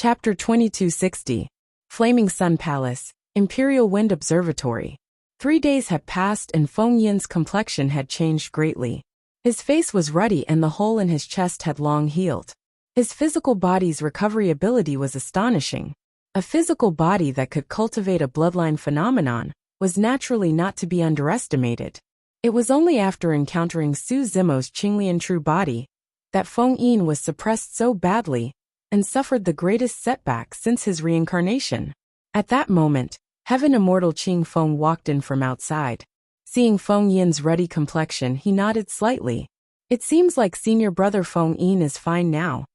Chapter 2260. Flaming Sun Palace, Imperial Wind Observatory. 3 days had passed and Feng Yin's complexion had changed greatly. His face was ruddy and the hole in his chest had long healed. His physical body's recovery ability was astonishing. A physical body that could cultivate a bloodline phenomenon was naturally not to be underestimated. It was only after encountering Su Zimo's Qinglian true body that Feng Yin was suppressed so badly and suffered the greatest setback since his reincarnation. At that moment, Heaven Immortal Qing Feng walked in from outside. Seeing Feng Yin's ruddy complexion, he nodded slightly. It seems like senior brother Feng Yin is fine now.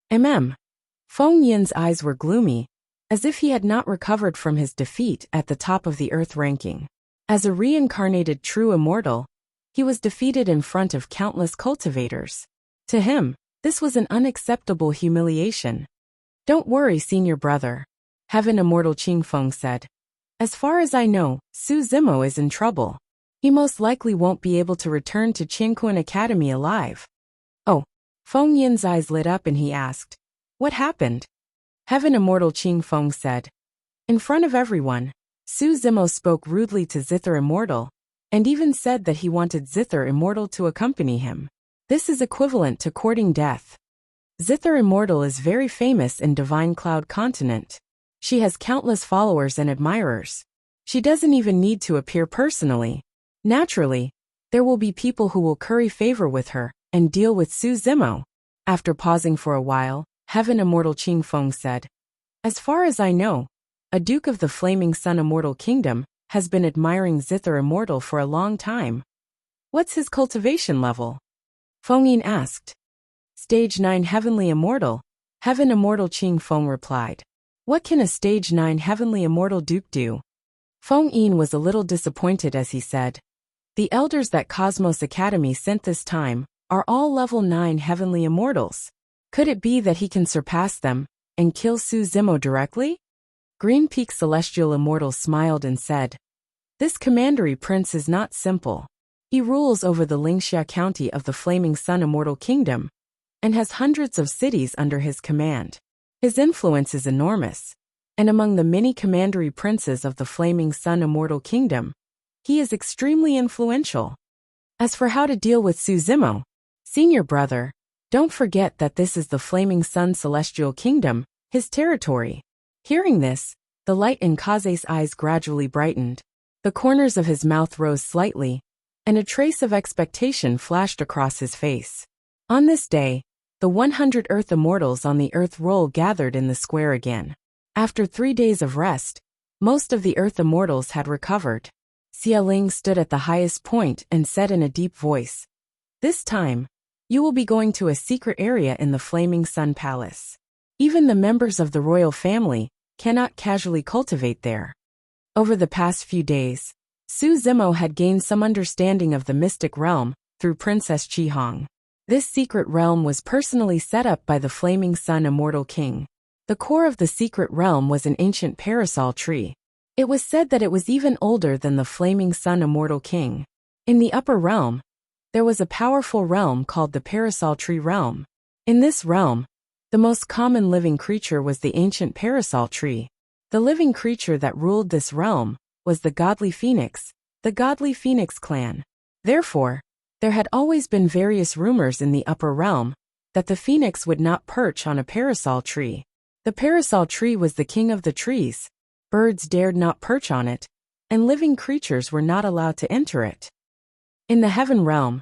Feng Yin's eyes were gloomy, as if he had not recovered from his defeat at the top of the Earth ranking. As a reincarnated true immortal, he was defeated in front of countless cultivators. To him, this was an unacceptable humiliation. "Don't worry, senior brother," Heaven Immortal Qing Feng said. "As far as I know, Su Zimo is in trouble. He most likely won't be able to return to Qingquan Academy alive." "Oh." Feng Yin's eyes lit up and he asked, "What happened?" Heaven Immortal Qing Feng said, "In front of everyone, Su Zimo spoke rudely to Zither Immortal, and even said that he wanted Zither Immortal to accompany him. This is equivalent to courting death. Zither Immortal is very famous in Divine Cloud Continent. She has countless followers and admirers. She doesn't even need to appear personally. Naturally, there will be people who will curry favor with her and deal with Su Zimo." After pausing for a while, Heaven Immortal Qing Feng said, "As far as I know, a Duke of the Flaming Sun Immortal Kingdom has been admiring Zither Immortal for a long time. What's his cultivation level?" Feng Yin asked. "Stage 9 Heavenly Immortal," Heaven Immortal Qing Feng replied. "What can a Stage 9 Heavenly Immortal Duke do?" Feng Yin was a little disappointed as he said, "The elders that Cosmos Academy sent this time are all level 9 Heavenly Immortals. Could it be that he can surpass them and kill Su Zimo directly?" Green Peak Celestial Immortal smiled and said, "This Commandery Prince is not simple. He rules over the Lingxia County of the Flaming Sun Immortal Kingdom and has hundreds of cities under his command. His influence is enormous, and among the many Commandery Princes of the Flaming Sun Immortal Kingdom, he is extremely influential. As for how to deal with Su Zimo, senior brother, don't forget that this is the Flaming Sun Celestial Kingdom, his territory." Hearing this, the light in Kaze's eyes gradually brightened. The corners of his mouth rose slightly, and a trace of expectation flashed across his face. On this day, the 100 Earth Immortals on the Earth Roll gathered in the square again. After 3 days of rest, most of the Earth Immortals had recovered. Xia Ling stood at the highest point and said in a deep voice, "This time, you will be going to a secret area in the Flaming Sun Palace. Even the members of the royal family cannot casually cultivate there." Over the past few days, Su Zimo had gained some understanding of the mystic realm through Princess Qihong. This secret realm was personally set up by the Flaming Sun Immortal King. The core of the secret realm was an ancient parasol tree. It was said that it was even older than the Flaming Sun Immortal King. In the upper realm, there was a powerful realm called the Parasol Tree Realm. In this realm, the most common living creature was the ancient parasol tree. The living creature that ruled this realm was the Godly Phoenix, the Godly Phoenix clan. Therefore, there had always been various rumors in the upper realm that the phoenix would not perch on a parasol tree. The parasol tree was the king of the trees. Birds dared not perch on it, and living creatures were not allowed to enter it. In the heaven realm,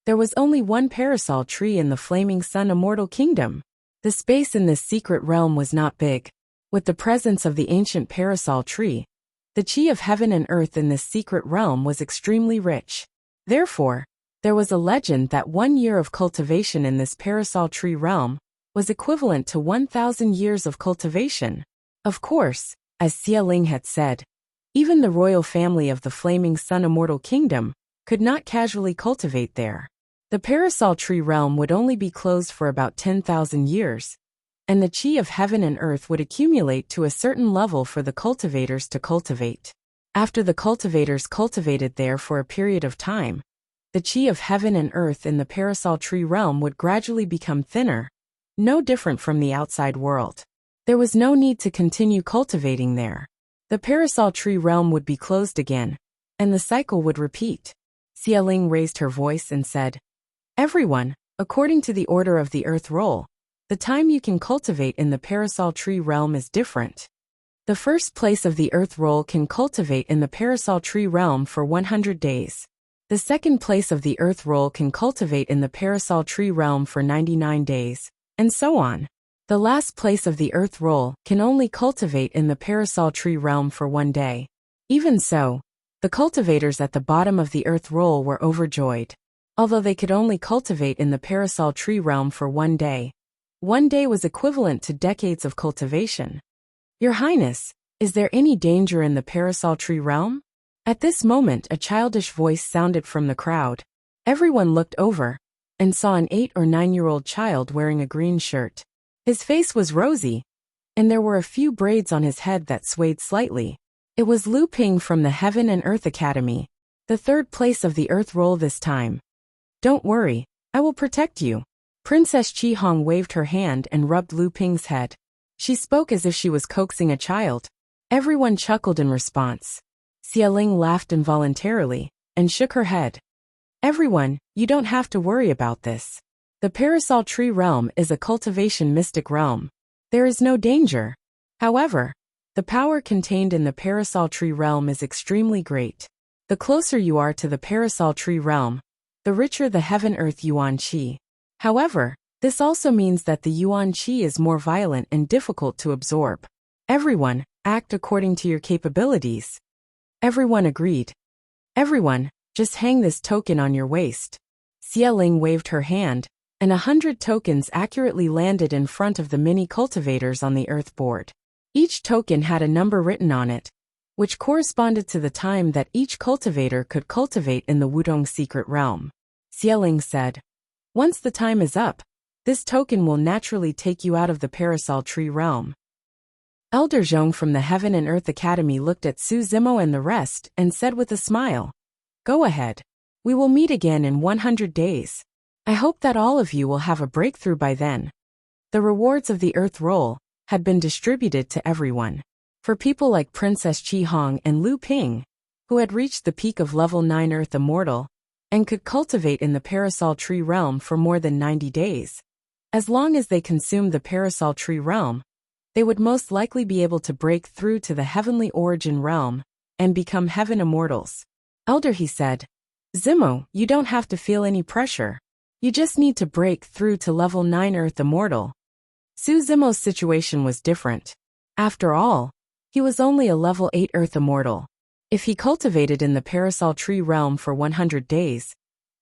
there was only one parasol tree in the Flaming Sun Immortal Kingdom. The space in this secret realm was not big. With the presence of the ancient parasol tree, the chi of heaven and earth in this secret realm was extremely rich. Therefore, there was a legend that 1 year of cultivation in this parasol tree realm was equivalent to 1,000 years of cultivation. Of course, as Xia Ling had said, even the royal family of the Flaming Sun Immortal Kingdom could not casually cultivate there. The parasol tree realm would only be closed for about 10,000 years, and the chi of heaven and earth would accumulate to a certain level for the cultivators to cultivate. After the cultivators cultivated there for a period of time, the chi of heaven and earth in the parasol tree realm would gradually become thinner, no different from the outside world. There was no need to continue cultivating there. The parasol tree realm would be closed again, and the cycle would repeat. Xialing raised her voice and said, "Everyone, according to the order of the earth roll, the time you can cultivate in the parasol tree realm is different. The first place of the earth roll can cultivate in the parasol tree realm for 100 days. The second place of the earth roll can cultivate in the parasol tree realm for 99 days, and so on. The last place of the earth roll can only cultivate in the parasol tree realm for 1 day. Even so, the cultivators at the bottom of the earth roll were overjoyed. Although they could only cultivate in the parasol tree realm for 1 day, 1 day was equivalent to decades of cultivation. Your Highness, is there any danger in the parasol tree realm?" At this moment a childish voice sounded from the crowd. Everyone looked over and saw an 8 or 9-year-old child wearing a green shirt. His face was rosy, and there were a few braids on his head that swayed slightly. It was Lu Ping from the Heaven and Earth Academy, the third place of the earth roll this time. "Don't worry, I will protect you." Princess Qi Hong waved her hand and rubbed Lu Ping's head. She spoke as if she was coaxing a child. Everyone chuckled in response. Xialing laughed involuntarily and shook her head. "Everyone, you don't have to worry about this. The parasol tree realm is a cultivation mystic realm. There is no danger. However, the power contained in the parasol tree realm is extremely great. The closer you are to the parasol tree realm, the richer the heaven-earth yuan qi. However, this also means that the yuan qi is more violent and difficult to absorb. Everyone, act according to your capabilities." Everyone agreed. "Everyone, just hang this token on your waist." Xialing waved her hand, and 100 tokens accurately landed in front of the mini cultivators on the earth board. Each token had a number written on it, which corresponded to the time that each cultivator could cultivate in the Wudong secret realm. Xialing said, "Once the time is up, this token will naturally take you out of the parasol tree realm." Elder Zhong from the Heaven and Earth Academy looked at Su Zimo and the rest and said with a smile, "Go ahead. We will meet again in 100 days. I hope that all of you will have a breakthrough by then." The rewards of the earth roll had been distributed to everyone. For people like Princess Qi Hong and Lu Ping, who had reached the peak of level 9 Earth Immortal, and could cultivate in the parasol tree realm for more than 90 days. As long as they consumed the parasol tree realm, they would most likely be able to break through to the heavenly origin realm and become heaven immortals. "Elder," he said, "Zimo, you don't have to feel any pressure. You just need to break through to level 9 Earth Immortal." Su Zimo's situation was different. After all, he was only a level 8 Earth Immortal. If he cultivated in the parasol tree realm for 100 days,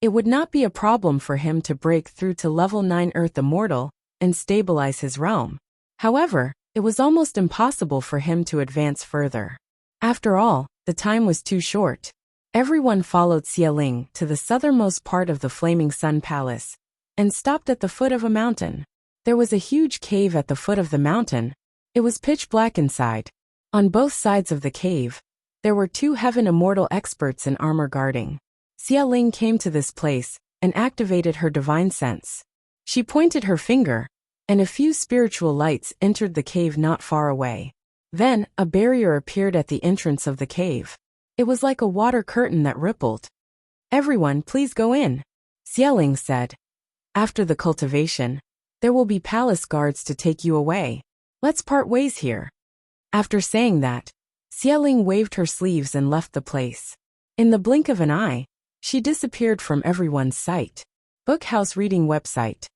it would not be a problem for him to break through to level 9 Earth Immortal and stabilize his realm. However, it was almost impossible for him to advance further. After all, the time was too short. Everyone followed Xialing to the southernmost part of the Flaming Sun Palace and stopped at the foot of a mountain. There was a huge cave at the foot of the mountain. It was pitch black inside. On both sides of the cave, there were 2 heaven immortal experts in armor guarding. Xialing came to this place and activated her divine sense. She pointed her finger, and a few spiritual lights entered the cave not far away. Then, a barrier appeared at the entrance of the cave. It was like a water curtain that rippled. "Everyone, please go in," Xialing said. "After the cultivation, there will be palace guards to take you away. Let's part ways here." After saying that, Xialing waved her sleeves and left the place. In the blink of an eye, she disappeared from everyone's sight. Bookhouse Reading Website.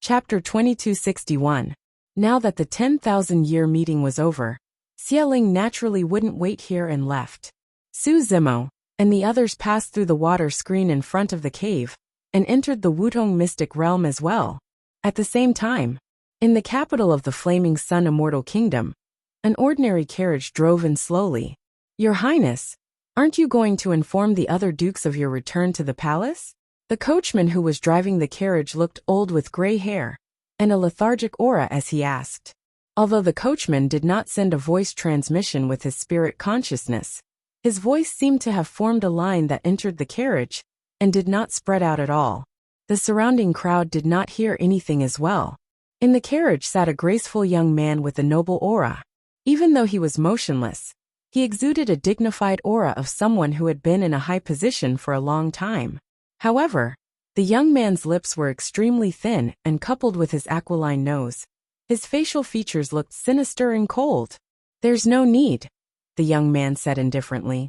Chapter 2261. Now that the 10,000-year meeting was over, Xialing naturally wouldn't wait here and left. Su Zimo and the others passed through the water screen in front of the cave and entered the Wudong mystic realm as well. At the same time, in the capital of the Flaming Sun Immortal Kingdom, an ordinary carriage drove in slowly. "Your Highness, aren't you going to inform the other dukes of your return to the palace?" The coachman who was driving the carriage looked old with gray hair and a lethargic aura as he asked. Although the coachman did not send a voice transmission with his spirit consciousness, his voice seemed to have formed a line that entered the carriage and did not spread out at all. The surrounding crowd did not hear anything as well. In the carriage sat a graceful young man with a noble aura. Even though he was motionless, he exuded a dignified aura of someone who had been in a high position for a long time. However, the young man's lips were extremely thin and coupled with his aquiline nose, his facial features looked sinister and cold. "There's no need," the young man said indifferently.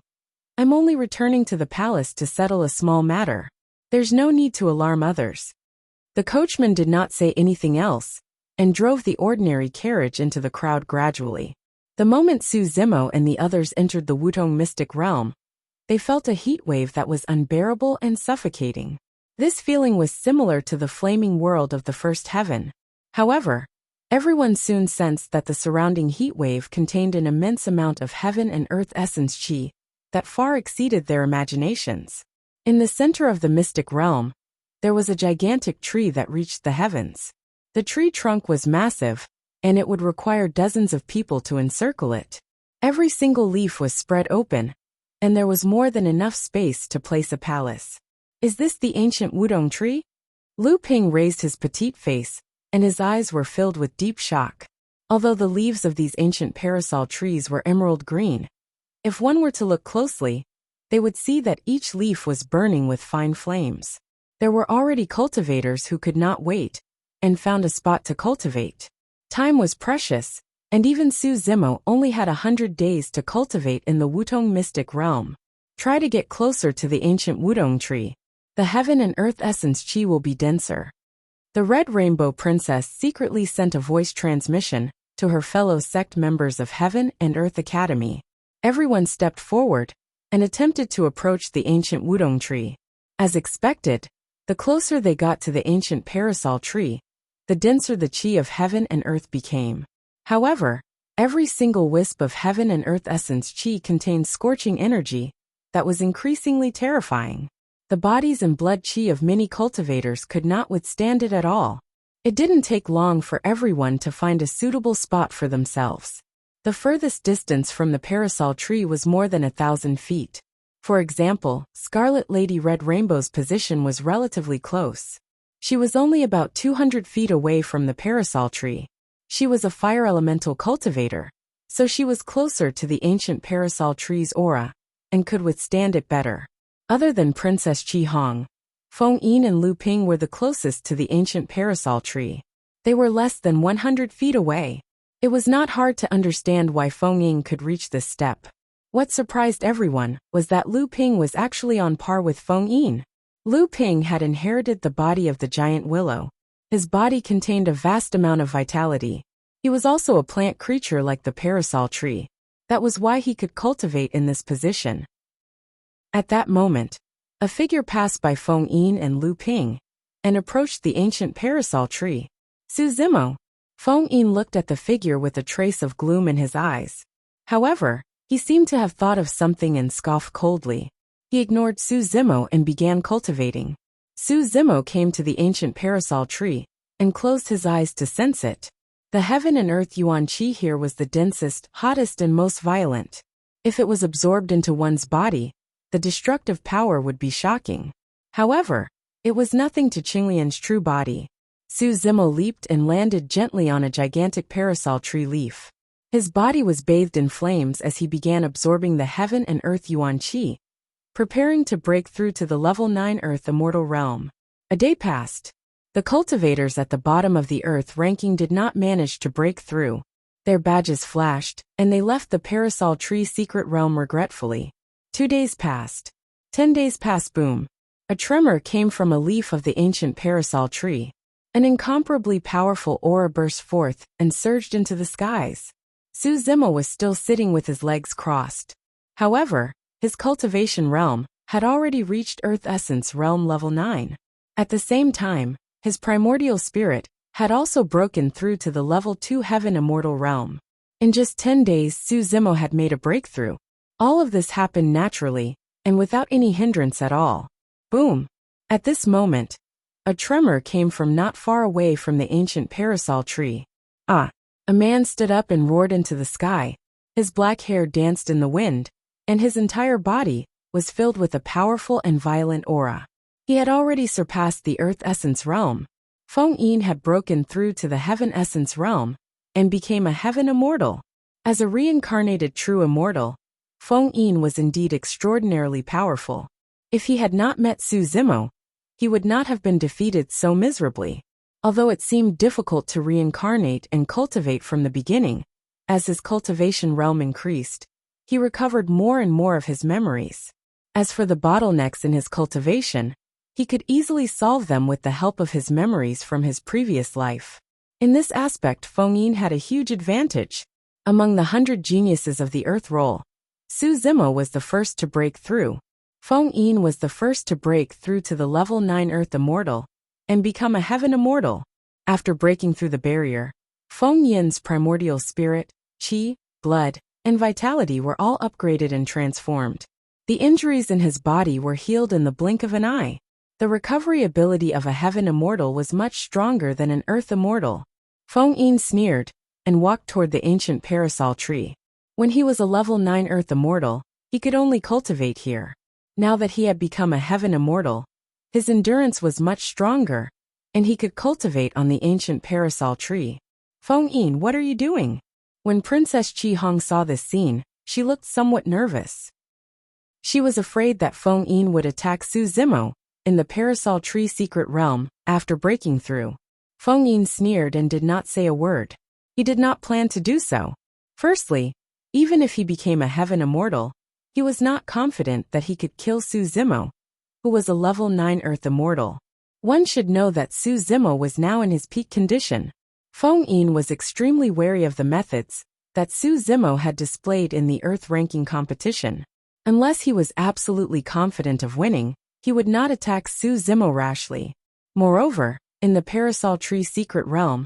"I'm only returning to the palace to settle a small matter. There's no need to alarm others." The coachman did not say anything else, and drove the ordinary carriage into the crowd gradually. The moment Su Zimo and the others entered the Wutong mystic realm, they felt a heat wave that was unbearable and suffocating. This feeling was similar to the flaming world of the first heaven. However, everyone soon sensed that the surrounding heat wave contained an immense amount of heaven and earth essence qi that far exceeded their imaginations. In the center of the mystic realm, there was a gigantic tree that reached the heavens. The tree trunk was massive, and it would require dozens of people to encircle it. Every single leaf was spread open, and there was more than enough space to place a palace. "Is this the ancient Wudong tree?" Lu Ping raised his petite face, and his eyes were filled with deep shock. Although the leaves of these ancient parasol trees were emerald green, if one were to look closely, they would see that each leaf was burning with fine flames. There were already cultivators who could not wait, and found a spot to cultivate. Time was precious, and even Su Zimo only had 100 days to cultivate in the Wutong mystic realm. Try to get closer to the ancient Wudong tree. The heaven and earth essence qi will be denser. The Red Rainbow Princess secretly sent a voice transmission to her fellow sect members of Heaven and Earth Academy. Everyone stepped forward and attempted to approach the ancient Wudong tree. As expected, the closer they got to the ancient parasol tree, the denser the qi of heaven and earth became. However, every single wisp of heaven and earth essence qi contained scorching energy that was increasingly terrifying. The bodies and blood qi of many cultivators could not withstand it at all. It didn't take long for everyone to find a suitable spot for themselves. The furthest distance from the parasol tree was more than 1,000 feet. For example, Scarlet Lady Red Rainbow's position was relatively close. She was only about 200 feet away from the parasol tree. She was a fire elemental cultivator, so she was closer to the ancient parasol tree's aura, and could withstand it better. Other than Princess Qi Hong, Feng Yin and Lu Ping were the closest to the ancient parasol tree. They were less than 100 feet away. It was not hard to understand why Feng Yin could reach this step. What surprised everyone was that Lu Ping was actually on par with Feng Yin. Lu Ping had inherited the body of the giant willow. His body contained a vast amount of vitality. He was also a plant creature like the parasol tree. That was why he could cultivate in this position. At that moment, a figure passed by Feng Yin and Lu Ping, and approached the ancient parasol tree. Su Zimo. Feng Yin looked at the figure with a trace of gloom in his eyes. However, he seemed to have thought of something and scoffed coldly. He ignored Su Zimo and began cultivating. Su Zimo came to the ancient parasol tree, and closed his eyes to sense it. The heaven and earth yuan qi here was the densest, hottest and most violent. If it was absorbed into one's body, the destructive power would be shocking. However, it was nothing to Qinglian's true body. Su Zimo leaped and landed gently on a gigantic parasol tree leaf. His body was bathed in flames as he began absorbing the heaven and earth yuan qi, preparing to break through to the level 9 earth immortal realm. A day passed. The cultivators at the bottom of the earth ranking did not manage to break through. Their badges flashed, and they left the parasol tree secret realm regretfully. 2 days passed. 10 days passed. Boom. A tremor came from a leaf of the ancient parasol tree. An incomparably powerful aura burst forth and surged into the skies. Su Zimo was still sitting with his legs crossed. However, his cultivation realm had already reached Earth Essence Realm Level 9. At the same time, his primordial spirit had also broken through to the Level 2 Heaven Immortal Realm. In just 10 days, Su Zimo had made a breakthrough. All of this happened naturally, and without any hindrance at all. Boom! At this moment, a tremor came from not far away from the ancient parasol tree. Ah! A man stood up and roared into the sky. His black hair danced in the wind, and his entire body was filled with a powerful and violent aura. He had already surpassed the Earth Essence realm. Feng Yin had broken through to the Heaven Essence realm and became a Heaven Immortal. As a reincarnated true immortal, Feng Yin was indeed extraordinarily powerful. If he had not met Su Zimo, he would not have been defeated so miserably. Although it seemed difficult to reincarnate and cultivate from the beginning, as his cultivation realm increased, he recovered more and more of his memories. As for the bottlenecks in his cultivation, he could easily solve them with the help of his memories from his previous life. In this aspect, Feng Yin had a huge advantage. Among the 100 geniuses of the Earth Roll, Su Zimo was the first to break through. Feng Yin was the first to break through to the level 9 Earth Immortal and become a Heaven Immortal. After breaking through the barrier, Feng Yin's primordial spirit, qi, blood, and vitality were all upgraded and transformed. The injuries in his body were healed in the blink of an eye. The recovery ability of a Heaven Immortal was much stronger than an Earth Immortal. Feng Yin sneered and walked toward the ancient parasol tree. When he was a level 9 Earth Immortal, he could only cultivate here. Now that he had become a Heaven Immortal, his endurance was much stronger, and he could cultivate on the ancient parasol tree. Feng Yin, what are you doing? When Princess Qi Hong saw this scene, she looked somewhat nervous. She was afraid that Feng Yin would attack Su Zimo in the parasol tree secret realm after breaking through. Feng Yin sneered and did not say a word. He did not plan to do so. Firstly, even if he became a Heaven Immortal, he was not confident that he could kill Su Zimo, who was a level 9 Earth Immortal. One should know that Su Zimo was now in his peak condition. Feng Yin was extremely wary of the methods that Su Zimo had displayed in the Earth ranking competition. Unless he was absolutely confident of winning, he would not attack Su Zimo rashly. Moreover, in the parasol tree secret realm,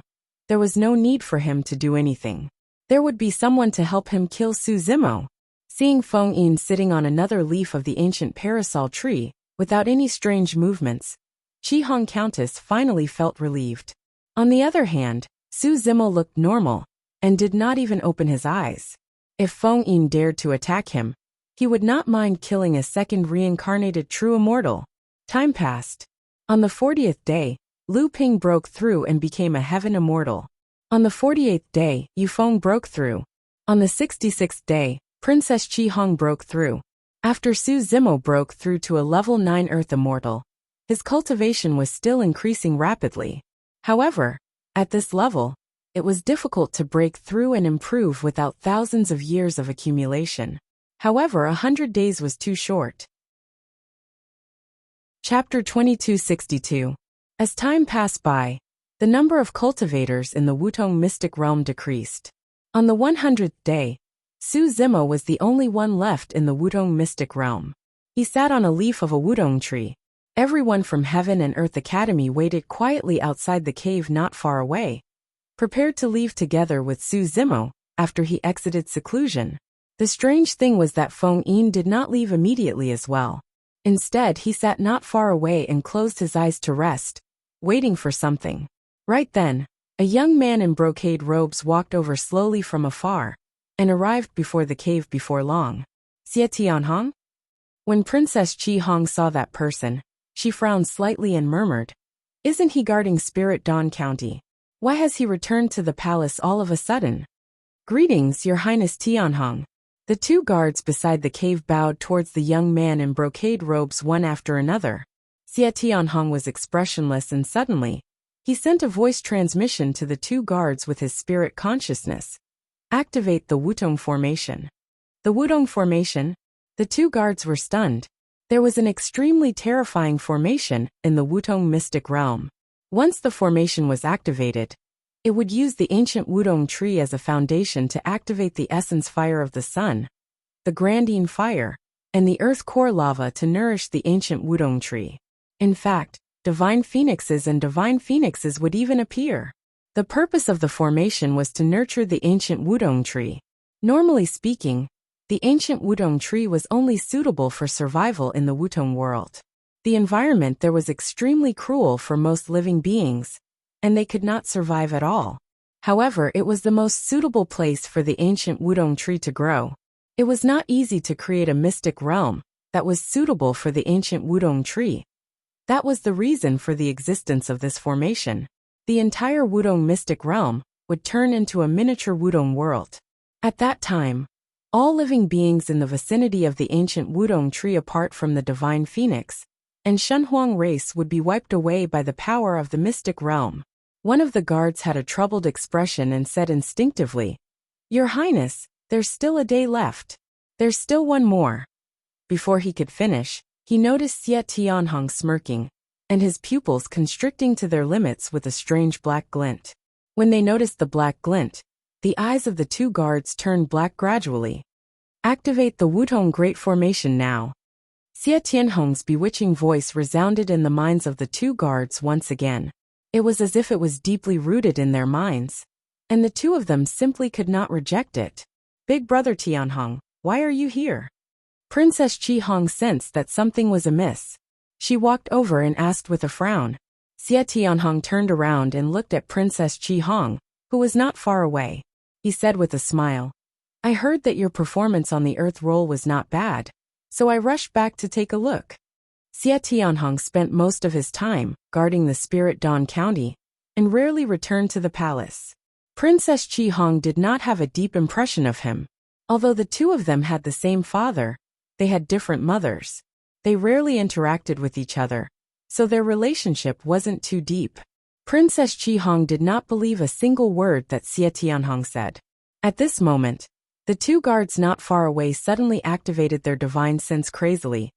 there was no need for him to do anything. There would be someone to help him kill Su Zimo. Seeing Feng Yin sitting on another leaf of the ancient parasol tree, without any strange movements, Qi Hong Countess finally felt relieved. On the other hand, Su Zimo looked normal, and did not even open his eyes. If Feng Yin dared to attack him, he would not mind killing a second reincarnated true immortal. Time passed. On the 40th day, Lu Ping broke through and became a Heaven Immortal. On the 48th day, Yu Feng broke through. On the 66th day, Princess Qi Hong broke through. After Su Zimo broke through to a level 9 Earth Immortal, his cultivation was still increasing rapidly. However, at this level, it was difficult to break through and improve without thousands of years of accumulation. However, 100 days was too short. Chapter 2262. As time passed by, the number of cultivators in the Wutong mystic realm decreased. On the 100th day, Su Zimo was the only one left in the Wutong mystic realm. He sat on a leaf of a Wutong tree. Everyone from Heaven and Earth Academy waited quietly outside the cave not far away, prepared to leave together with Su Zimo after he exited seclusion. The strange thing was that Feng Yin did not leave immediately as well. Instead, he sat not far away and closed his eyes to rest, waiting for something. Right then, a young man in brocade robes walked over slowly from afar and arrived before the cave before long. Xie Tianhong? When Princess Qi Hong saw that person, she frowned slightly and murmured, "Isn't he guarding Spirit Dawn County? Why has he returned to the palace all of a sudden?" "Greetings, Your Highness Tianhong." The two guards beside the cave bowed towards the young man in brocade robes one after another. Xie Tianhong was expressionless and suddenly, he sent a voice transmission to the two guards with his spirit consciousness. "Activate the Wutong formation." The Wutong formation? The two guards were stunned. There was an extremely terrifying formation in the Wutong mystic realm. Once the formation was activated, it would use the ancient Wutong tree as a foundation to activate the essence fire of the sun, the Grandine fire, and the earth core lava to nourish the ancient Wutong tree. In fact, divine phoenixes and divine phoenixes would even appear. The purpose of the formation was to nurture the ancient Wutong tree. Normally speaking, the ancient Wutong tree was only suitable for survival in the Wutong world. The environment there was extremely cruel for most living beings, and they could not survive at all. However, it was the most suitable place for the ancient Wutong tree to grow. It was not easy to create a mystic realm that was suitable for the ancient Wutong tree. That was the reason for the existence of this formation. the entire Wudong mystic realm would turn into a miniature Wudong world. At that time, all living beings in the vicinity of the ancient Wudong tree apart from the divine phoenix and Shenhuang race would be wiped away by the power of the mystic realm. One of the guards had a troubled expression and said instinctively, "Your Highness, there's still a day left. There's still one more." Before he could finish, he noticed Xie Tianhong smirking, and his pupils constricting to their limits with a strange black glint. When they noticed the black glint, the eyes of the two guards turned black gradually. "Activate the Wudong Great Formation now." Xie Tianhong's bewitching voice resounded in the minds of the two guards once again. It was as if it was deeply rooted in their minds, and the two of them simply could not reject it. "Big brother Tianhong, why are you here?" Princess Qihong sensed that something was amiss. She walked over and asked with a frown. Xie Tianhong turned around and looked at Princess Qihong, who was not far away. He said with a smile, "I heard that your performance on the Earth role was not bad, so I rushed back to take a look." Xie Tianhong spent most of his time guarding the Spirit Dawn County and rarely returned to the palace. Princess Qihong did not have a deep impression of him. Although the two of them had the same father, they had different mothers. They rarely interacted with each other, so their relationship wasn't too deep. Princess Qihong did not believe a single word that Xie Tianhong said. At this moment, the two guards not far away suddenly activated their divine sense crazily,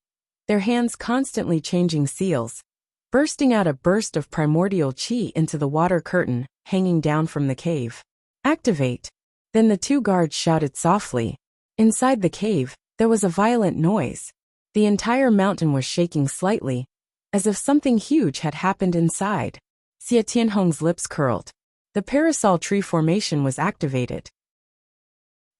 their hands constantly changing seals, bursting out a burst of primordial qi into the water curtain hanging down from the cave. "Activate!" Then the two guards shouted softly. Inside the cave, there was a violent noise. The entire mountain was shaking slightly, as if something huge had happened inside. Xie Tianhong's lips curled. The parasol tree formation was activated.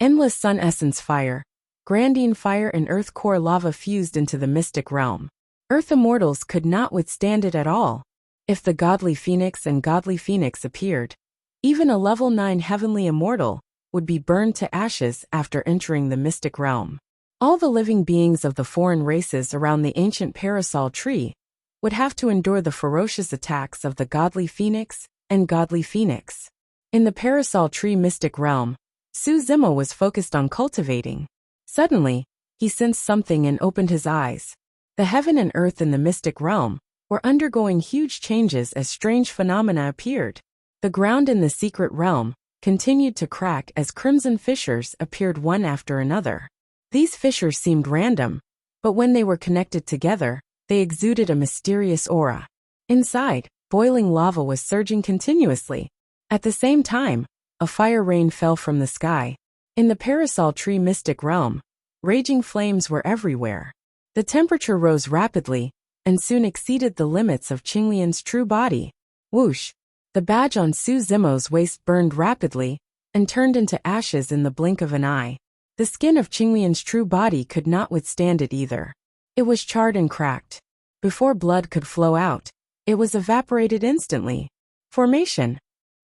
Endless sun essence fire, Grandine fire and earth core lava fused into the mystic realm. Earth immortals could not withstand it at all. If the godly phoenix and godly phoenix appeared, even a level 9 heavenly immortal would be burned to ashes after entering the mystic realm. All the living beings of the foreign races around the ancient parasol tree would have to endure the ferocious attacks of the godly phoenix and godly phoenix. In the parasol tree mystic realm, Su Zimo was focused on cultivating. Suddenly, he sensed something and opened his eyes. The heaven and earth in the mystic realm were undergoing huge changes as strange phenomena appeared. The ground in the secret realm continued to crack as crimson fissures appeared one after another. These fissures seemed random, but when they were connected together, they exuded a mysterious aura. Inside, boiling lava was surging continuously. At the same time, a fire rain fell from the sky. In the parasol tree mystic realm, raging flames were everywhere. The temperature rose rapidly, and soon exceeded the limits of Qinglian's true body. Whoosh! The badge on Su Zimo's waist burned rapidly, and turned into ashes in the blink of an eye. The skin of Qinglian's true body could not withstand it either. It was charred and cracked. Before blood could flow out, it was evaporated instantly. Formation.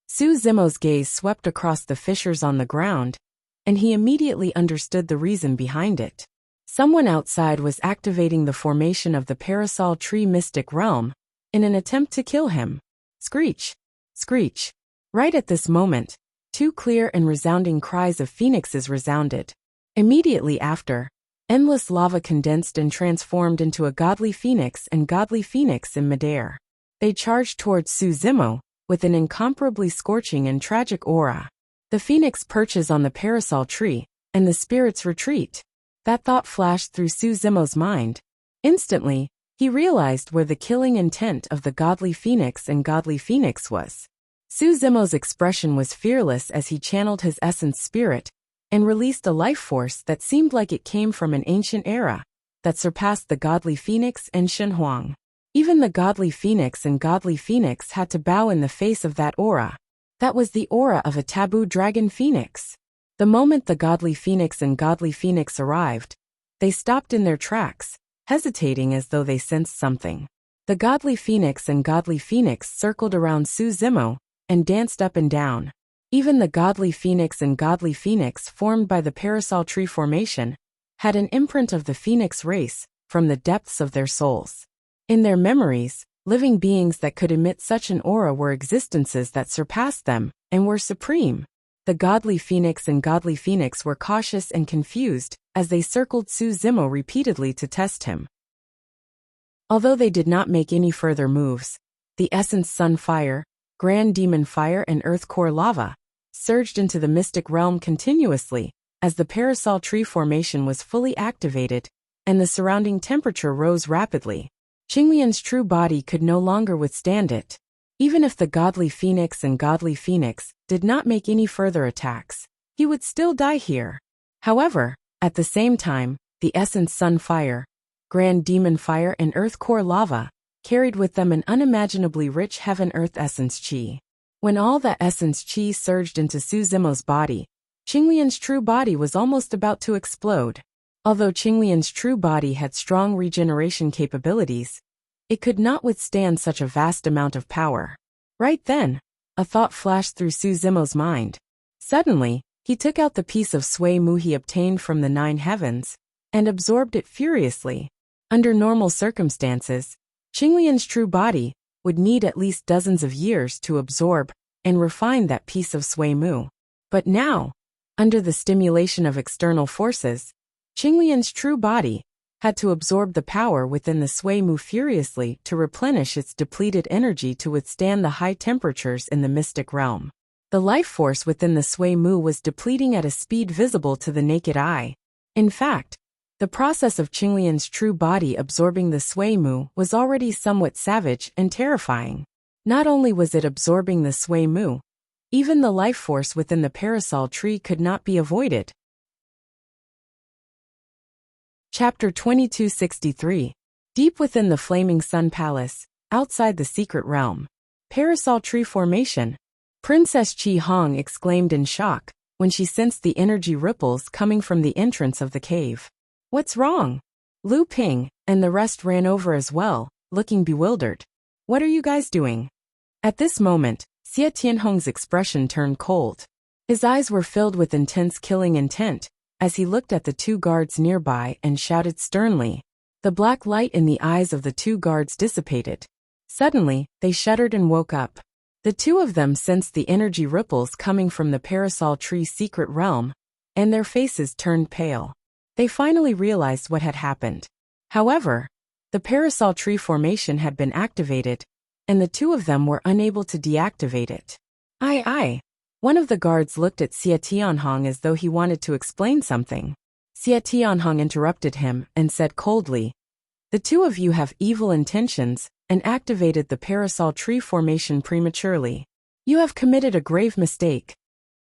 Su Zimo's gaze swept across the fissures on the ground, and he immediately understood the reason behind it. Someone outside was activating the formation of the parasol tree mystic realm in an attempt to kill him. Screech! Screech! Right at this moment, two clear and resounding cries of phoenixes resounded. Immediately after, endless lava condensed and transformed into a godly phoenix and godly phoenix in midair. They charged towards Su Zimo with an incomparably scorching and tragic aura. The phoenix perches on the parasol tree, and the spirits retreat. That thought flashed through Su Zimo's mind. Instantly, he realized where the killing intent of the godly phoenix and godly phoenix was. Su Zimo's expression was fearless as he channeled his essence spirit and released a life force that seemed like it came from an ancient era that surpassed the godly phoenix and Shenhuang. Even the godly phoenix and godly phoenix had to bow in the face of that aura. That was the aura of a taboo dragon phoenix. The moment the godly phoenix and godly phoenix arrived, they stopped in their tracks, hesitating as though they sensed something. The godly phoenix and godly phoenix circled around Su Zimo and danced up and down. Even the godly phoenix and godly phoenix formed by the parasol tree formation had an imprint of the phoenix race from the depths of their souls. In their memories, Living beings that could emit such an aura were existences that surpassed them and were supreme. The godly phoenix and godly phoenix were cautious and confused as they circled Su Zimo repeatedly to test him. Although they did not make any further moves, the essence sun fire, grand demon fire and earth core lava surged into the mystic realm continuously as the parasol tree formation was fully activated and the surrounding temperature rose rapidly. Qinglian's true body could no longer withstand it. Even if the godly phoenix and godly phoenix did not make any further attacks, he would still die here. However, at the same time, the essence sun fire, grand demon fire and earth core lava carried with them an unimaginably rich heaven-earth essence chi. When all that essence chi surged into Su Zimo's body, Qinglian's true body was almost about to explode. Although Qinglian's true body had strong regeneration capabilities, it could not withstand such a vast amount of power. Right then, a thought flashed through Su Zimo's mind. Suddenly, he took out the piece of Sui Mu he obtained from the 9 heavens and absorbed it furiously. Under normal circumstances, Qinglian's true body would need at least dozens of years to absorb and refine that piece of Sui Mu. But now, under the stimulation of external forces, Qinglian's true body had to absorb the power within the Sui Mu furiously to replenish its depleted energy to withstand the high temperatures in the mystic realm. The life force within the Sui Mu was depleting at a speed visible to the naked eye. In fact, the process of Qinglian's true body absorbing the Sui Mu was already somewhat savage and terrifying. Not only was it absorbing the Sui Mu, even the life force within the parasol tree could not be avoided. Chapter 2263. Deep within the Flaming Sun Palace, outside the secret realm. Parasol tree formation. Princess Qi Hong exclaimed in shock when she sensed the energy ripples coming from the entrance of the cave. What's wrong? Lu Ping and the rest ran over as well, looking bewildered. What are you guys doing? At this moment, Xie Tianhong's expression turned cold. His eyes were filled with intense killing intent as he looked at the 2 guards nearby and shouted sternly. The black light in the eyes of the 2 guards dissipated. Suddenly, they shuddered and woke up. The 2 of them sensed the energy ripples coming from the parasol tree's secret realm, and their faces turned pale. They finally realized what had happened. However, the parasol tree formation had been activated, and the 2 of them were unable to deactivate it. Aye. One of the guards looked at Xie Tianhong as though he wanted to explain something. Xie Tianhong interrupted him and said coldly, "The 2 of you have evil intentions and activated the parasol tree formation prematurely. You have committed a grave mistake."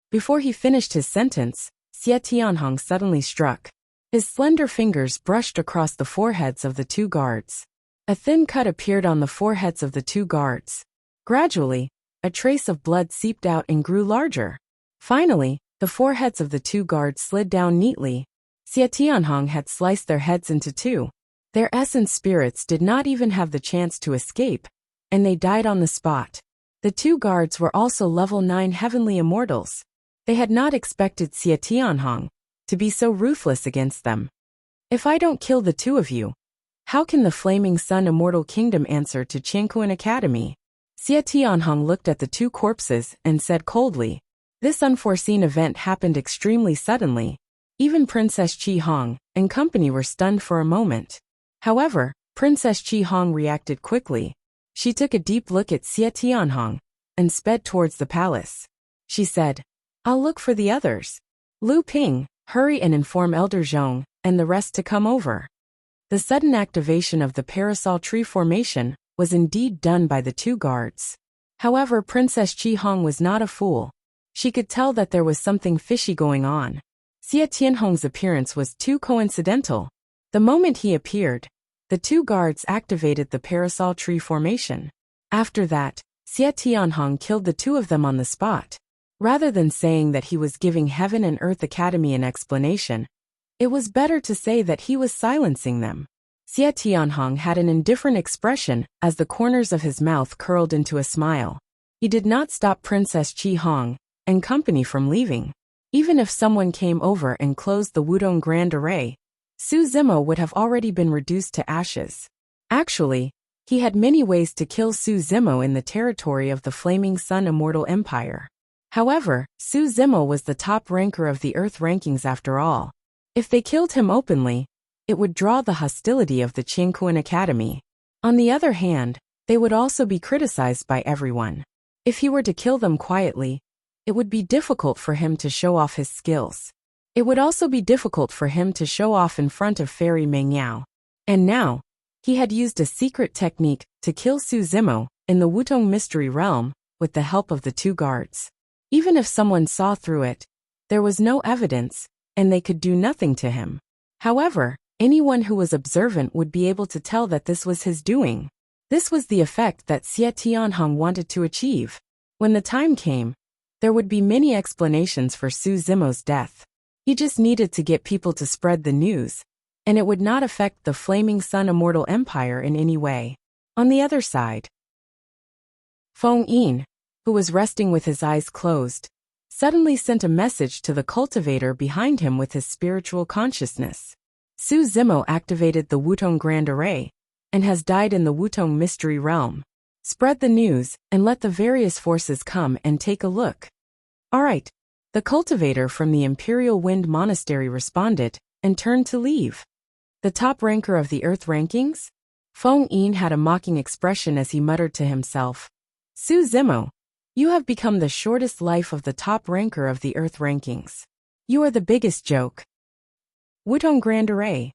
Before he finished his sentence, Xie Tianhong suddenly struck. His slender fingers brushed across the foreheads of the 2 guards. A thin cut appeared on the foreheads of the 2 guards. Gradually, a trace of blood seeped out and grew larger. Finally, the foreheads of the 2 guards slid down neatly. Xie Tianhong had sliced their heads into 2. Their essence spirits did not even have the chance to escape, and they died on the spot. The 2 guards were also level 9 heavenly immortals. They had not expected Xie Tianhong to be so ruthless against them. "If I don't kill the 2 of you, how can the Flaming Sun Immortal Kingdom answer to Qiankuan Academy?" Xie Tianhong looked at the 2 corpses and said coldly, "This unforeseen event happened extremely suddenly. Even Princess Qi Hong and company were stunned for a moment. However, Princess Qi Hong reacted quickly. She took a deep look at Xie Tianhong and sped towards the palace. She said, "I'll look for the others. Lu Ping, hurry and inform Elder Zhong and the rest to come over." The sudden activation of the parasol tree formation was indeed done by the 2 guards. However, Princess Qi Hong was not a fool. She could tell that there was something fishy going on. Xie Tianhong's appearance was too coincidental. The moment he appeared, the 2 guards activated the parasol tree formation. After that, Xie Tianhong killed the 2 of them on the spot. Rather than saying that he was giving Heaven and Earth Academy an explanation, it was better to say that he was silencing them. Xie Tianhong had an indifferent expression as the corners of his mouth curled into a smile. He did not stop Princess Qi Hong and company from leaving. Even if someone came over and closed the Wudong Grand Array, Su Zimo would have already been reduced to ashes. Actually, He had many ways to kill Su Zimo in the territory of the Flaming Sun Immortal Empire. However, Su Zimo was the top ranker of the Earth rankings after all. If they killed him openly, it would draw the hostility of the Qingquan Academy. On the other hand, they would also be criticized by everyone. If he were to kill them quietly, it would be difficult for him to show off his skills. It would also be difficult for him to show off in front of Fairy Mengyao. And now, he had used a secret technique to kill Su Zimo in the Wutong Mystery Realm with the help of the two guards. Even if someone saw through it, there was no evidence, and they could do nothing to him. However, anyone who was observant would be able to tell that this was his doing. This was the effect that Xie Tianhong wanted to achieve. When the time came, there would be many explanations for Su Zimo's death. He just needed to get people to spread the news, and it would not affect the Flaming Sun Immortal Empire in any way. On the other side, Feng Yin, who was resting with his eyes closed, suddenly sent a message to the cultivator behind him with his spiritual consciousness. Su Zimo activated the Wutong Grand Array and has died in the Wutong Mystery Realm. Spread the news and let the various forces come and take a look. All right. The cultivator from the Imperial Wind Monastery responded and turned to leave. The top ranker of the Earth rankings? Feng Yin had a mocking expression as he muttered to himself. Su Zimo, you have become the shortest life of the top ranker of the Earth rankings. You are the biggest joke. Wutong Grand Array.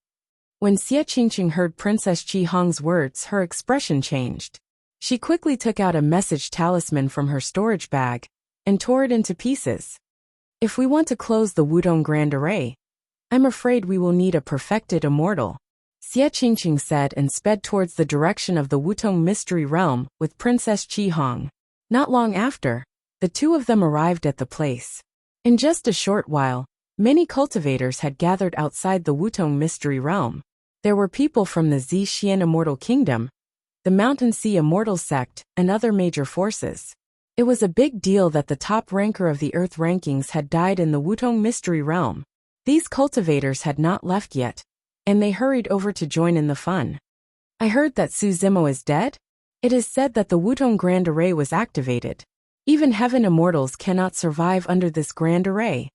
When Xie Qingqing heard Princess Qi Hong's words, her expression changed. She quickly took out a message talisman from her storage bag and tore it into pieces. If we want to close the Wutong Grand Array, I'm afraid we will need a perfected immortal, Xie Qingqing said and sped towards the direction of the Wutong Mystery Realm with Princess Qi Hong. Not long after, the two of them arrived at the place. In just a short while, many cultivators had gathered outside the Wutong Mystery Realm. There were people from the Zixian Immortal Kingdom, the Mountain Sea Immortal Sect, and other major forces. It was a big deal that the top ranker of the Earth rankings had died in the Wutong Mystery Realm. These cultivators had not left yet, and they hurried over to join in the fun. I heard that Su Zimo is dead? It is said that the Wutong Grand Array was activated. Even heaven immortals cannot survive under this Grand Array.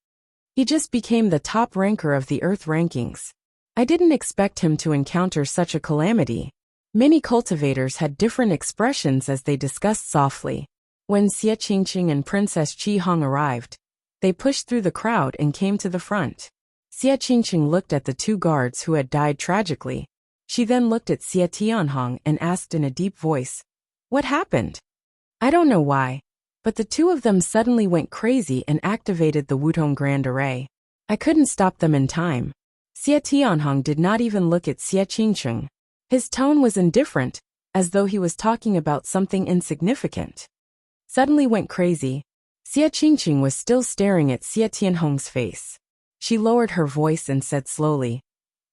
He just became the top ranker of the Earth rankings. I didn't expect him to encounter such a calamity. Many cultivators had different expressions as they discussed softly. When Xie Qingqing and Princess Qi Hong arrived, they pushed through the crowd and came to the front. Xie Qingqing looked at the two guards who had died tragically. She then looked at Xie Tianhong and asked in a deep voice, "What happened?" I don't know why, but the two of them suddenly went crazy and activated the Wutong Grand Array. I couldn't stop them in time. Xie Tianhong did not even look at Xie Qingqing. His tone was indifferent, as though he was talking about something insignificant. Suddenly went crazy. Xie Qingqing was still staring at Xie Tianhong's face. She lowered her voice and said slowly,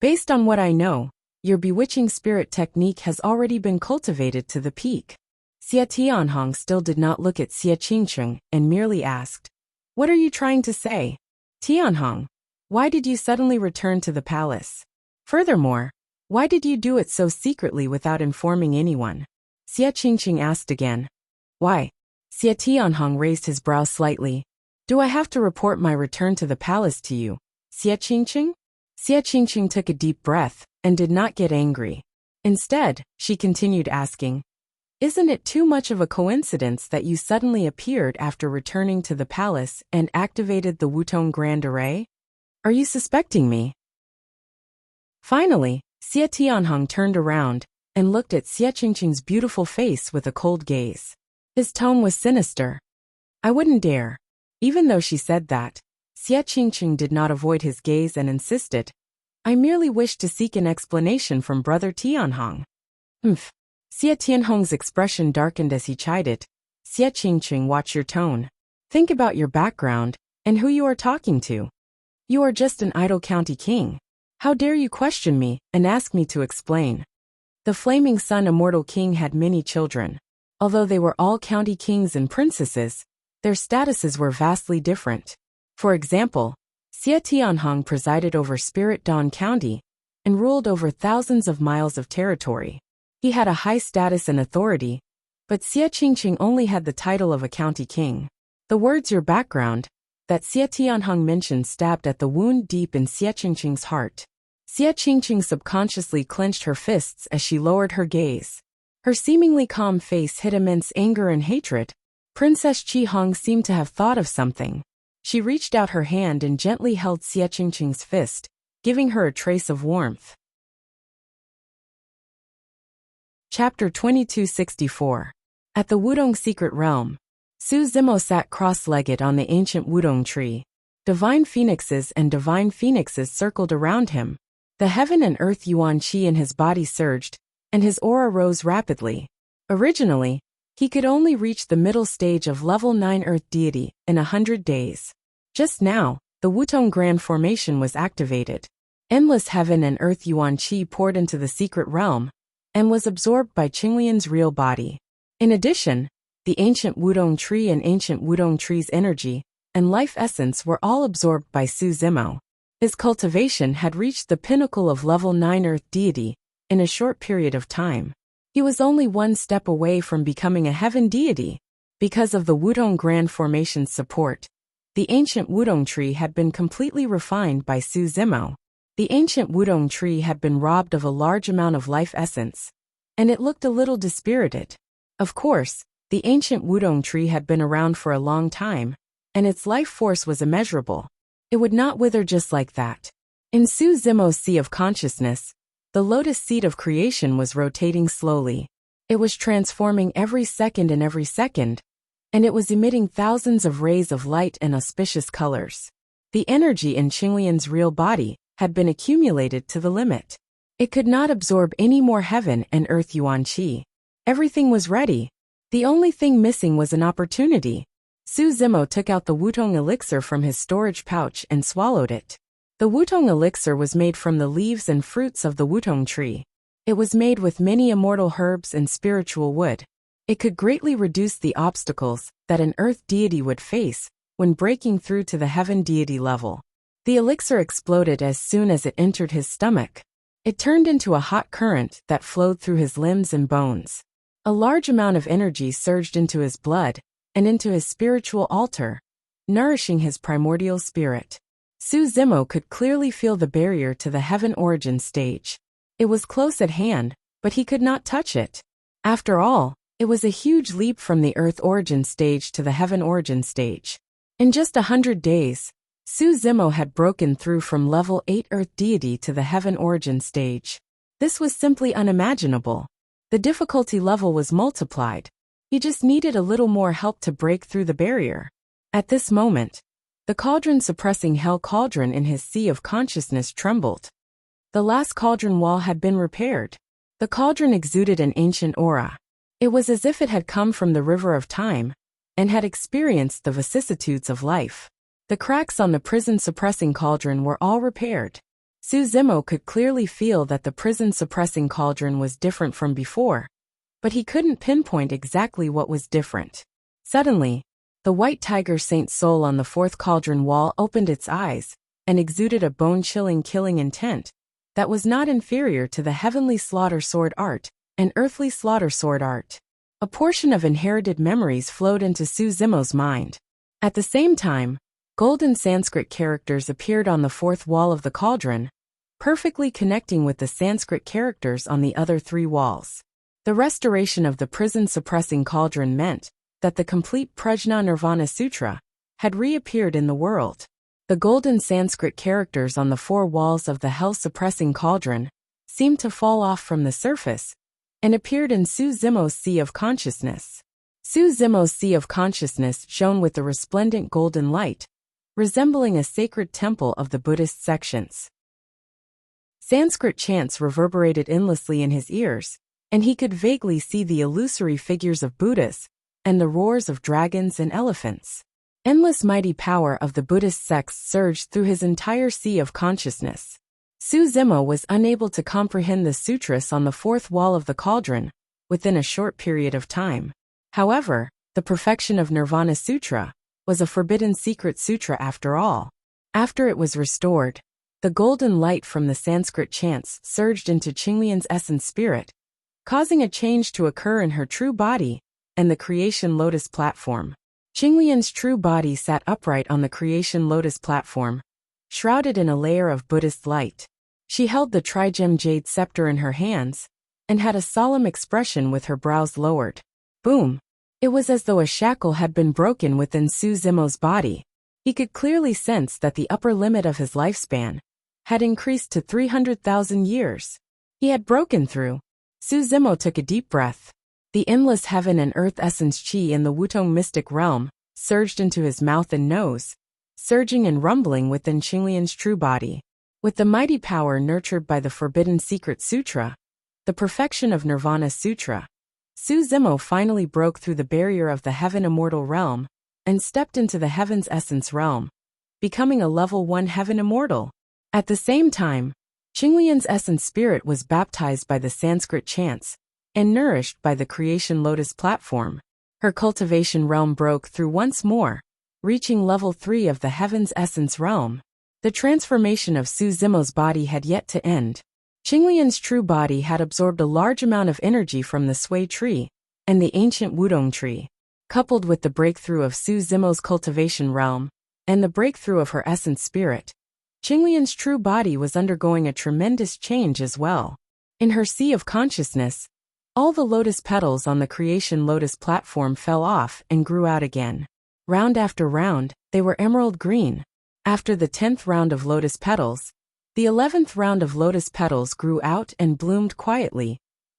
"Based on what I know, your bewitching spirit technique has already been cultivated to the peak." Xie Tianhong still did not look at Xie Qingqing and merely asked, "What are you trying to say? Tianhong, why did you suddenly return to the palace? Furthermore, why did you do it so secretly without informing anyone?" Xie Qingqing asked again. "Why?" Xie Tianhong raised his brow slightly. "Do I have to report my return to the palace to you, Xie Qingqing?" Xie Qingqing took a deep breath and did not get angry. Instead, she continued asking, "Isn't it too much of a coincidence that you suddenly appeared after returning to the palace and activated the Wutong Grand Array? Are you suspecting me?" Finally, Xie Tianhong turned around and looked at Xie Qingqing's beautiful face with a cold gaze. His tone was sinister. "I wouldn't dare." Even though she said that, Xie Qingqing did not avoid his gaze and insisted, "I merely wish to seek an explanation from Brother Tianhong." Xie Tianhong's expression darkened as he chided, "Xie Qingqing, watch your tone. Think about your background and who you are talking to. You are just an idle county king. How dare you question me and ask me to explain?" The Flaming Sun Immortal King had many children. Although they were all county kings and princesses, their statuses were vastly different. For example, Xie Tianhong presided over Spirit Dawn County and ruled over thousands of miles of territory. He had a high status and authority, but Xie Qingqing only had the title of a county king. The words "your background" that Xie Tianheng mentioned stabbed at the wound deep in Xie Qingqing's heart. Xie Qingqing subconsciously clenched her fists as she lowered her gaze. Her seemingly calm face hid immense anger and hatred. Princess Qi Hong seemed to have thought of something. She reached out her hand and gently held Xie Qingqing's fist, giving her a trace of warmth. Chapter 2264. At the Wudong Secret Realm, Su Zimo sat cross-legged on the ancient Wudong tree. Divine phoenixes and divine phoenixes circled around him. The heaven and earth yuan qi in his body surged, and his aura rose rapidly. Originally, he could only reach the middle stage of level 9 earth deity in 100 days. Just now, the Wutong Grand Formation was activated. Endless heaven and earth yuan qi poured into the secret realm, and was absorbed by Qinglian's real body. In addition, the ancient Wudong tree and ancient Wudong tree's energy and life essence were all absorbed by Su Zimo. His cultivation had reached the pinnacle of level 9 earth deity in a short period of time. He was only one step away from becoming a heaven deity. Because of the Wudong Grand Formation's support, the ancient Wudong tree had been completely refined by Su Zimo. The ancient Wudong tree had been robbed of a large amount of life essence, and it looked a little dispirited. Of course, the ancient Wudong tree had been around for a long time, and its life force was immeasurable. It would not wither just like that. In Su Zimo's sea of consciousness, the lotus seed of creation was rotating slowly. It was transforming every second, and it was emitting thousands of rays of light and auspicious colors. The energy in Qinglian's real body had been accumulated to the limit. It could not absorb any more heaven and earth yuan qi. Everything was ready. The only thing missing was an opportunity. Su Zimo took out the Wutong elixir from his storage pouch and swallowed it. The Wutong elixir was made from the leaves and fruits of the Wutong tree. It was made with many immortal herbs and spiritual wood. It could greatly reduce the obstacles that an earth deity would face when breaking through to the heaven deity level. The elixir exploded as soon as it entered his stomach. It turned into a hot current that flowed through his limbs and bones. A large amount of energy surged into his blood and into his spiritual altar, nourishing his primordial spirit. Su Zimo could clearly feel the barrier to the heaven origin stage. It was close at hand, but he could not touch it. After all, it was a huge leap from the earth origin stage to the heaven origin stage. In just 100 days, Su Zimo had broken through from level 8 earth deity to the heaven origin stage. This was simply unimaginable. The difficulty level was multiplied. He just needed a little more help to break through the barrier. At this moment, the cauldron suppressing hell cauldron in his sea of consciousness trembled. The last cauldron wall had been repaired. The cauldron exuded an ancient aura. It was as if it had come from the river of time and had experienced the vicissitudes of life. The cracks on the prison-suppressing cauldron were all repaired. Su Zimo could clearly feel that the prison-suppressing cauldron was different from before, but he couldn't pinpoint exactly what was different. Suddenly, the white tiger saint soul on the fourth cauldron wall opened its eyes and exuded a bone-chilling killing intent that was not inferior to the heavenly slaughter sword art and earthly slaughter sword art. A portion of inherited memories flowed into Su Zimo's mind. At the same time, golden Sanskrit characters appeared on the fourth wall of the cauldron, perfectly connecting with the Sanskrit characters on the other 3 walls. The restoration of the prison-suppressing cauldron meant that the complete Prajna Nirvana Sutra had reappeared in the world. The golden Sanskrit characters on the 4 walls of the hell-suppressing cauldron seemed to fall off from the surface and appeared in Su Zimo's sea of consciousness. Su Zimo's sea of consciousness shone with a resplendent golden light, resembling a sacred temple of the Buddhist sections. Sanskrit chants reverberated endlessly in his ears, and he could vaguely see the illusory figures of Buddhas and the roars of dragons and elephants. Endless mighty power of the Buddhist sects surged through his entire sea of consciousness. Su Zimo was unable to comprehend the sutras on the 4th wall of the cauldron within a short period of time. However, the perfection of Nirvana Sutra was a forbidden secret sutra after all. After it was restored, the golden light from the Sanskrit chants surged into Qinglian's essence spirit, causing a change to occur in her true body and the creation lotus platform. Qinglian's true body sat upright on the creation lotus platform, shrouded in a layer of Buddhist light. She held the trigem jade scepter in her hands and had a solemn expression with her brows lowered. Boom! It was as though a shackle had been broken within Su Zimo's body. He could clearly sense that the upper limit of his lifespan had increased to 300,000 years. He had broken through. Su Zimo took a deep breath. The endless heaven and earth essence qi in the Wutong mystic realm surged into his mouth and nose, surging and rumbling within Qinglian's true body. With the mighty power nurtured by the Forbidden Secret Sutra, the perfection of Nirvana Sutra, Su Zimo finally broke through the barrier of the heaven immortal realm and stepped into the heaven's essence realm, becoming a level 1 heaven immortal. At the same time, Qinglian's essence spirit was baptized by the Sanskrit chants and nourished by the creation lotus platform. Her cultivation realm broke through once more, reaching level 3 of the heaven's essence realm. The transformation of Su Zimo's body had yet to end. Qinglian's true body had absorbed a large amount of energy from the Sui tree and the ancient Wudong tree. Coupled with the breakthrough of Su Zimo's cultivation realm and the breakthrough of her essence spirit, Qinglian's true body was undergoing a tremendous change as well. In her sea of consciousness, all the lotus petals on the creation lotus platform fell off and grew out again. Round after round, they were emerald green. After the 10th round of lotus petals, the 11th round of lotus petals grew out and bloomed quietly,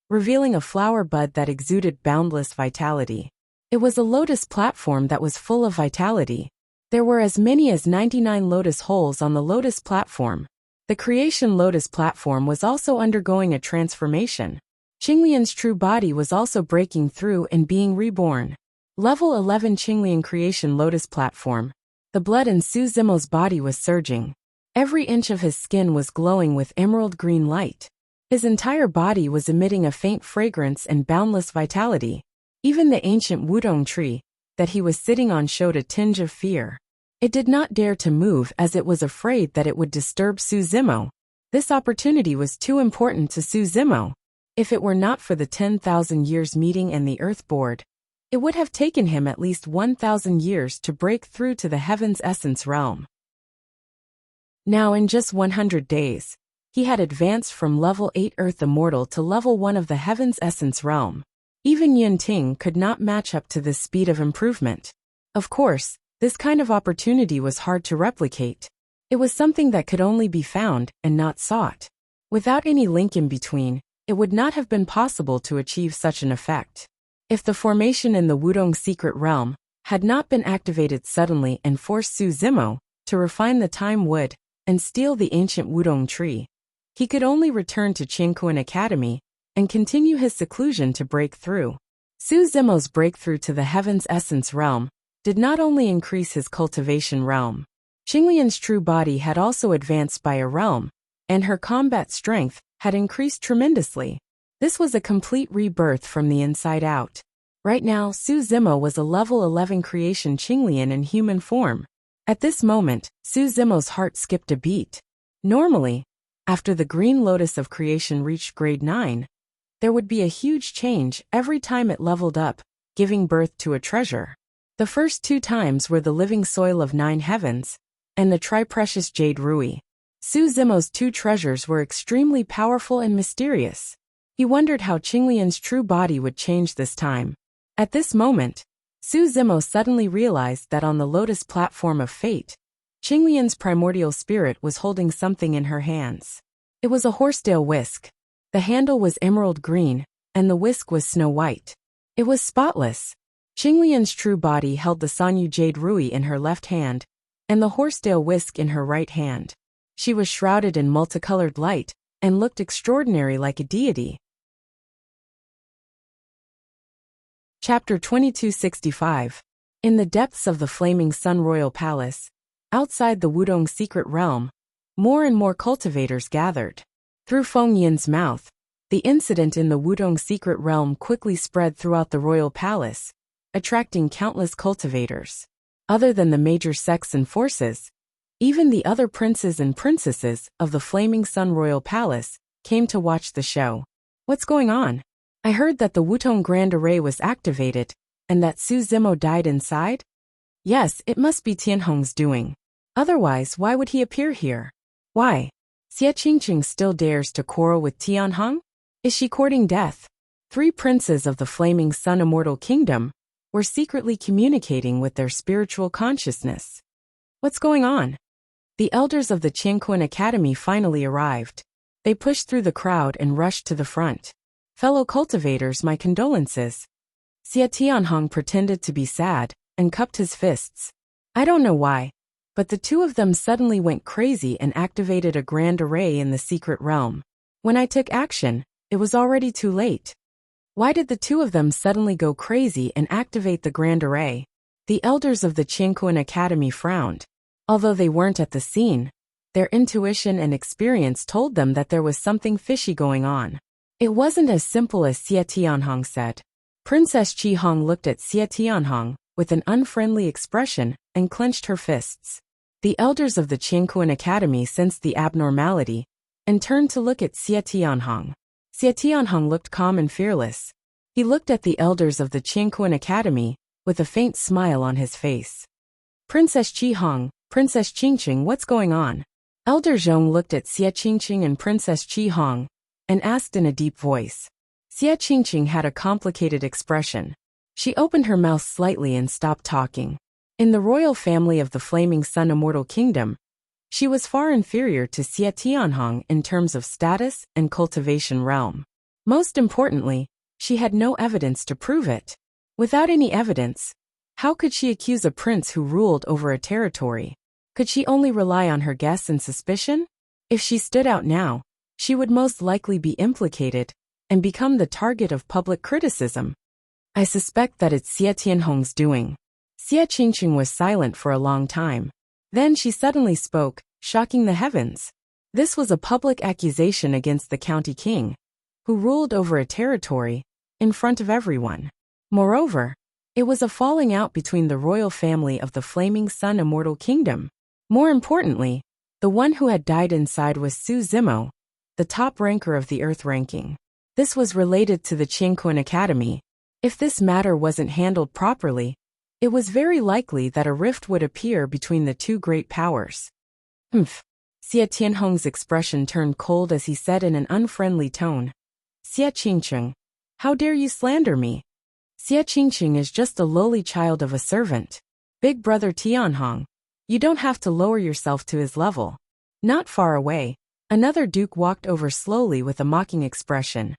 revealing a flower bud that exuded boundless vitality. It was a lotus platform that was full of vitality. There were as many as 99 lotus holes on the lotus platform. The creation lotus platform was also undergoing a transformation. Qinglian's true body was also breaking through and being reborn. Level 11 Qinglian creation lotus platform. The blood in Su Zimo's body was surging. Every inch of his skin was glowing with emerald green light. His entire body was emitting a faint fragrance and boundless vitality. Even the ancient Wudong tree that he was sitting on showed a tinge of fear. It did not dare to move as it was afraid that it would disturb Su Zimo. This opportunity was too important to Su Zimo. If it were not for the 10,000 years meeting and the earth board, it would have taken him at least 1,000 years to break through to the heaven's essence realm. Now in just 100 days, he had advanced from level 8 Earth Immortal to level 1 of the heaven's essence realm. Even Yun Ting could not match up to this speed of improvement. Of course, this kind of opportunity was hard to replicate. It was something that could only be found and not sought. Without any link in between, it would not have been possible to achieve such an effect. If the formation in the Wudong secret realm had not been activated suddenly and forced Su Zimo to refine the time wood and steal the ancient Wudong tree, he could only return to Qingkuan Academy and continue his seclusion to break through. Su Zimo's breakthrough to the heaven's essence realm did not only increase his cultivation realm. Qinglian's true body had also advanced by a realm, and her combat strength had increased tremendously. This was a complete rebirth from the inside out. Right now, Su Zimo was a level 11 creation Qinglian in human form. At this moment, Su Zimo's heart skipped a beat. Normally, after the green lotus of creation reached grade 9, there would be a huge change every time it leveled up, giving birth to a treasure. The first 2 times were the living soil of 9 heavens, and the tri-precious jade rui. Su Zimo's 2 treasures were extremely powerful and mysterious. He wondered how Qinglian's true body would change this time. At this moment, Su Zimo suddenly realized that on the lotus platform of fate, Qinglian's primordial spirit was holding something in her hands. It was a horsetail whisk. The handle was emerald green, and the whisk was snow white. It was spotless. Qinglian's true body held the Sanyu jade rui in her left hand, and the horsetail whisk in her right hand. She was shrouded in multicolored light, and looked extraordinary like a deity. Chapter 2265. In the depths of the Flaming Sun Royal Palace, outside the Wudong secret realm, more and more cultivators gathered. Through Feng Yin's mouth, the incident in the Wudong secret realm quickly spread throughout the royal palace, attracting countless cultivators. Other than the major sects and forces, even the other princes and princesses of the Flaming Sun Royal Palace came to watch the show. What's going on? I heard that the Wutong Grand Array was activated, and that Su Zimo died inside? Yes, it must be Tianhong's doing. Otherwise, why would he appear here? Why? Xie Qingqing still dares to quarrel with Tianhong? Is she courting death? 3 princes of the Flaming Sun Immortal Kingdom were secretly communicating with their spiritual consciousness. What's going on? The elders of the Qianquan Academy finally arrived. They pushed through the crowd and rushed to the front. Fellow cultivators, my condolences. Xie Tianhong pretended to be sad and cupped his fists. I don't know why, but the 2 of them suddenly went crazy and activated a grand array in the secret realm. When I took action, it was already too late. Why did the 2 of them suddenly go crazy and activate the grand array? The elders of the Qianquan Academy frowned. Although they weren't at the scene, their intuition and experience told them that there was something fishy going on. It wasn't as simple as Xie Tianhong said. Princess Qi Hong looked at Xie Tianhong with an unfriendly expression and clenched her fists. The elders of the Qianquan Academy sensed the abnormality and turned to look at Xie Tianhong. Xie Tianhong looked calm and fearless. He looked at the elders of the Qianquan Academy with a faint smile on his face. Princess Qi Hong, Princess Qingqing, what's going on? Elder Zhong looked at Xie Qingqing and Princess Qi Hong and asked in a deep voice. Xie Qingqing had a complicated expression. She opened her mouth slightly and stopped talking. In the royal family of the Flaming Sun Immortal Kingdom, she was far inferior to Xie Tianhong in terms of status and cultivation realm. Most importantly, she had no evidence to prove it. Without any evidence, how could she accuse a prince who ruled over a territory? Could she only rely on her guess and suspicion? If she stood out now, she would most likely be implicated and become the target of public criticism. I suspect that it's Xie Tianhong's doing. Xie Qingqing was silent for a long time. Then she suddenly spoke, shocking the heavens. This was a public accusation against the county king, who ruled over a territory, in front of everyone. Moreover, it was a falling out between the royal family of the Flaming Sun Immortal Kingdom. More importantly, the one who had died inside was Su Zimo, the top ranker of the Earth ranking. This was related to the Qianquan Academy. If this matter wasn't handled properly, it was very likely that a rift would appear between the 2 great powers. Xie Tianhong's expression turned cold as he said in an unfriendly tone. Xie Qingqing, how dare you slander me? Xie Qingqing is just a lowly child of a servant. Big brother Tianhong, you don't have to lower yourself to his level. Not far away, another duke walked over slowly with a mocking expression.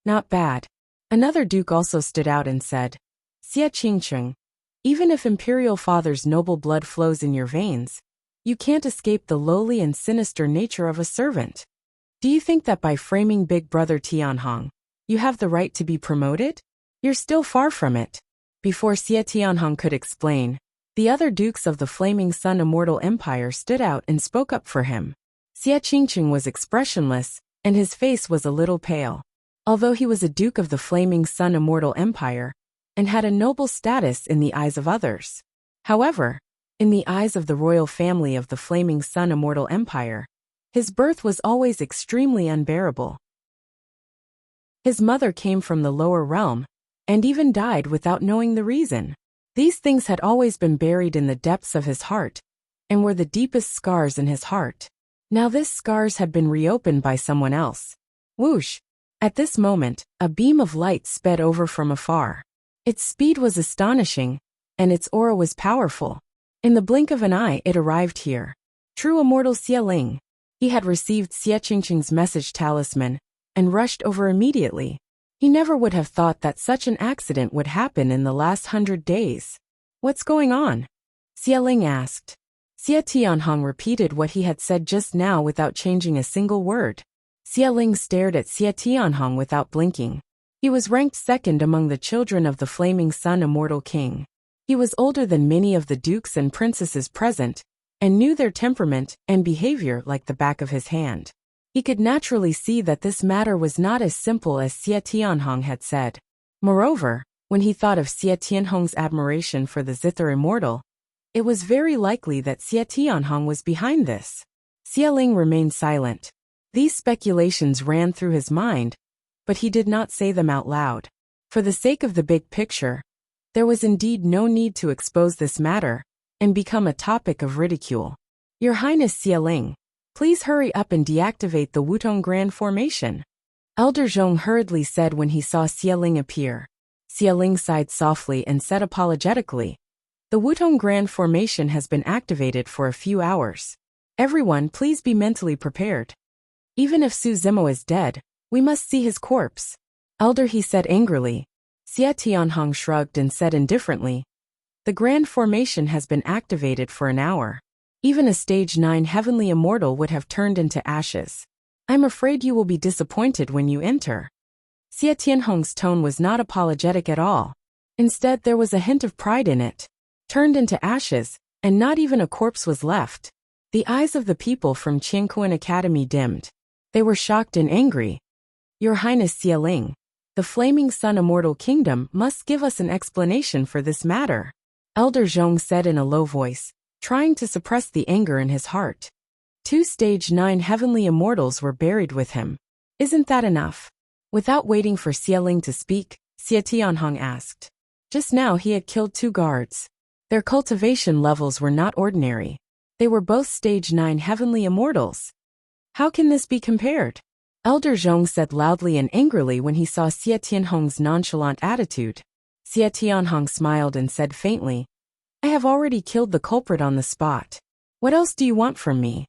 Not bad. Another duke also stood out and said, Xie Qingqing, even if imperial father's noble blood flows in your veins, you can't escape the lowly and sinister nature of a servant. Do you think that by framing big brother Tianhong, you have the right to be promoted? You're still far from it. Before Xie Tianhong could explain, the other dukes of the Flaming Sun Immortal Empire stood out and spoke up for him. Xie Qingqing was expressionless, and his face was a little pale. Although he was a duke of the Flaming Sun Immortal Empire, and had a noble status in the eyes of others. However, in the eyes of the royal family of the Flaming Sun Immortal Empire, his birth was always extremely unbearable. His mother came from the lower realm, and even died without knowing the reason. These things had always been buried in the depths of his heart, and were the deepest scars in his heart. Now these scars had been reopened by someone else. Whoosh! At this moment, a beam of light sped over from afar. Its speed was astonishing, and its aura was powerful. In the blink of an eye it arrived here. True immortal Xie Ling. He had received Xie Qingqing's message talisman, and rushed over immediately. He never would have thought that such an accident would happen in the last 100 days. What's going on? Xie Ling asked. Xie Tianhong repeated what he had said just now without changing a single word. Xie Ling stared at Xie Tianhong without blinking. He was ranked second among the children of the Flaming Sun Immortal King. He was older than many of the dukes and princesses present, and knew their temperament and behavior like the back of his hand. He could naturally see that this matter was not as simple as Xie Tianhong had said. Moreover, when he thought of Xie Tianhong's admiration for the Zither Immortal, it was very likely that Xie Tianhong was behind this. Xie Ling remained silent. These speculations ran through his mind, but he did not say them out loud. For the sake of the big picture, there was indeed no need to expose this matter and become a topic of ridicule. Your Highness Xieling, please hurry up and deactivate the Wutong Grand Formation, Elder Zhong hurriedly said when he saw Xieling appear. Xieling sighed softly and said apologetically, "The Wutong Grand Formation has been activated for a few hours. Everyone please be mentally prepared. Even if Su Zimo is dead, we must see his corpse." Elder, he said angrily. Xie Tianhong shrugged and said indifferently, "The Grand Formation has been activated for an hour. Even a stage 9 heavenly immortal would have turned into ashes. I'm afraid you will be disappointed when you enter." Xie Tianhong's tone was not apologetic at all. Instead, there was a hint of pride in it. Turned into ashes, and not even a corpse was left. The eyes of the people from Qianquan Academy dimmed. They were shocked and angry. "Your Highness Xieling, the Flaming Sun Immortal Kingdom must give us an explanation for this matter," Elder Zhong said in a low voice, trying to suppress the anger in his heart. 2 stage 9 heavenly immortals were buried with him. Isn't that enough? Without waiting for Xieling to speak, Xie Tianhong asked. Just now he had killed 2 guards. Their cultivation levels were not ordinary. They were both stage 9 heavenly immortals. How can this be compared? Elder Zhong said loudly and angrily when he saw Xie Tianhong's nonchalant attitude. Xie Tianhong smiled and said faintly, "I have already killed the culprit on the spot. What else do you want from me?"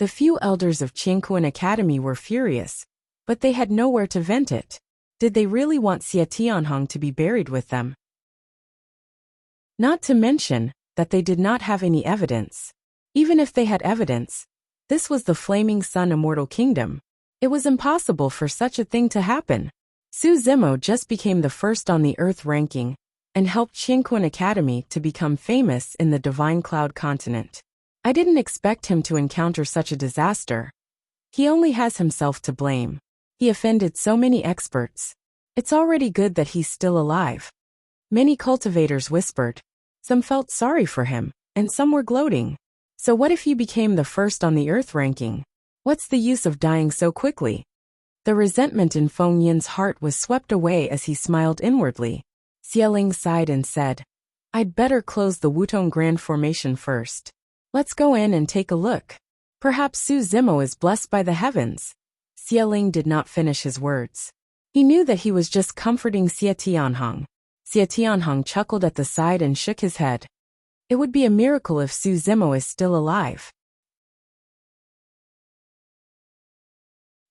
The few elders of Qianquan Academy were furious, but they had nowhere to vent it. Did they really want Xie Tianhong to be buried with them? Not to mention that they did not have any evidence. Even if they had evidence, this was the Flaming Sun Immortal Kingdom. It was impossible for such a thing to happen. Su Zimo just became the first on the Earth ranking and helped Qianquan Academy to become famous in the Divine Cloud continent. I didn't expect him to encounter such a disaster. He only has himself to blame. He offended so many experts. It's already good that he's still alive. Many cultivators whispered. Some felt sorry for him, and some were gloating. So what if he became the first on the Earth ranking? What's the use of dying so quickly? The resentment in Feng Yin's heart was swept away as he smiled inwardly. Xieling sighed and said, "I'd better close the Wutong Grand Formation first. Let's go in and take a look. Perhaps Su Zimo is blessed by the heavens." Xieling did not finish his words. He knew that he was just comforting Xie Tianhong. Xie Tianhong chuckled at the side and shook his head. It would be a miracle if Su Zimo is still alive.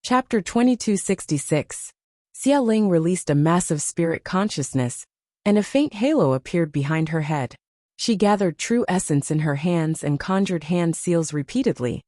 Chapter 2266. Xieling released a massive spirit consciousness, and a faint halo appeared behind her head. She gathered true essence in her hands and conjured hand seals repeatedly,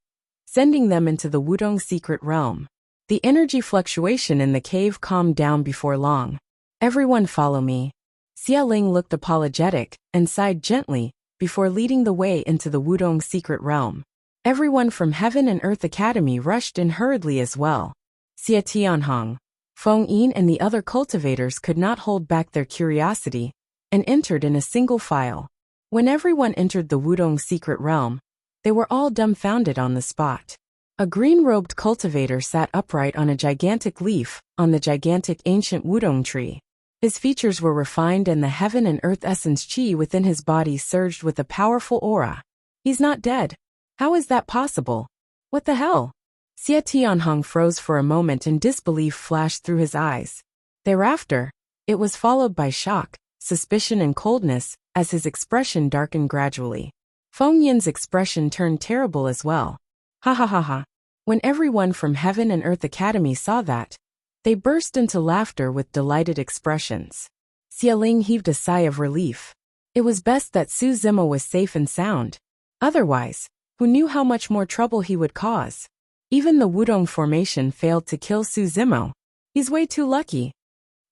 sending them into the Wudong secret realm. The energy fluctuation in the cave calmed down before long. "Everyone follow me." Xieling looked apologetic and sighed gently before leading the way into the Wudong secret realm. Everyone from Heaven and Earth Academy rushed in hurriedly as well. Xie Tianhong, Feng Yin and the other cultivators could not hold back their curiosity and entered in a single file. When everyone entered the Wudong secret realm, they were all dumbfounded on the spot. A green-robed cultivator sat upright on a gigantic leaf on the gigantic ancient Wudong tree. His features were refined and the Heaven and Earth essence chi within his body surged with a powerful aura. He's not dead. How is that possible? What the hell? Xie Tianhong froze for a moment and disbelief flashed through his eyes. Thereafter, it was followed by shock, suspicion and coldness as his expression darkened gradually. Feng Yin's expression turned terrible as well. Ha ha ha ha. When everyone from Heaven and Earth Academy saw that, they burst into laughter with delighted expressions. Xieling heaved a sigh of relief. It was best that Su Zimo was safe and sound. Otherwise, who knew how much more trouble he would cause? Even the Wudong formation failed to kill Su Zimo. He's way too lucky.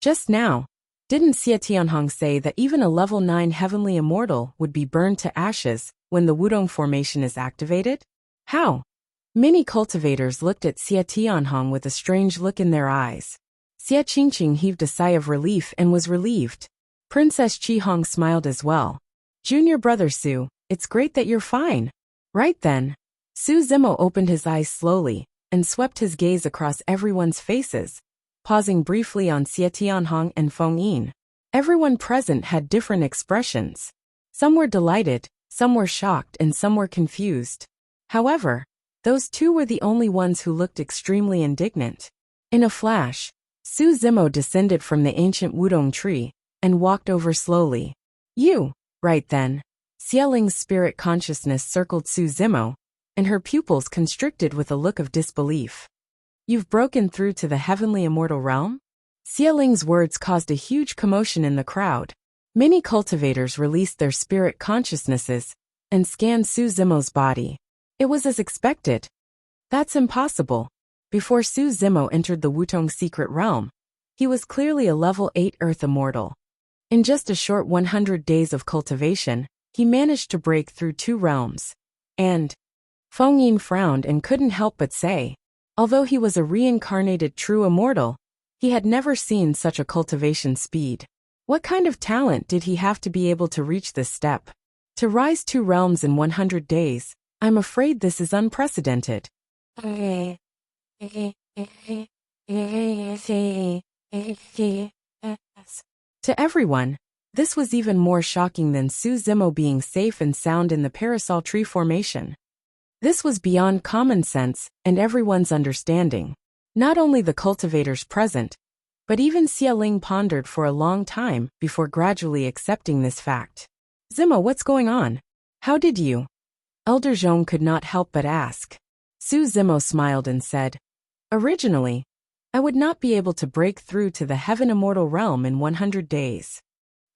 Just now, didn't Xie Tianhong say that even a level 9 heavenly immortal would be burned to ashes when the Wudong formation is activated? How? Many cultivators looked at Xie Tianhong with a strange look in their eyes. Xie Qingqing heaved a sigh of relief and was relieved. Princess Qihong smiled as well. "Junior brother Su, it's great that you're fine." Right then, Su Zimo opened his eyes slowly and swept his gaze across everyone's faces. pausing briefly on Xie Tianhong and Feng Yin. Everyone present had different expressions. Some were delighted, some were shocked, and some were confused. However, those two were the only ones who looked extremely indignant. In a flash, Su Zimo descended from the ancient wudong tree and walked over slowly. You, right then. Xialing's spirit consciousness circled Su Zimo, and her pupils constricted with a look of disbelief. You've broken through to the heavenly immortal realm? Xialing's words caused a huge commotion in the crowd. Many cultivators released their spirit consciousnesses and scanned Su Zimo's body. It was as expected. That's impossible. Before Su Zimo entered the Wutong secret realm, he was clearly a level 8 earth immortal. In just a short 100 days of cultivation, he managed to break through 2 realms. And Feng Yin frowned and couldn't help but say, although he was a reincarnated true immortal, he had never seen such a cultivation speed. What kind of talent did he have to be able to reach this step? To rise 2 realms in 100 days, I'm afraid this is unprecedented. To everyone, this was even more shocking than Su Zimo being safe and sound in the parasol tree formation. This was beyond common sense and everyone's understanding. Not only the cultivators present, but even Xialing pondered for a long time before gradually accepting this fact. Zimo, what's going on? How did you? Elder Zhong could not help but ask. Su Zimo smiled and said, originally, I would not be able to break through to the heaven immortal realm in 100 days.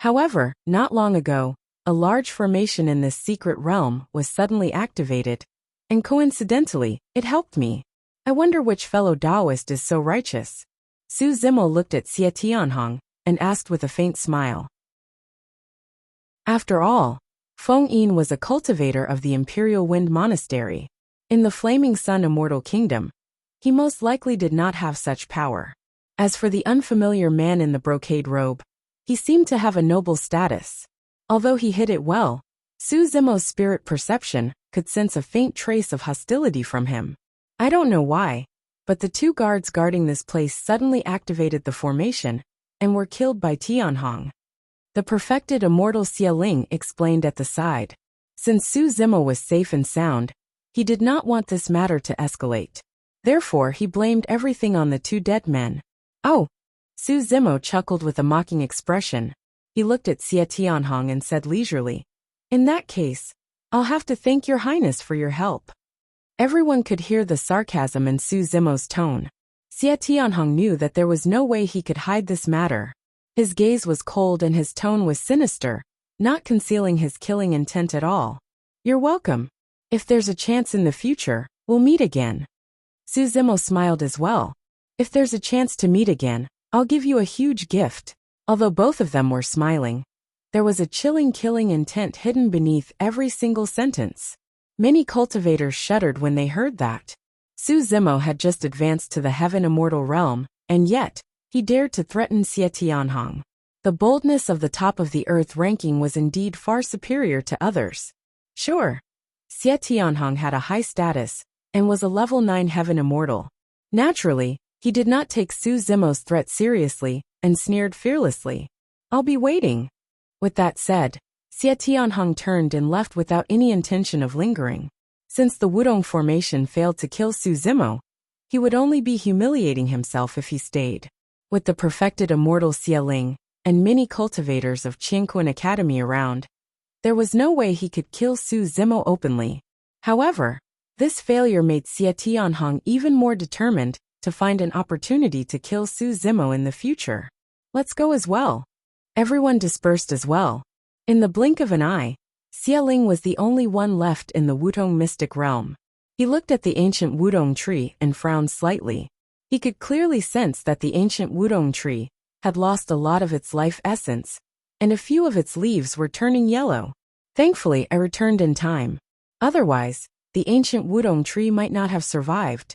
However, not long ago, a large formation in this secret realm was suddenly activated, and coincidentally, it helped me. I wonder which fellow Taoist is so righteous. Su Zimo looked at Xie Tianhong and asked with a faint smile. After all, Feng Yin was a cultivator of the Imperial Wind Monastery. In the Flaming Sun Immortal Kingdom, he most likely did not have such power. As for the unfamiliar man in the brocade robe, he seemed to have a noble status. Although he hid it well, Su Zimo's spirit perception could sense a faint trace of hostility from him. I don't know why, but the 2 guards guarding this place suddenly activated the formation and were killed by Tianhong. The perfected immortal Xialing explained at the side. Since Su Zimo was safe and sound, he did not want this matter to escalate. Therefore, he blamed everything on the 2 dead men. Oh! Su Zimo chuckled with a mocking expression. He looked at Xie Tianhong and said leisurely, in that case, I'll have to thank your highness for your help. Everyone could hear the sarcasm in Su Zimo's tone. Xie Tianhong knew that there was no way he could hide this matter. His gaze was cold and his tone was sinister, not concealing his killing intent at all. You're welcome. If there's a chance in the future, we'll meet again. Su Zimo smiled as well. If there's a chance to meet again, I'll give you a huge gift. Although both of them were smiling, there was a chilling killing intent hidden beneath every single sentence. Many cultivators shuddered when they heard that. Su Zimo had just advanced to the heaven immortal realm, and yet, he dared to threaten Xie Tianhong. The boldness of the top of the earth ranking was indeed far superior to others. Sure, Xie Tianhong had a high status, and was a level 9 heaven immortal. Naturally, he did not take Su Zimo's threat seriously, and sneered fearlessly. I'll be waiting. With that said, Xie Tianhong turned and left without any intention of lingering. Since the Wudong formation failed to kill Su Zimo, he would only be humiliating himself if he stayed. With the perfected immortal Xialing, and many cultivators of Qingquan Academy around, there was no way he could kill Su Zimo openly. However, this failure made Xie Tianhong even more determined to find an opportunity to kill Su Zimo in the future. Let's go as well. Everyone dispersed as well. In the blink of an eye, Xialing was the only one left in the Wudong mystic realm. He looked at the ancient Wudong tree and frowned slightly. He could clearly sense that the ancient Wudong tree had lost a lot of its life essence, and a few of its leaves were turning yellow. Thankfully, I returned in time. Otherwise, the ancient Wudong tree might not have survived.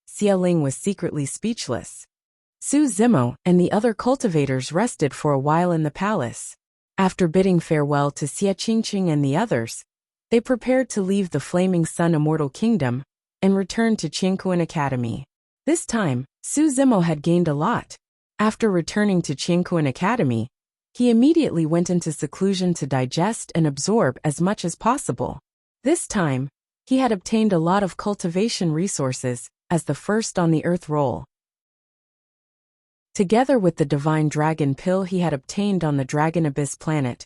Xialing was secretly speechless. Su Zimo and the other cultivators rested for a while in the palace. After bidding farewell to Xie Qingqing and the others, they prepared to leave the Flaming Sun Immortal Kingdom and return to Qingquan Academy. This time, Su Zimo had gained a lot. After returning to Qingquan Academy, he immediately went into seclusion to digest and absorb as much as possible. This time, he had obtained a lot of cultivation resources as the first on the earth roll. Together with the divine dragon pill he had obtained on the Dragon Abyss planet,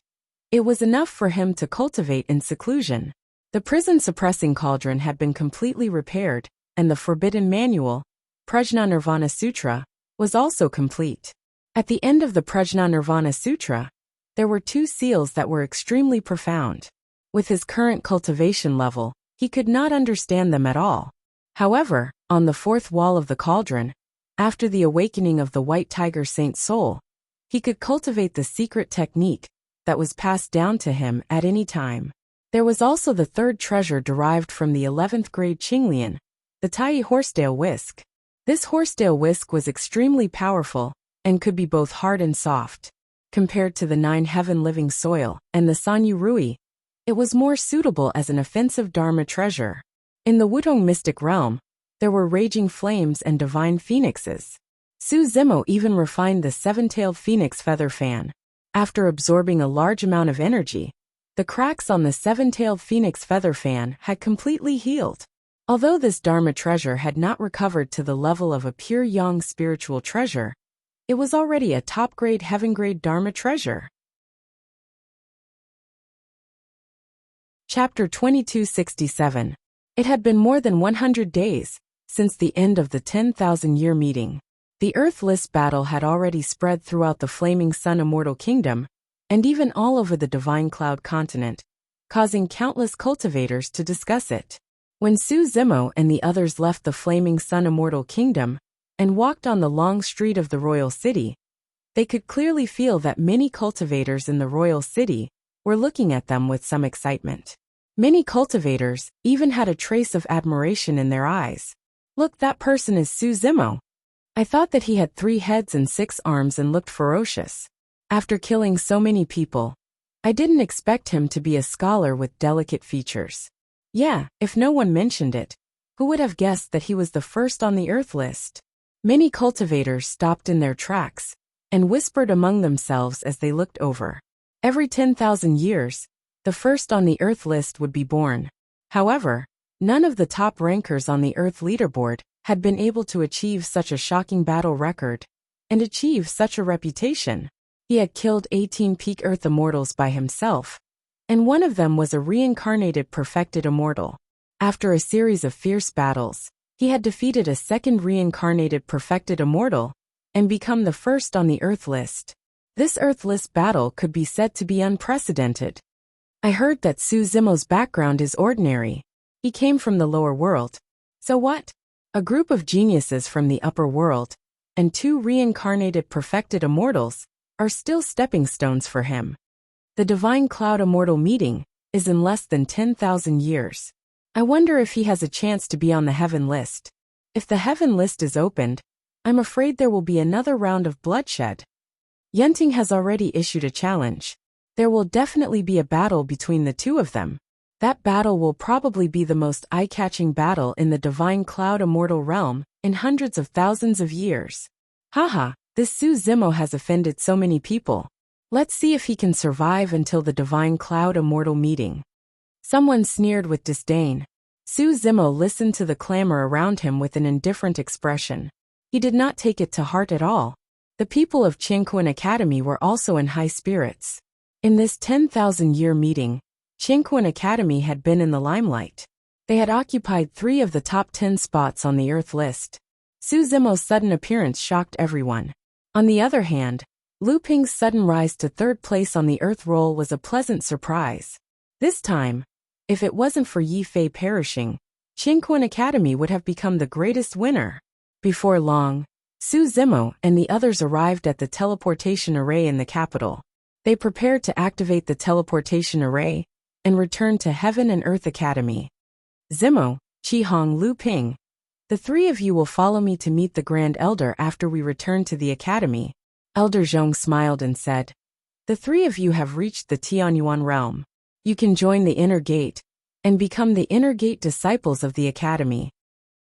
it was enough for him to cultivate in seclusion. The prison-suppressing cauldron had been completely repaired, and the forbidden manual, Prajna Nirvana Sutra, was also complete. At the end of the Prajna Nirvana Sutra, there were 2 seals that were extremely profound. With his current cultivation level, he could not understand them at all. However, on the 4th wall of the cauldron, after the awakening of the White Tiger Saint's soul, he could cultivate the secret technique that was passed down to him at any time. There was also the 3rd treasure derived from the 11th grade Qinglian, the Tai Horsetail Whisk. This horsetail whisk was extremely powerful and could be both hard and soft. Compared to the 9 heaven living soil and the Sanyu Rui, it was more suitable as an offensive Dharma treasure. In the Wutong mystic realm, there were raging flames and divine phoenixes. Su Zimo even refined the 7-tailed phoenix feather fan. After absorbing a large amount of energy, the cracks on the 7-tailed phoenix feather fan had completely healed. Although this Dharma treasure had not recovered to the level of a pure yang spiritual treasure, it was already a top-grade heaven-grade Dharma treasure. Chapter 2267. It had been more than 100 days since the end of the 10,000-year meeting. The Earthless battle had already spread throughout the Flaming Sun Immortal Kingdom, and even all over the Divine Cloud continent, causing countless cultivators to discuss it. When Su Zimo and the others left the Flaming Sun Immortal Kingdom and walked on the long street of the royal city, they could clearly feel that many cultivators in the royal city were looking at them with some excitement. Many cultivators even had a trace of admiration in their eyes. Look, that person is Su Zimo. I thought that he had 3 heads and 6 arms and looked ferocious. After killing so many people, I didn't expect him to be a scholar with delicate features. Yeah, if no one mentioned it, who would have guessed that he was the first on the Earth list? Many cultivators stopped in their tracks and whispered among themselves as they looked over. Every 10,000 years, the first on the Earth list would be born. However, none of the top rankers on the Earth leaderboard had been able to achieve such a shocking battle record and achieve such a reputation. He had killed 18 peak Earth immortals by himself, and one of them was a reincarnated perfected immortal. After a series of fierce battles, he had defeated a second reincarnated perfected immortal and become the first on the Earth list. This Earth list battle could be said to be unprecedented. I heard that Su Zimo's background is ordinary. He came from the lower world. So what? A group of geniuses from the upper world and 2 reincarnated perfected immortals are still stepping stones for him. The Divine Cloud Immortal meeting is in less than 10,000 years. I wonder if he has a chance to be on the heaven list. If the heaven list is opened, I'm afraid there will be another round of bloodshed. Yunting has already issued a challenge. There will definitely be a battle between the 2 of them. That battle will probably be the most eye-catching battle in the Divine Cloud Immortal realm in hundreds of thousands of years. Haha, this Su Zimo has offended so many people. Let's see if he can survive until the Divine Cloud Immortal meeting. Someone sneered with disdain. Su Zimo listened to the clamor around him with an indifferent expression. He did not take it to heart at all. The people of Qingquan Academy were also in high spirits. In this 10,000-year meeting, Qingquan Academy had been in the limelight. They had occupied 3 of the top 10 spots on the Earth list. Su Zimo's sudden appearance shocked everyone. On the other hand, Lu Ping's sudden rise to 3rd place on the Earth roll was a pleasant surprise. This time, if it wasn't for Yi Fei perishing, Qingquan Academy would have become the greatest winner. Before long, Su Zimo and the others arrived at the teleportation array in the capital. They prepared to activate the teleportation array and return to Heaven and Earth Academy. Zimo, Qihong, Lu Ping, the 3 of you will follow me to meet the Grand Elder after we return to the Academy. Elder Zhong smiled and said, the 3 of you have reached the Tianyuan realm. You can join the Inner Gate and become the Inner Gate disciples of the Academy.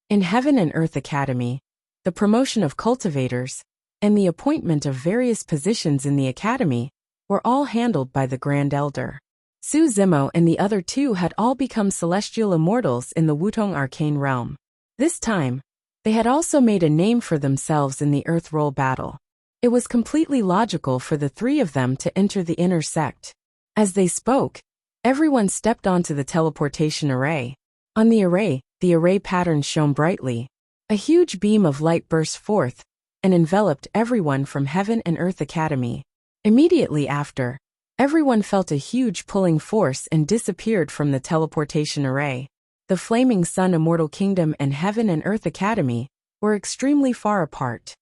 In Heaven and Earth Academy, the promotion of cultivators, and the appointment of various positions in the academy were all handled by the Grand Elder. Su Zimo and the other two had all become celestial immortals in the Wutong arcane realm. This time, they had also made a name for themselves in the Earth Roll battle. It was completely logical for the three of them to enter the inner sect. As they spoke, everyone stepped onto the teleportation array. On the array pattern shone brightly. A huge beam of light burst forth and enveloped everyone from Heaven and Earth Academy. Immediately after, everyone felt a huge pulling force and disappeared from the teleportation array. The Flaming Sun Immortal Kingdom and Heaven and Earth Academy were extremely far apart.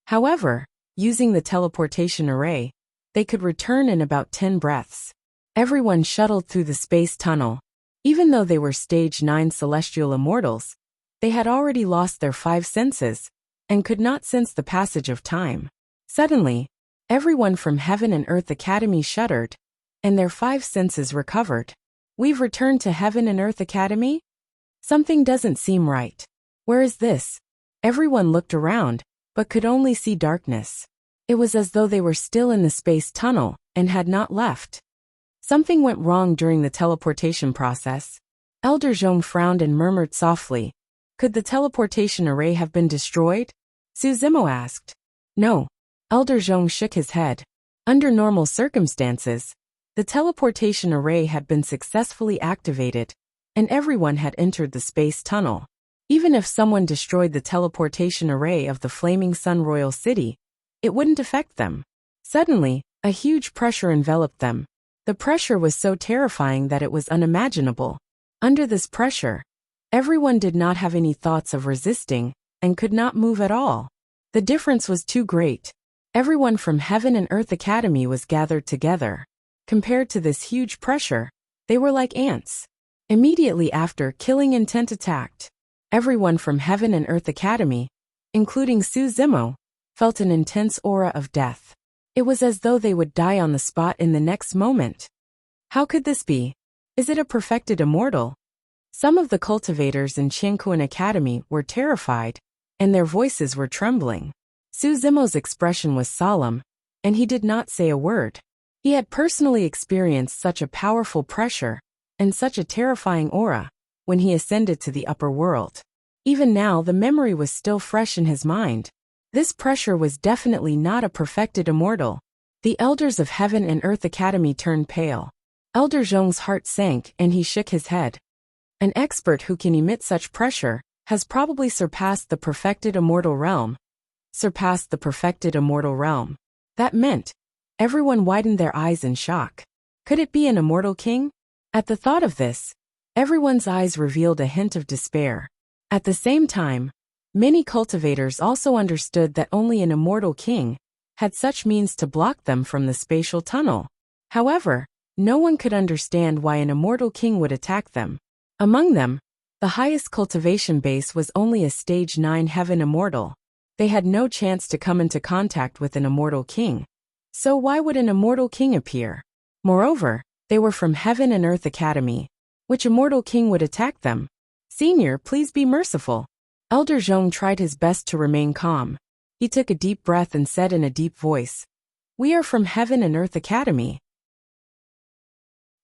However, using the teleportation array, they could return in about 10 breaths. Everyone shuttled through the space tunnel. Even though they were Stage 9 celestial immortals, they had already lost their 5 senses and could not sense the passage of time. Suddenly, everyone from Heaven and Earth Academy shuddered, and their 5 senses recovered. We've returned to Heaven and Earth Academy? Something doesn't seem right. Where is this? Everyone looked around, but could only see darkness. It was as though they were still in the space tunnel and had not left. Something went wrong during the teleportation process. Elder Zhong frowned and murmured softly. Could the teleportation array have been destroyed? Su Zimo asked. No. Elder Zhong shook his head. Under normal circumstances, the teleportation array had been successfully activated, and everyone had entered the space tunnel. Even if someone destroyed the teleportation array of the Flaming Sun Royal City, it wouldn't affect them. Suddenly, a huge pressure enveloped them. The pressure was so terrifying that it was unimaginable. Under this pressure, everyone did not have any thoughts of resisting and could not move at all. The difference was too great. Everyone from Heaven and Earth Academy was gathered together. Compared to this huge pressure, they were like ants. Immediately after, killing intent attacked. Everyone from Heaven and Earth Academy, including Su Zimo, felt an intense aura of death. It was as though they would die on the spot in the next moment. How could this be? Is it a perfected immortal? Some of the cultivators in Qiankuan Academy were terrified, and their voices were trembling. Su Zimo's expression was solemn, and he did not say a word. He had personally experienced such a powerful pressure and such a terrifying aura when he ascended to the upper world. Even now, the memory was still fresh in his mind. This pressure was definitely not a perfected immortal. The elders of Heaven and Earth Academy turned pale. Elder Zhong's heart sank and he shook his head. An expert who can emit such pressure has probably surpassed the perfected immortal realm. Surpassed the perfected immortal realm. That meant everyone widened their eyes in shock. Could it be an immortal king? At the thought of this, everyone's eyes revealed a hint of despair. At the same time, many cultivators also understood that only an immortal king had such means to block them from the spatial tunnel. However, no one could understand why an immortal king would attack them. Among them, the highest cultivation base was only a Stage 9 Heaven immortal. They had no chance to come into contact with an immortal king. So why would an immortal king appear? Moreover, they were from Heaven and Earth Academy. Which immortal king would attack them? Senior, please be merciful. Elder Zhong tried his best to remain calm. He took a deep breath and said in a deep voice, "We are from Heaven and Earth Academy."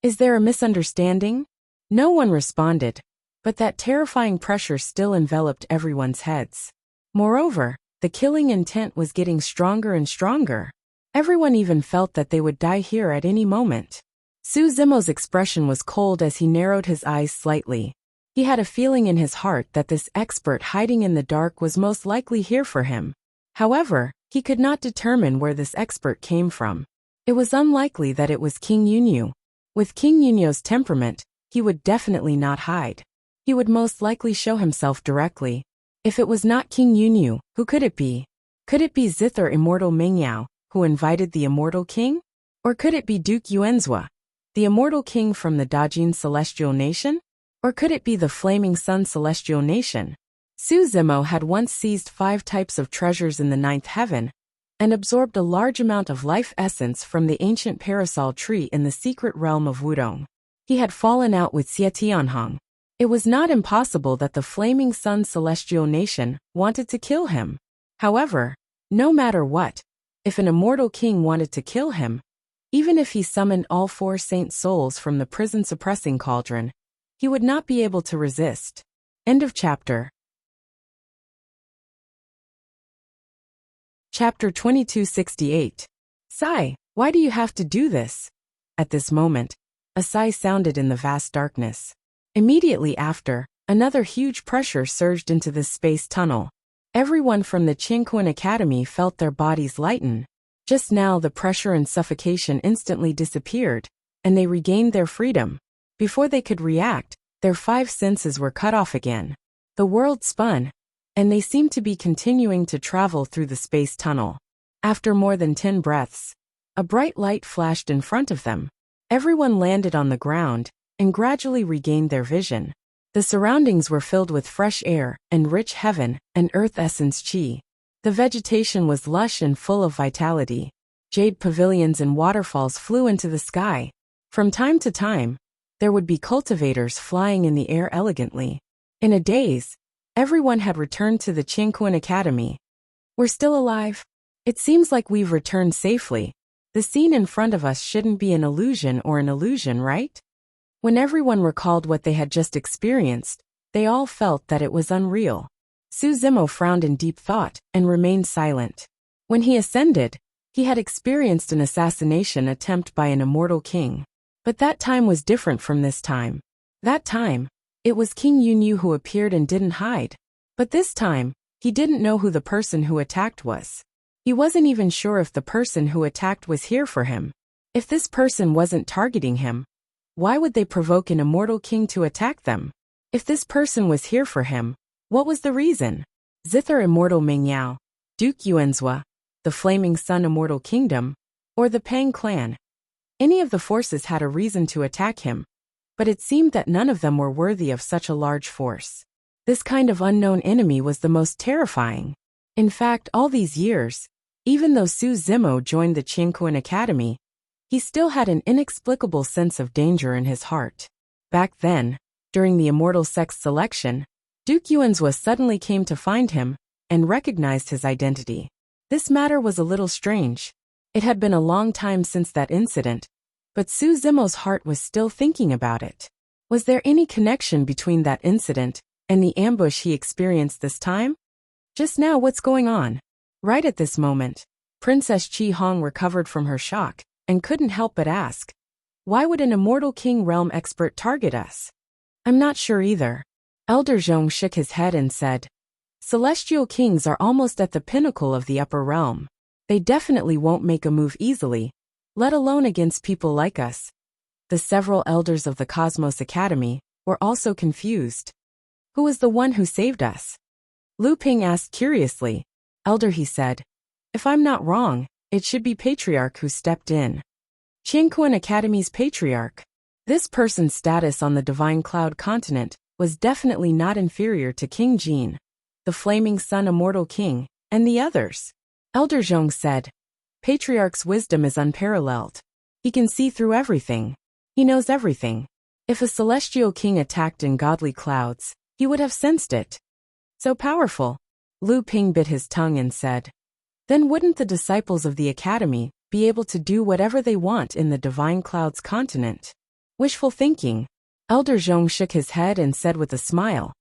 Is there a misunderstanding? No one responded, but that terrifying pressure still enveloped everyone's heads. Moreover, the killing intent was getting stronger and stronger. Everyone even felt that they would die here at any moment. Su Zimo's expression was cold as he narrowed his eyes slightly. He had a feeling in his heart that this expert hiding in the dark was most likely here for him. However, he could not determine where this expert came from. It was unlikely that it was King Yunyu. With King Yunyu's temperament, he would definitely not hide. He would most likely show himself directly. If it was not King Yunyu, who could it be? Could it be Zither Immortal Mengyao, who invited the Immortal King? Or could it be Duke Yuanzhua, the Immortal King from the Dajin Celestial Nation? Or could it be the Flaming Sun Celestial Nation? Su Zimo had once seized 5 types of treasures in the 9th heaven and absorbed a large amount of life essence from the ancient parasol tree in the secret realm of Wudong. He had fallen out with Xie Tianhong, It was not impossible that the Flaming Sun Celestial Nation wanted to kill him. However, no matter what, if an immortal king wanted to kill him, even if he summoned all 4 saint souls from the prison-suppressing cauldron, he would not be able to resist. End of chapter. Chapter 2268. Sigh, why do you have to do this? At this moment, a sigh sounded in the vast darkness. Immediately after, another huge pressure surged into this space tunnel. Everyone from the Qingquan Academy felt their bodies lighten. Just now the pressure and suffocation instantly disappeared, and they regained their freedom. Before they could react, their 5 senses were cut off again. The world spun, and they seemed to be continuing to travel through the space tunnel. After more than 10 breaths, a bright light flashed in front of them. Everyone landed on the ground and gradually regained their vision. The surroundings were filled with fresh air and rich heaven and earth essence qi. The vegetation was lush and full of vitality. Jade pavilions and waterfalls flew into the sky. From time to time, there would be cultivators flying in the air elegantly. In a daze, everyone had returned to the Qingquan Academy. We're still alive. It seems like we've returned safely. The scene in front of us shouldn't be an illusion, right? When everyone recalled what they had just experienced, they all felt that it was unreal. Su Zimo frowned in deep thought and remained silent. When he ascended, he had experienced an assassination attempt by an immortal king. But that time was different from this time. That time, it was King Yunyu who appeared and didn't hide. But this time, he didn't know who the person who attacked was. He wasn't even sure if the person who attacked was here for him. If this person wasn't targeting him, why would they provoke an immortal king to attack them? If this person was here for him, what was the reason? Zither Immortal Mingyao, Duke Yuanzhua, the Flaming Sun Immortal Kingdom, or the Pang clan? Any of the forces had a reason to attack him, but it seemed that none of them were worthy of such a large force. This kind of unknown enemy was the most terrifying. In fact, all these years, even though Su Zimo joined the Qingquan Academy, he still had an inexplicable sense of danger in his heart. Back then, during the immortal sex selection, Duke Yuanzhua suddenly came to find him and recognized his identity. This matter was a little strange. It had been a long time since that incident, but Su Zimo's heart was still thinking about it. Was there any connection between that incident and the ambush he experienced this time? Just now, what's going on? Right at this moment, Princess Qi Hong recovered from her shock and couldn't help but ask, why would an immortal king realm expert target us? I'm not sure either. Elder Zhong shook his head and said, Celestial kings are almost at the pinnacle of the upper realm. They definitely won't make a move easily, let alone against people like us. The several elders of the Cosmos Academy were also confused. Who was the one who saved us? Lu Ping asked curiously. Elder, he said, if I'm not wrong, it should be Patriarch who stepped in. Qingquan Academy's Patriarch. This person's status on the Divine Cloud continent was definitely not inferior to King Jin, the Flaming Sun Immortal King, and the others. Elder Zhong said, Patriarch's wisdom is unparalleled. He can see through everything. He knows everything. If a celestial king attacked in godly clouds, he would have sensed it. So powerful. Lu Ping bit his tongue and said, then wouldn't the disciples of the Academy be able to do whatever they want in the Divine Clouds continent? Wishful thinking. Elder Zhong shook his head and said with a smile,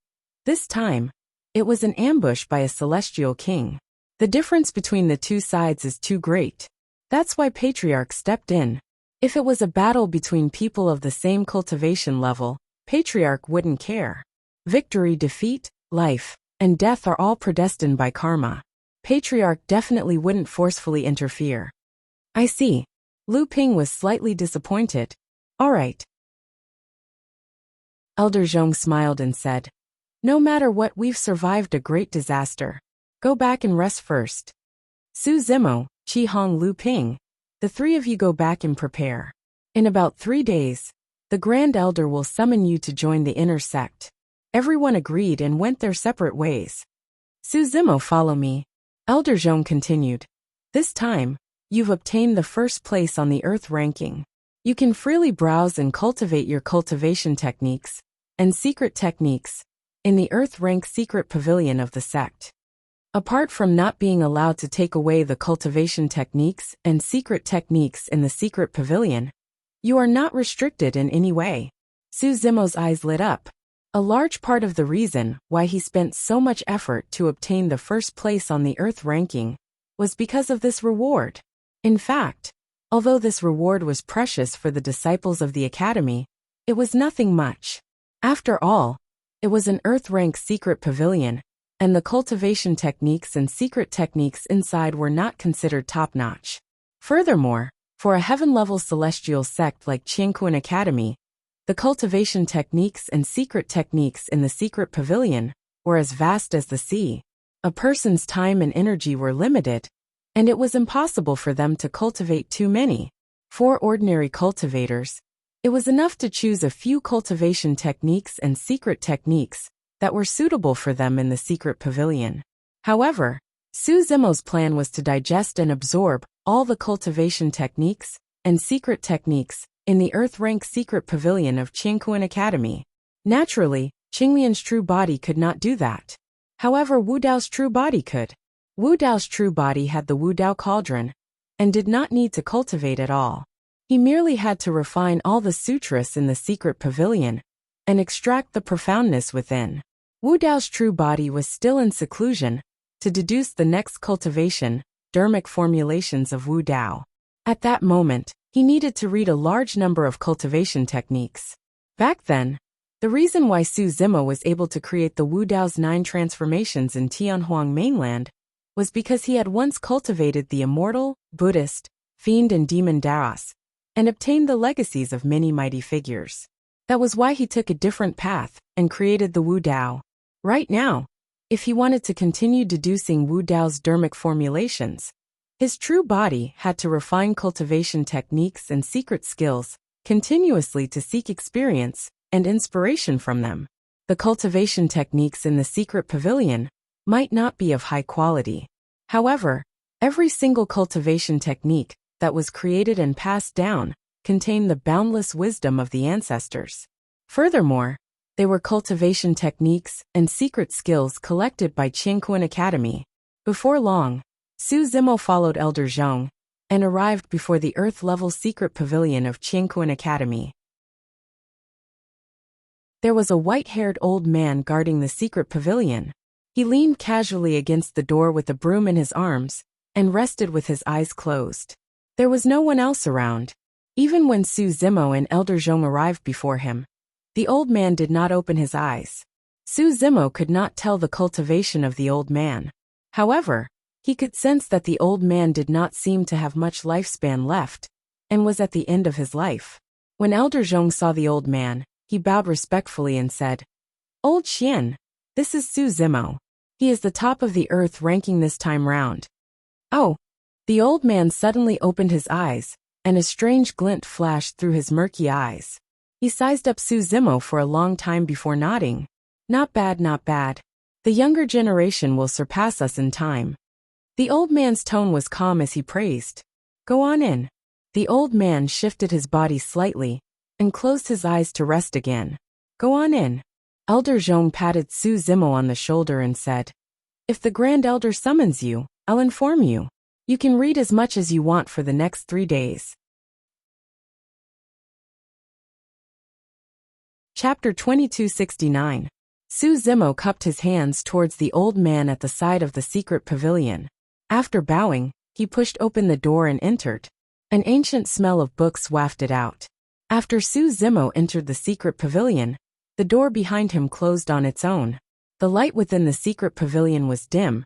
this time, it was an ambush by a celestial king. The difference between the two sides is too great. That's why Patriarch stepped in. If it was a battle between people of the same cultivation level, Patriarch wouldn't care. Victory, defeat, life, and death are all predestined by karma. Patriarch definitely wouldn't forcefully interfere. I see. Lu Ping was slightly disappointed. All right. Elder Zhong smiled and said, no matter what, we've survived a great disaster. Go back and rest first. Su Zimo, Qi Hong, Lu Ping, the 3 of you go back and prepare. In about 3 days, the Grand Elder will summon you to join the inner sect. Everyone agreed and went their separate ways. Su Zimo, follow me. Elder Zhong continued. This time, you've obtained the first place on the Earth ranking. You can freely browse and cultivate your cultivation techniques, and secret techniques in the Earth Rank secret pavilion of the sect. Apart from not being allowed to take away the cultivation techniques and secret techniques in the secret pavilion, you are not restricted in any way. Su Zimo's eyes lit up. A large part of the reason why he spent so much effort to obtain the first place on the Earth ranking was because of this reward. In fact, although this reward was precious for the disciples of the Academy, it was nothing much. After all, it was an Earth rank secret pavilion, and the cultivation techniques and secret techniques inside were not considered top-notch. Furthermore, for a heaven-level celestial sect like Qianquan Academy, the cultivation techniques and secret techniques in the secret pavilion were as vast as the sea. A person's time and energy were limited, and it was impossible for them to cultivate too many. For ordinary cultivators, it was enough to choose a few cultivation techniques and secret techniques that were suitable for them in the secret pavilion. However, Su Zimo's plan was to digest and absorb all the cultivation techniques and secret techniques in the Earth Rank secret pavilion of Qianquan Academy. Naturally, Qinglian's true body could not do that. However, Wu Dao's true body could. Wu Dao's true body had the Wu Dao cauldron and did not need to cultivate at all. He merely had to refine all the sutras in the secret pavilion and extract the profoundness within. Wu Dao's true body was still in seclusion to deduce the next cultivation, dermic formulations of Wu Dao. At that moment, he needed to read a large number of cultivation techniques. Back then, the reason why Su Zimo was able to create the Wu Dao's 9 transformations in Tianhuang mainland was because he had once cultivated the immortal, Buddhist, fiend and demon Daos, and obtained the legacies of many mighty figures. That was why he took a different path and created the Wu Dao. Right now, if he wanted to continue deducing Wu Dao's dermic formulations, his true body had to refine cultivation techniques and secret skills continuously to seek experience and inspiration from them. The cultivation techniques in the secret pavilion might not be of high quality. However, every single cultivation technique that was created and passed down contained the boundless wisdom of the ancestors. Furthermore, they were cultivation techniques and secret skills collected by Qianquan Academy. Before long, Su Zimo followed Elder Zhong and arrived before the Earth-level secret pavilion of Qianquan Academy. There was a white-haired old man guarding the secret pavilion. He leaned casually against the door with a broom in his arms and rested with his eyes closed. There was no one else around. Even when Su Zimo and Elder Zhong arrived before him, the old man did not open his eyes. Su Zimo could not tell the cultivation of the old man. However, he could sense that the old man did not seem to have much lifespan left and was at the end of his life. When Elder Zhong saw the old man, he bowed respectfully and said, "Old Xian, this is Su Zimo. He is the top of the earth ranking this time round." Oh! The old man suddenly opened his eyes, and a strange glint flashed through his murky eyes. He sized up Su Zimo for a long time before nodding. "Not bad, not bad. The younger generation will surpass us in time." The old man's tone was calm as he praised. "Go on in." The old man shifted his body slightly and closed his eyes to rest again. "Go on in." Elder Zhong patted Su Zimo on the shoulder and said, "If the Grand Elder summons you, I'll inform you. You can read as much as you want for the next 3 days. Chapter 2269. Su Zimo cupped his hands towards the old man at the side of the secret pavilion. After bowing, he pushed open the door and entered. An ancient smell of books wafted out. After Su Zimo entered the secret pavilion, the door behind him closed on its own. The light within the secret pavilion was dim,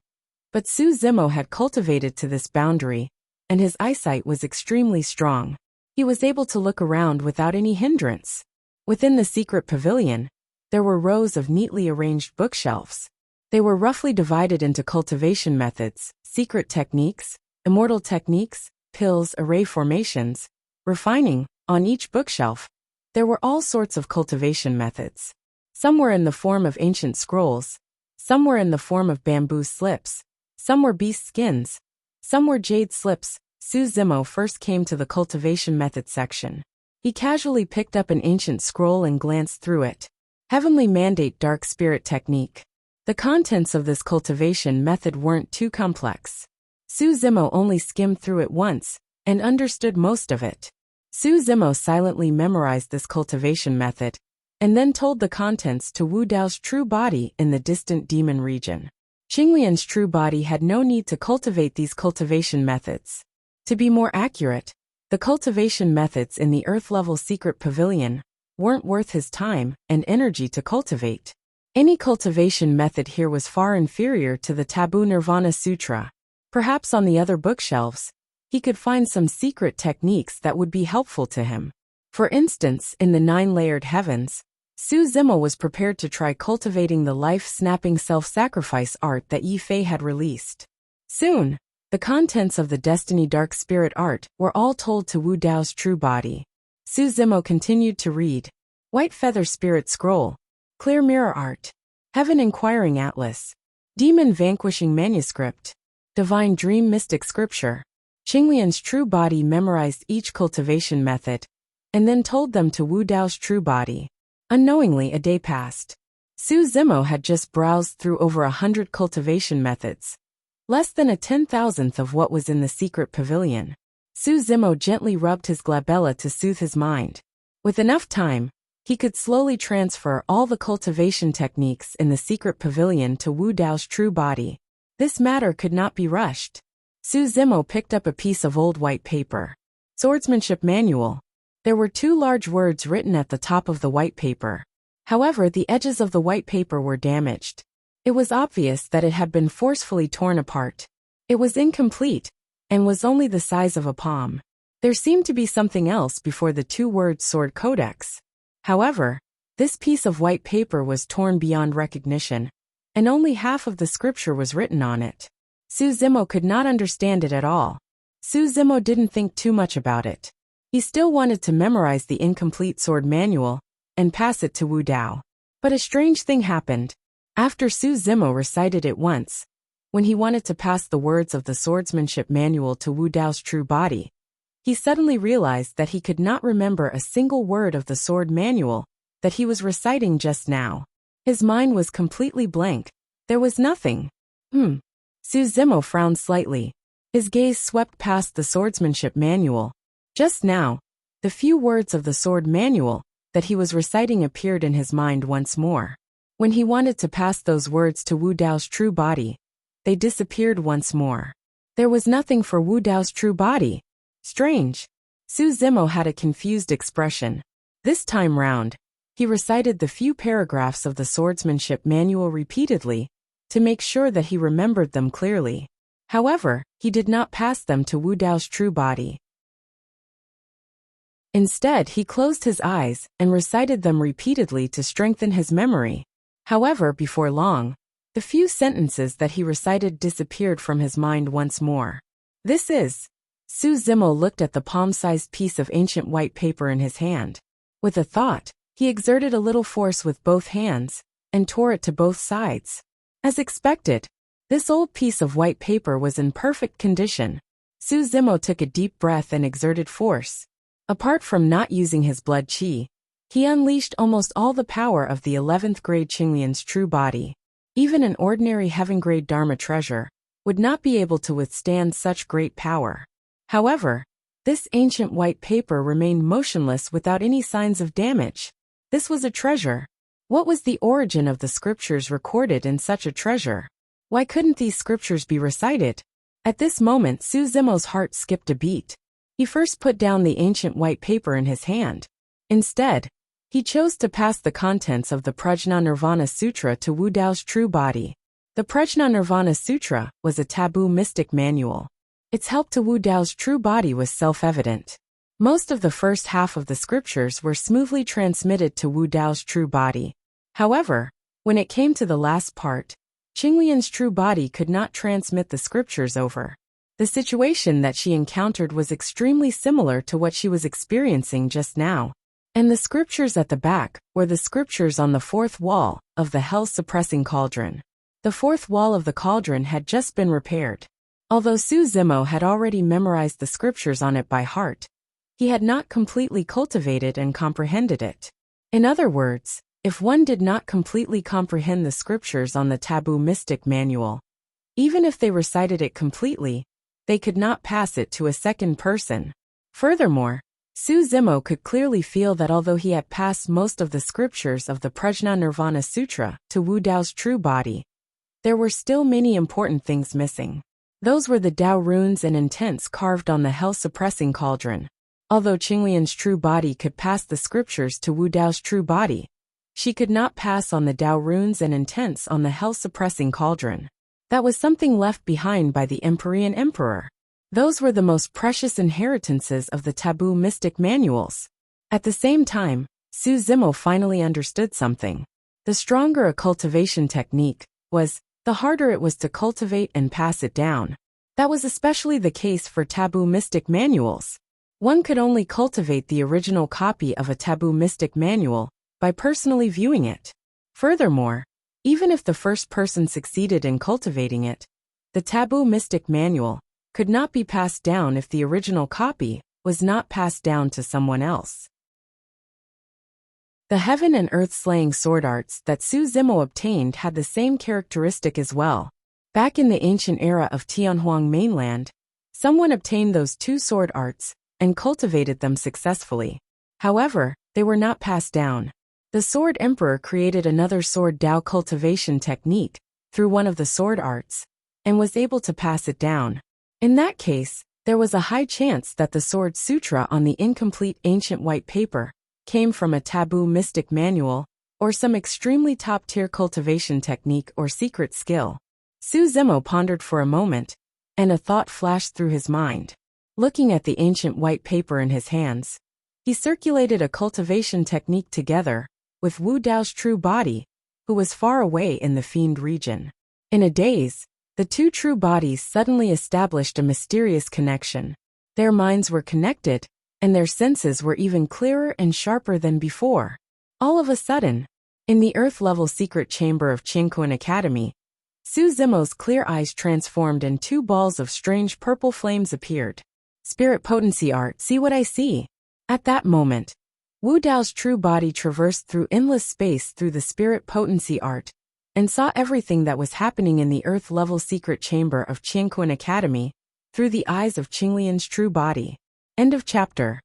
but Su Zimo had cultivated to this boundary, and his eyesight was extremely strong. He was able to look around without any hindrance. Within the secret pavilion, there were rows of neatly arranged bookshelves. They were roughly divided into cultivation methods, secret techniques, immortal techniques, pills, array formations, refining. On each bookshelf, there were all sorts of cultivation methods. Some were in the form of ancient scrolls, some were in the form of bamboo slips, some were beast skins, some were jade slips. Su Zimo first came to the cultivation method section. He casually picked up an ancient scroll and glanced through it. Heavenly Mandate Dark Spirit Technique. The contents of this cultivation method weren't too complex. Su Zimo only skimmed through it once and understood most of it. Su Zimo silently memorized this cultivation method and then told the contents to Wu Dao's true body in the distant demon region. Qinglian's true body had no need to cultivate these cultivation methods. To be more accurate, the cultivation methods in the Earth-level secret pavilion weren't worth his time and energy to cultivate. Any cultivation method here was far inferior to the Taboo Nirvana Sutra. Perhaps on the other bookshelves, he could find some secret techniques that would be helpful to him. For instance, in the 9-layered heavens, Su Zimo was prepared to try cultivating the life-snapping self-sacrifice art that Yi Fei had released. Soon, the contents of the Destiny Dark Spirit art were all told to Wu Dao's true body. Su Zimo continued to read. White Feather Spirit Scroll, Clear Mirror Art, Heaven Inquiring Atlas, Demon Vanquishing Manuscript, Divine Dream Mystic Scripture. Qinglian's true body memorized each cultivation method and then told them to Wu Dao's true body. Unknowingly, a day passed. Su Zimo had just browsed through over 100 cultivation methods, less than a 10,000th of what was in the secret pavilion. Su Zimo gently rubbed his glabella to soothe his mind. With enough time, he could slowly transfer all the cultivation techniques in the secret pavilion to Wu Dao's true body. This matter could not be rushed. Su Zimo picked up a piece of old white paper. Swordsmanship Manual. There were 2 large words written at the top of the white paper. However, the edges of the white paper were damaged. It was obvious that it had been forcefully torn apart. It was incomplete and was only the size of a palm. There seemed to be something else before the 2 words Sword Codex. However, this piece of white paper was torn beyond recognition, and only half of the scripture was written on it. Su Zimo could not understand it at all. Su Zimo didn't think too much about it. He still wanted to memorize the incomplete sword manual and pass it to Wu Dao. But a strange thing happened. After Su Zimo recited it once, when he wanted to pass the words of the swordsmanship manual to Wu Dao's true body, he suddenly realized that he could not remember a single word of the sword manual that he was reciting just now. His mind was completely blank. There was nothing. Su Zimo frowned slightly. His gaze swept past the swordsmanship manual. Just now, the few words of the sword manual that he was reciting appeared in his mind once more. When he wanted to pass those words to Wu Dao's true body, they disappeared once more. There was nothing for Wu Dao's true body. Strange. Su Zimo had a confused expression. This time round, he recited the few paragraphs of the swordsmanship manual repeatedly to make sure that he remembered them clearly. However, he did not pass them to Wu Dao's true body. Instead, he closed his eyes and recited them repeatedly to strengthen his memory. However, before long, the few sentences that he recited disappeared from his mind once more. Su Zimo looked at the palm-sized piece of ancient white paper in his hand. With a thought, he exerted a little force with both hands and tore it to both sides. As expected, this old piece of white paper was in perfect condition. Su Zimo took a deep breath and exerted force. Apart from not using his blood qi, he unleashed almost all the power of the 11th grade Qinglian's true body. Even an ordinary heaven-grade Dharma treasure would not be able to withstand such great power. However, this ancient white paper remained motionless without any signs of damage. This was a treasure. What was the origin of the scriptures recorded in such a treasure? Why couldn't these scriptures be recited? At this moment, Su Zimo's heart skipped a beat. He first put down the ancient white paper in his hand. Instead, he chose to pass the contents of the Prajna Nirvana Sutra to Wu Dao's true body. The Prajna Nirvana Sutra was a taboo mystic manual. Its help to Wu Dao's true body was self-evident. Most of the first half of the scriptures were smoothly transmitted to Wu Dao's true body. However, when it came to the last part, Qinglian's true body could not transmit the scriptures over. The situation that she encountered was extremely similar to what she was experiencing just now. And the scriptures at the back were the scriptures on the 4th wall of the hell-suppressing cauldron. The 4th wall of the cauldron had just been repaired. Although Su Zimo had already memorized the scriptures on it by heart, he had not completely cultivated and comprehended it. In other words, if one did not completely comprehend the scriptures on the Taboo Mystic Manual, even if they recited it completely, they could not pass it to a second person. Furthermore, Su Zimo could clearly feel that although he had passed most of the scriptures of the Prajna Nirvana Sutra to Wu Dao's true body, there were still many important things missing. Those were the Dao runes and intents carved on the hell-suppressing cauldron. Although Qinglian's true body could pass the scriptures to Wu Dao's true body, she could not pass on the Dao runes and intents on the hell-suppressing cauldron. That was something left behind by the Empyrean Emperor. Those were the most precious inheritances of the Taboo Mystic Manuals. At the same time, Su Zimo finally understood something. The stronger a cultivation technique was, the harder it was to cultivate and pass it down. That was especially the case for Taboo Mystic Manuals. One could only cultivate the original copy of a Taboo Mystic Manual by personally viewing it. Furthermore, even if the first person succeeded in cultivating it, the Taboo Mystic Manual could not be passed down if the original copy was not passed down to someone else. The heaven and earth slaying sword arts that Su Zimo obtained had the same characteristic as well. Back in the ancient era of Tianhuang mainland, someone obtained those two sword arts and cultivated them successfully. However, they were not passed down. The Sword Emperor created another sword Dao cultivation technique through one of the sword arts and was able to pass it down. In that case, there was a high chance that the Sword Sutra on the incomplete ancient white paper came from a Taboo Mystic Manual or some extremely top-tier cultivation technique or secret skill. Su Zimo pondered for a moment, and a thought flashed through his mind. Looking at the ancient white paper in his hands, he circulated a cultivation technique together with Wu Dao's true body, who was far away in the fiend region. In a daze, the two true bodies suddenly established a mysterious connection. Their minds were connected, and their senses were even clearer and sharper than before. All of a sudden, in the earth-level secret chamber of Qingkuan Academy, Su Zimo's clear eyes transformed and two balls of strange purple flames appeared. Spirit potency art, see what I see? At that moment, Wu Dao's true body traversed through endless space through the spirit potency art and saw everything that was happening in the earth-level secret chamber of Qingkuan Academy through the eyes of Qinglian's true body. End of chapter.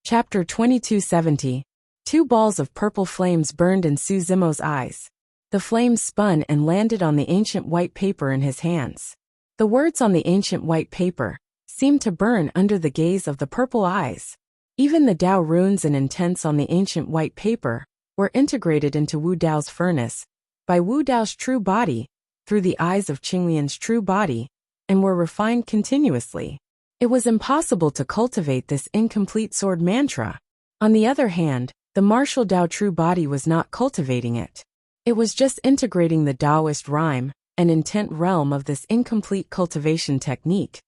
Chapter 2270. Two balls of purple flames burned in Su Zimo's eyes. The flames spun and landed on the ancient white paper in his hands. The words on the ancient white paper seemed to burn under the gaze of the purple eyes. Even the Dao runes and intents on the ancient white paper were integrated into Wu Dao's furnace by Wu Dao's true body through the eyes of Qinglian's true body and were refined continuously. It was impossible to cultivate this incomplete sword mantra. On the other hand, the martial Dao true body was not cultivating it. It was just integrating the Taoist rhyme and intent realm of this incomplete cultivation technique,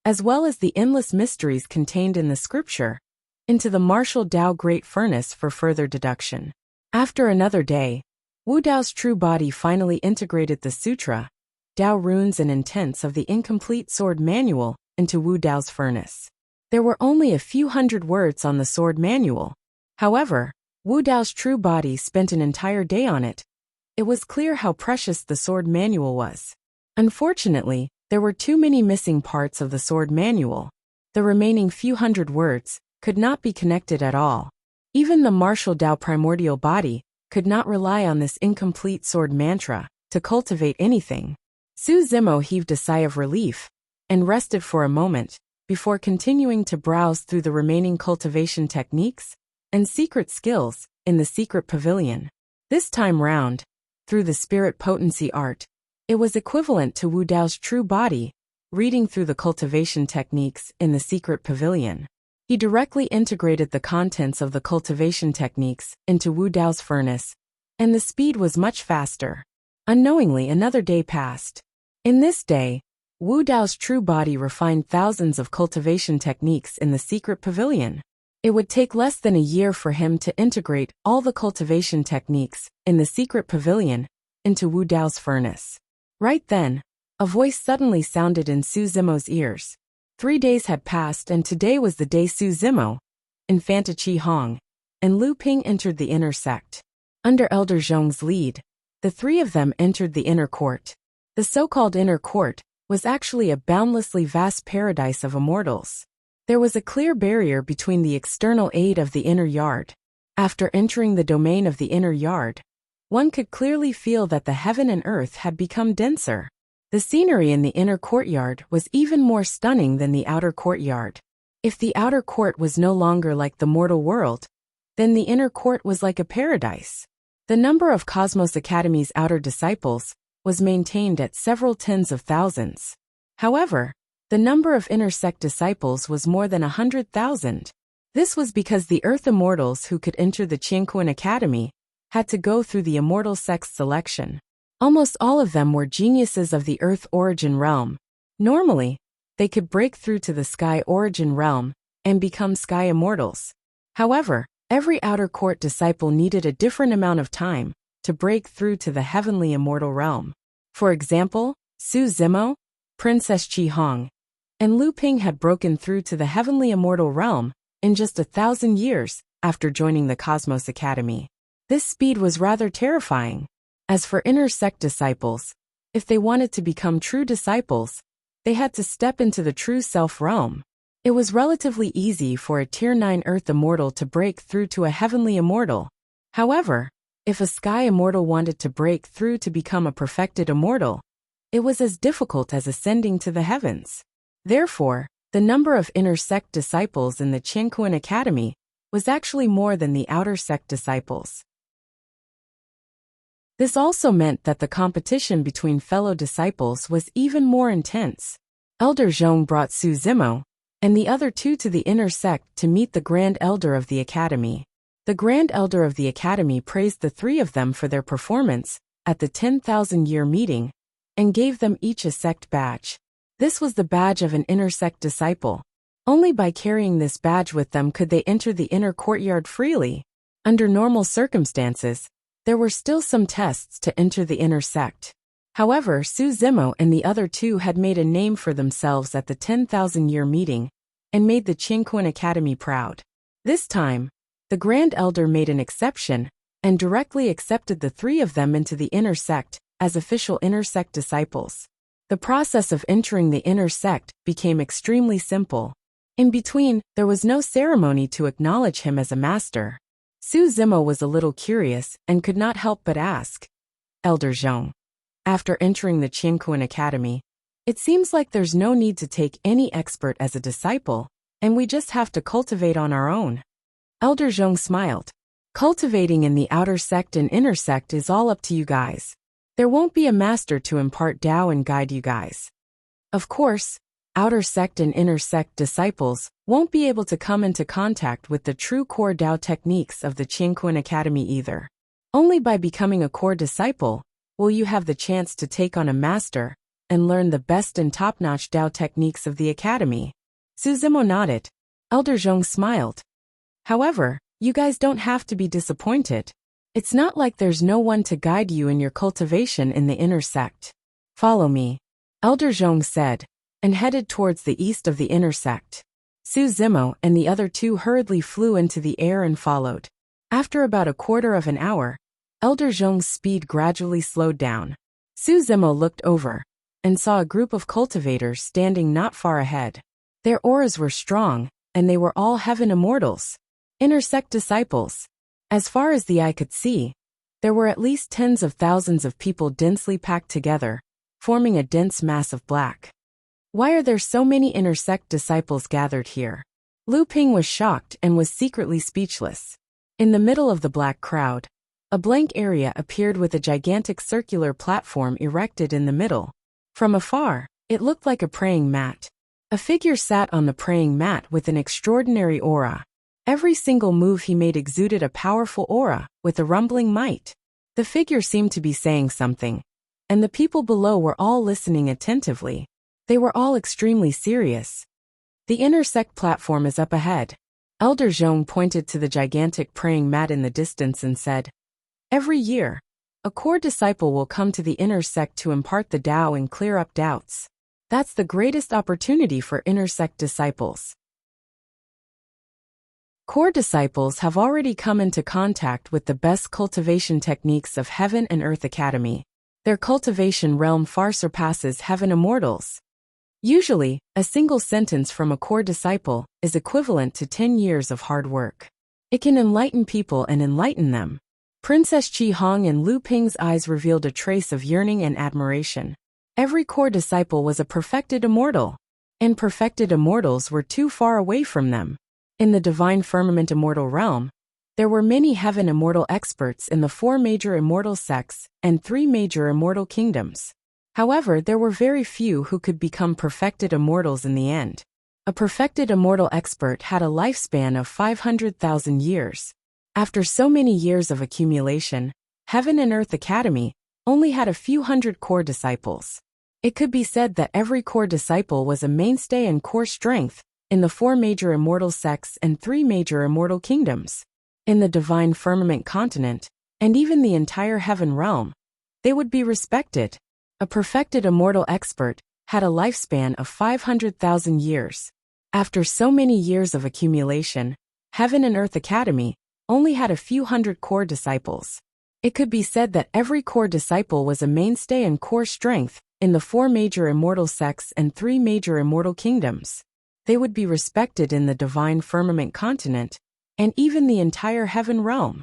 as well as the endless mysteries contained in the scripture, into the martial Dao great furnace for further deduction. After another day, Wu Dao's true body finally integrated the sutra, Dao runes and intents of the incomplete sword manual into Wu Dao's furnace. There were only a few hundred words on the sword manual. However, Wu Dao's true body spent an entire day on it. It was clear how precious the sword manual was. Unfortunately, there were too many missing parts of the sword manual. The remaining few hundred words could not be connected at all. Even the martial Dao primordial body could not rely on this incomplete sword mantra to cultivate anything. Su Zimo heaved a sigh of relief and rested for a moment before continuing to browse through the remaining cultivation techniques and secret skills in the secret pavilion. This time round, through the spirit potency art, it was equivalent to Wu Dao's true body reading through the cultivation techniques in the secret pavilion. He directly integrated the contents of the cultivation techniques into Wu Dao's furnace, and the speed was much faster. Unknowingly, another day passed. In this day, Wu Dao's true body refined thousands of cultivation techniques in the secret pavilion. It would take less than a year for him to integrate all the cultivation techniques in the secret pavilion into Wu Dao's furnace. Right then, a voice suddenly sounded in Su Zimo's ears. 3 days had passed and today was the day Su Zimo, Infanta Qi Hong, and Lu Ping entered the inner sect. Under Elder Zhong's lead, the three of them entered the inner court. The so-called inner court was actually a boundlessly vast paradise of immortals. There was a clear barrier between the external aid of the inner yard. After entering the domain of the inner yard, one could clearly feel that the heaven and earth had become denser. The scenery in the inner courtyard was even more stunning than the outer courtyard. If the outer court was no longer like the mortal world, then the inner court was like a paradise. The number of Cosmos Academy's outer disciples was maintained at several tens of thousands. However, the number of inner sect disciples was more than 100,000. This was because the Earth Immortals who could enter the Qianquan Academy had to go through the Immortal Sect's selection. Almost all of them were geniuses of the Earth Origin realm. Normally, they could break through to the Sky Origin realm and become Sky Immortals. However, every outer court disciple needed a different amount of time to break through to the Heavenly Immortal realm. For example, Su Zimo, Princess Qi Hong, and Lu Ping had broken through to the Heavenly Immortal realm in just 1,000 years after joining the Cosmos Academy. This speed was rather terrifying. As for inner sect disciples, if they wanted to become true disciples, they had to step into the true self realm. It was relatively easy for a Tier 9 Earth Immortal to break through to a Heavenly Immortal. However, if a Sky Immortal wanted to break through to become a perfected Immortal, it was as difficult as ascending to the heavens. Therefore, the number of inner sect disciples in the Qianquan Academy was actually more than the outer sect disciples. This also meant that the competition between fellow disciples was even more intense. Elder Zhong brought Su Zimo and the other two to the inner sect to meet the Grand Elder of the Academy. The Grand Elder of the Academy praised the three of them for their performance at the 10,000-year meeting and gave them each a sect badge. This was the badge of an inner sect disciple. Only by carrying this badge with them could they enter the inner courtyard freely. Under normal circumstances, there were still some tests to enter the inner sect. However, Su Zimo and the other two had made a name for themselves at the 10,000-year meeting and made the Qianquan Academy proud. This time, the Grand Elder made an exception and directly accepted the three of them into the inner sect as official inner sect disciples. The process of entering the inner sect became extremely simple. In between, there was no ceremony to acknowledge him as a master. Su Zimo was a little curious and could not help but ask, "Elder Zhong, after entering the Qianquan Academy, it seems like there's no need to take any expert as a disciple, and we just have to cultivate on our own." Elder Zhong smiled. "Cultivating in the outer sect and inner sect is all up to you guys. There won't be a master to impart Tao and guide you guys. Of course, outer sect and inner sect disciples won't be able to come into contact with the true core Tao techniques of the Qianquan Academy either. Only by becoming a core disciple will you have the chance to take on a master and learn the best and top-notch Tao techniques of the Academy." Su Zimo nodded. Elder Zhong smiled. "However, you guys don't have to be disappointed. It's not like there's no one to guide you in your cultivation in the inner sect. Follow me," Elder Zhong said, and headed towards the east of the inner sect. Su Zimo and the other two hurriedly flew into the air and followed. After about a quarter of an hour, Elder Zhong's speed gradually slowed down. Su Zimo looked over and saw a group of cultivators standing not far ahead. Their auras were strong, and they were all heaven immortals, inner sect disciples. As far as the eye could see, there were at least tens of thousands of people densely packed together, forming a dense mass of black. Why are there so many inner sect disciples gathered here? Lu Ping was shocked and was secretly speechless. In the middle of the black crowd, a blank area appeared with a gigantic circular platform erected in the middle. From afar, it looked like a praying mat. A figure sat on the praying mat with an extraordinary aura. Every single move he made exuded a powerful aura with a rumbling might. The figure seemed to be saying something, and the people below were all listening attentively. They were all extremely serious. "The inner sect platform is up ahead." Elder Zhong pointed to the gigantic praying mat in the distance and said, "Every year, a core disciple will come to the inner sect to impart the Tao and clear up doubts. That's the greatest opportunity for inner sect disciples." Core disciples have already come into contact with the best cultivation techniques of Heaven and Earth Academy. Their cultivation realm far surpasses Heaven Immortals. Usually, a single sentence from a core disciple is equivalent to 10 years of hard work. It can enlighten people and enlighten them. Princess Qi Hong and Lu Ping's eyes revealed a trace of yearning and admiration. Every core disciple was a perfected immortal, and perfected immortals were too far away from them. In the divine firmament immortal realm, there were many heaven immortal experts in the 4 major immortal sects and 3 major immortal kingdoms. However, there were very few who could become perfected immortals in the end. A perfected immortal expert had a lifespan of 500,000 years. After so many years of accumulation, Heaven and Earth Academy only had a few hundred core disciples. It could be said that every core disciple was a mainstay and core strength in the 4 major immortal sects and 3 major immortal kingdoms. In the divine firmament continent, and even the entire heaven realm, they would be respected. A perfected immortal expert had a lifespan of 500,000 years. After so many years of accumulation, Heaven and Earth Academy only had a few hundred core disciples. It could be said that every core disciple was a mainstay and core strength in the 4 major immortal sects and 3 major immortal kingdoms. They would be respected in the divine firmament continent, and even the entire heaven realm.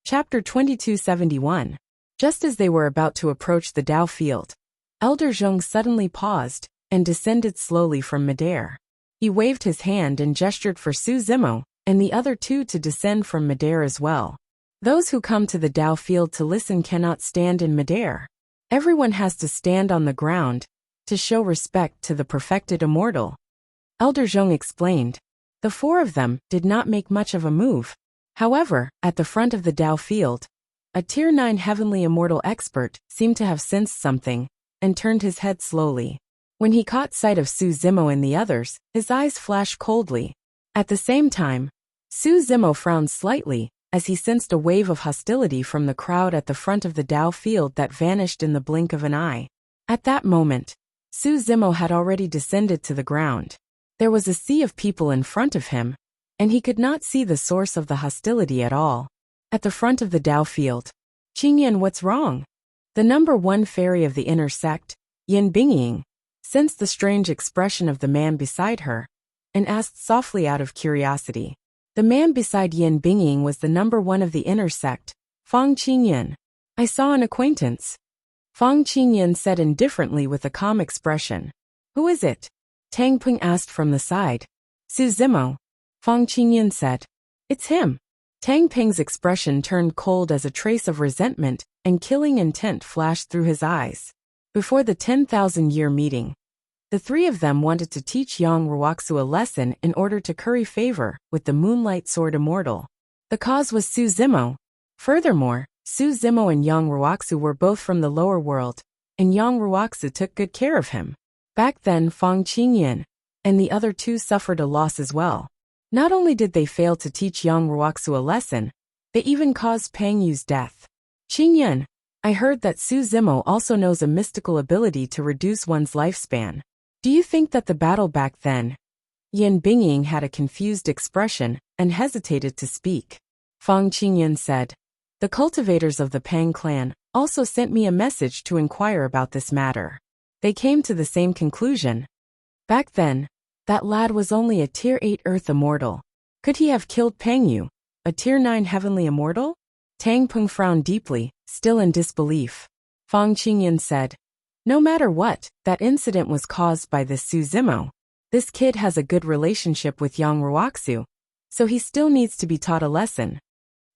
Chapter 2271. Just as they were about to approach the Dao field, Elder Zheng suddenly paused and descended slowly from midair. He waved his hand and gestured for Su Zimo and the other 2 to descend from midair as well. Those who come to the Dao field to listen cannot stand in midair. Everyone has to stand on the ground to show respect to the perfected immortal. Elder Zheng explained. The 4 of them did not make much of a move. However, at the front of the Dao field, a Tier 9 heavenly immortal expert seemed to have sensed something and turned his head slowly. When he caught sight of Su Zimo and the others, his eyes flashed coldly. At the same time, Su Zimo frowned slightly as he sensed a wave of hostility from the crowd at the front of the Dao field that vanished in the blink of an eye. At that moment, Su Zimo had already descended to the ground. There was a sea of people in front of him, and he could not see the source of the hostility at all. At the front of the Dao field, Qingyan, what's wrong? The number 1 fairy of the inner sect, Yin Bingying, sensed the strange expression of the man beside her, and asked softly out of curiosity. The man beside Yin Bingying was the number 1 of the inner sect, Fang Qingyan. I saw an acquaintance. Fang Qingyan said indifferently with a calm expression. Who is it? Tang Ping asked from the side. Su Zimo. Fang Qingyan said. It's him. Tang Ping's expression turned cold as a trace of resentment and killing intent flashed through his eyes. Before the 10,000-year meeting, the 3 of them wanted to teach Yang Ruoxu a lesson in order to curry favor with the Moonlight Sword Immortal. The cause was Su Zimo. Furthermore, Su Zimo and Yang Ruoxu were both from the lower world, and Yang Ruoxu took good care of him. Back then, Fang Qingyan and the other 2 suffered a loss as well. Not only did they fail to teach Yang Ruoxu a lesson, they even caused Pang Yu's death. Qingyan, I heard that Su Zimo also knows a mystical ability to reduce one's lifespan. Do you think that the battle back then? Yin Bingying had a confused expression and hesitated to speak. Fang Qingyan said, the cultivators of the Pang clan also sent me a message to inquire about this matter. They came to the same conclusion. Back then, that lad was only a Tier 8 Earth Immortal. Could he have killed Pang Yu, a Tier 9 Heavenly Immortal? Tang Peng frowned deeply, still in disbelief. Fang Qingyan said, no matter what, that incident was caused by this Su Zimo. This kid has a good relationship with Yang Ruoxu, so he still needs to be taught a lesson.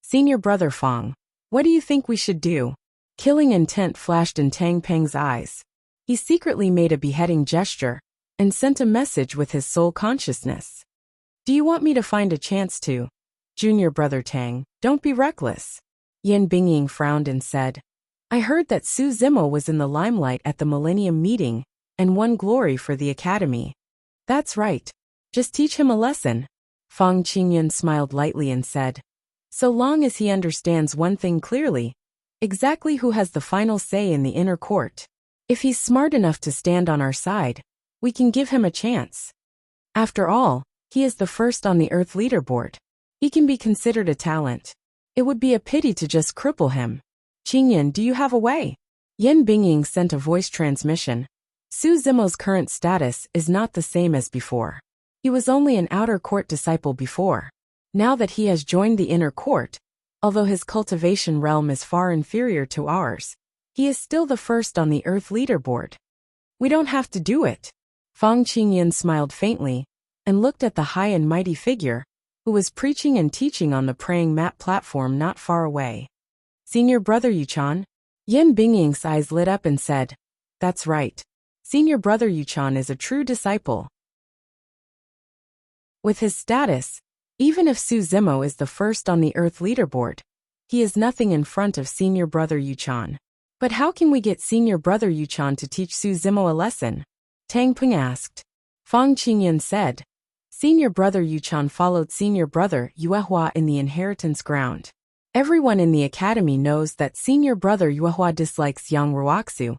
Senior brother Fang, what do you think we should do? Killing intent flashed in Tang Peng's eyes. He secretly made a beheading gesture and sent a message with his soul consciousness. Do you want me to find a chance to? Junior brother Tang, don't be reckless. Yin Bingying frowned and said, I heard that Su Zimo was in the limelight at the Millennium meeting and won glory for the academy. That's right. Just teach him a lesson. Fang Qingyan smiled lightly and said, so long as he understands one thing clearly, exactly who has the final say in the inner court. If he's smart enough to stand on our side, we can give him a chance. After all, he is the first on the Earth leaderboard. He can be considered a talent. It would be a pity to just cripple him. Qingyan, do you have a way? Yan Bingying sent a voice transmission. Su Zimo's current status is not the same as before. He was only an outer court disciple before. Now that he has joined the inner court, although his cultivation realm is far inferior to ours, he is still the first on the Earth leaderboard. We don't have to do it. Fang Qingyan smiled faintly and looked at the high and mighty figure who was preaching and teaching on the praying mat platform not far away. Senior Brother Yuchan? Yan Bingying's eyes lit up and said, "That's right. Senior Brother Yuchan is a true disciple." With his status, even if Su Zimo is the first on the Earth leaderboard, he is nothing in front of Senior Brother Yuchan. But how can we get Senior Brother Yuchan to teach Su Zimo a lesson? Tang Ping asked. Fang Qingyan said, Senior Brother Yuchan followed Senior Brother Yuehua in the inheritance ground. Everyone in the academy knows that Senior Brother Yuehua dislikes Yang Ruoxu.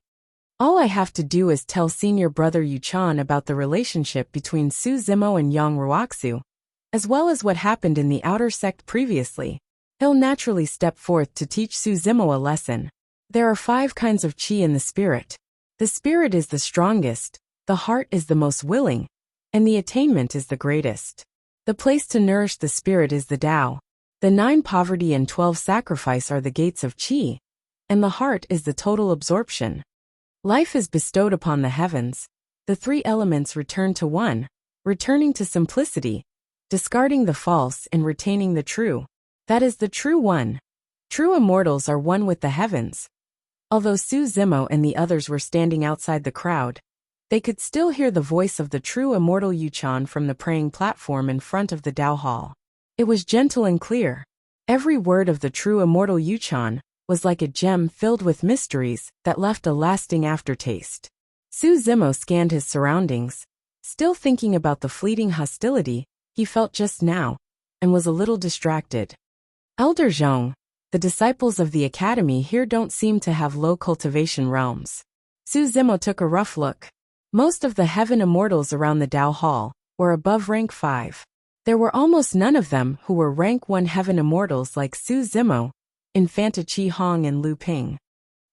All I have to do is tell Senior Brother Yuchan about the relationship between Su Zimo and Yang Ruoxu, as well as what happened in the outer sect previously. He'll naturally step forth to teach Su Zimo a lesson. There are 5 kinds of qi in the spirit. The spirit is the strongest, the heart is the most willing, and the attainment is the greatest. The place to nourish the spirit is the Tao. The 9 poverty and 12 sacrifice are the gates of qi, and the heart is the total absorption. Life is bestowed upon the heavens. The 3 elements return to one, returning to simplicity, discarding the false and retaining the true. That is the true one. True immortals are one with the heavens. Although Su Zimo and the others were standing outside the crowd, they could still hear the voice of the true immortal Yuchan from the praying platform in front of the Tao Hall. It was gentle and clear. Every word of the true immortal Yuchan was like a gem filled with mysteries that left a lasting aftertaste. Su Zimo scanned his surroundings, still thinking about the fleeting hostility he felt just now, and was a little distracted. Elder Zhong, the disciples of the academy here don't seem to have low cultivation realms. Su Zimo took a rough look. Most of the heaven immortals around the Tao Hall were above rank 5. There were almost none of them who were rank 1 heaven immortals like Su Zimo, Infanta Qi Hong and Lu Ping.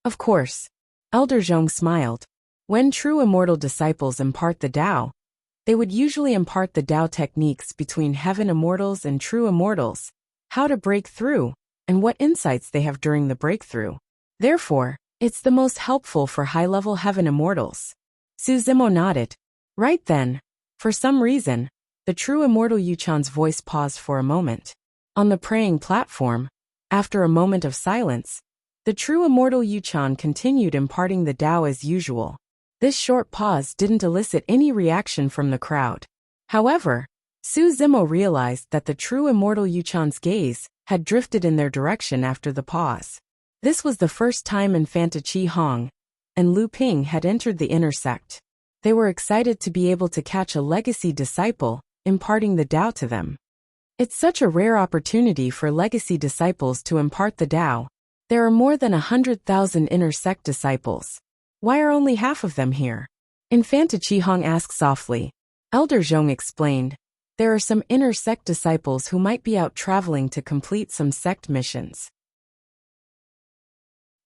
Of course, Elder Zhong smiled. When true immortal disciples impart the Tao, they would usually impart the Tao techniques between heaven immortals and true immortals, how to break through, and what insights they have during the breakthrough. Therefore, it's the most helpful for high-level heaven immortals. Su Zimo nodded. Right then, for some reason, the true immortal Yuchan's voice paused for a moment. On the praying platform, after a moment of silence, the true immortal Yuchan continued imparting the Tao as usual. This short pause didn't elicit any reaction from the crowd. However, Su Zimo realized that the true immortal Yuchan's gaze had drifted in their direction after the pause. This was the first time Infanta Qi Hong and Lu Ping had entered the inner sect. They were excited to be able to catch a legacy disciple, imparting the Tao to them. It's such a rare opportunity for legacy disciples to impart the Tao. There are more than 100,000 inner sect disciples. Why are only half of them here? Infanta Qi Hong asked softly. Elder Zhong explained. There are some inner sect disciples who might be out traveling to complete some sect missions.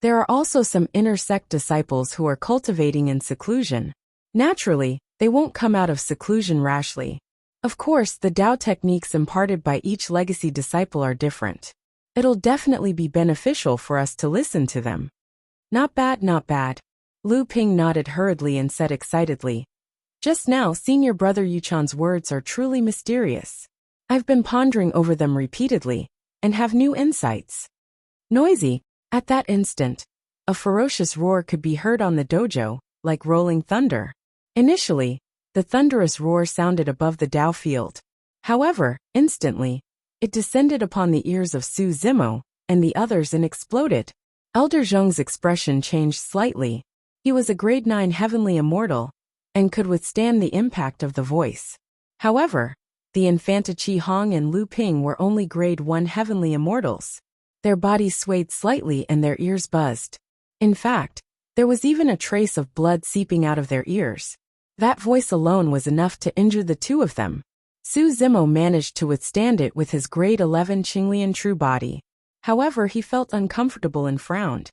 There are also some inner sect disciples who are cultivating in seclusion. Naturally, they won't come out of seclusion rashly. Of course, the Tao techniques imparted by each legacy disciple are different. It'll definitely be beneficial for us to listen to them. Not bad, not bad. Lu Ping nodded hurriedly and said excitedly. Just now, Senior Brother Yuchan's words are truly mysterious. I've been pondering over them repeatedly, and have new insights. Noisy. At that instant, a ferocious roar could be heard on the dojo, like rolling thunder. Initially, the thunderous roar sounded above the Tao field. However, instantly, it descended upon the ears of Su Zimo and the others and exploded. Elder Zhong's expression changed slightly. He was a grade 9 heavenly immortal, and could withstand the impact of the voice. However, the Infanta Qi Hong and Lu Ping were only grade 1 heavenly immortals. Their bodies swayed slightly and their ears buzzed. In fact, there was even a trace of blood seeping out of their ears. That voice alone was enough to injure the two of them. Su Zimo managed to withstand it with his grade 11 Qinglian true body. However, he felt uncomfortable and frowned.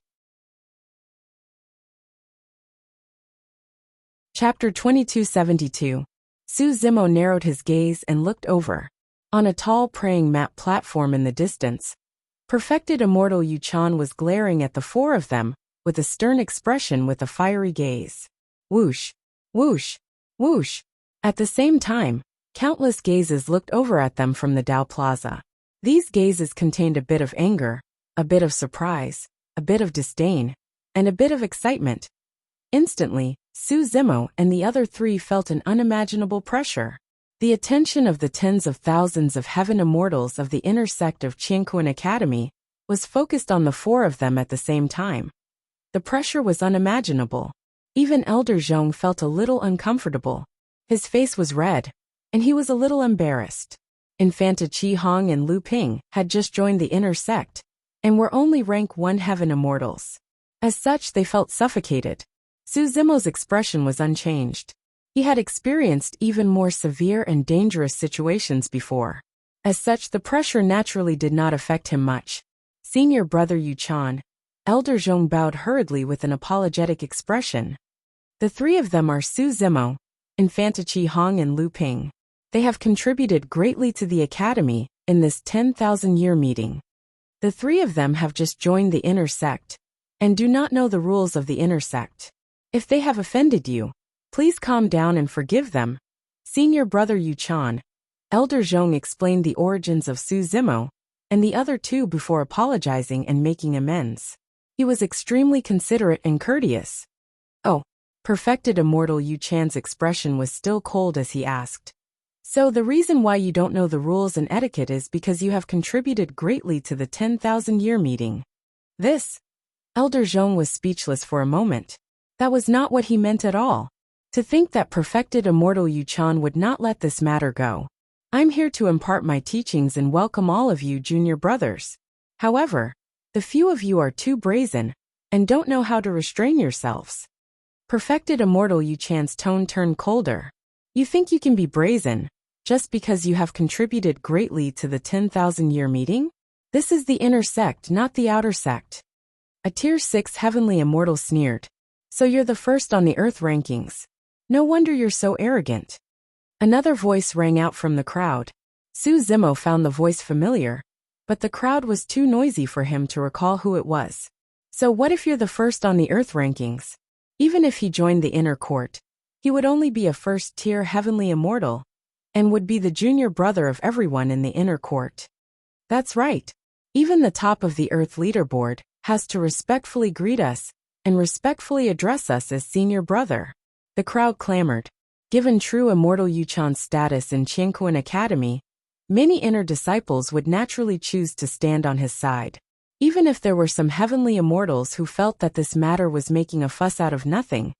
Chapter 2272. Su Zimo narrowed his gaze and looked over. On a tall praying mat platform in the distance, perfected immortal Yu Chan was glaring at the four of them, with a stern expression with a fiery gaze. Whoosh! Whoosh! Whoosh! At the same time, countless gazes looked over at them from the Dao Plaza. These gazes contained a bit of anger, a bit of surprise, a bit of disdain, and a bit of excitement. Instantly, Su Zimo and the other three felt an unimaginable pressure. The attention of the tens of thousands of heaven immortals of the inner sect of Qianquan Academy was focused on the four of them at the same time. The pressure was unimaginable. Even Elder Zhong felt a little uncomfortable. His face was red, and he was a little embarrassed. Infanta Qi Hong and Lu Ping had just joined the inner sect, and were only rank 1 heaven immortals. As such, they felt suffocated. Su Zimo's expression was unchanged. He had experienced even more severe and dangerous situations before. As such, the pressure naturally did not affect him much. Senior brother Yu Chan, Elder Zhong bowed hurriedly with an apologetic expression. The three of them are Su Zimo, Infanta Qi Hong and Lu Ping. They have contributed greatly to the academy in this 10,000-year meeting. The three of them have just joined the inner sect, and do not know the rules of the inner sect. If they have offended you, please calm down and forgive them. Senior brother Yu Chan, Elder Zhong explained the origins of Su Zimo and the other two before apologizing and making amends. He was extremely considerate and courteous. Oh, perfected immortal Yu Chan's expression was still cold as he asked. So the reason why you don't know the rules and etiquette is because you have contributed greatly to the 10,000-year meeting. This? Elder Zhong was speechless for a moment. That was not what he meant at all. To think that perfected immortal Yu Chan would not let this matter go. I'm here to impart my teachings and welcome all of you junior brothers. However, the few of you are too brazen, and don't know how to restrain yourselves. Perfected immortal Yu Chan's tone turned colder. You think you can be brazen, just because you have contributed greatly to the 10,000-year meeting? This is the inner sect, not the outer sect. A tier 6 heavenly immortal sneered. So you're the first on the earth rankings. No wonder you're so arrogant. Another voice rang out from the crowd. Su Zimo found the voice familiar, but the crowd was too noisy for him to recall who it was. So what if you're the first on the earth rankings? Even if he joined the inner court, he would only be a first-tier heavenly immortal, and would be the junior brother of everyone in the inner court. That's right. Even the top of the earth leaderboard has to respectfully greet us and respectfully address us as senior brother. The crowd clamored. Given true immortal Yu Chan's status in Qianquan Academy, many inner disciples would naturally choose to stand on his side. Even if there were some heavenly immortals who felt that this matter was making a fuss out of nothing,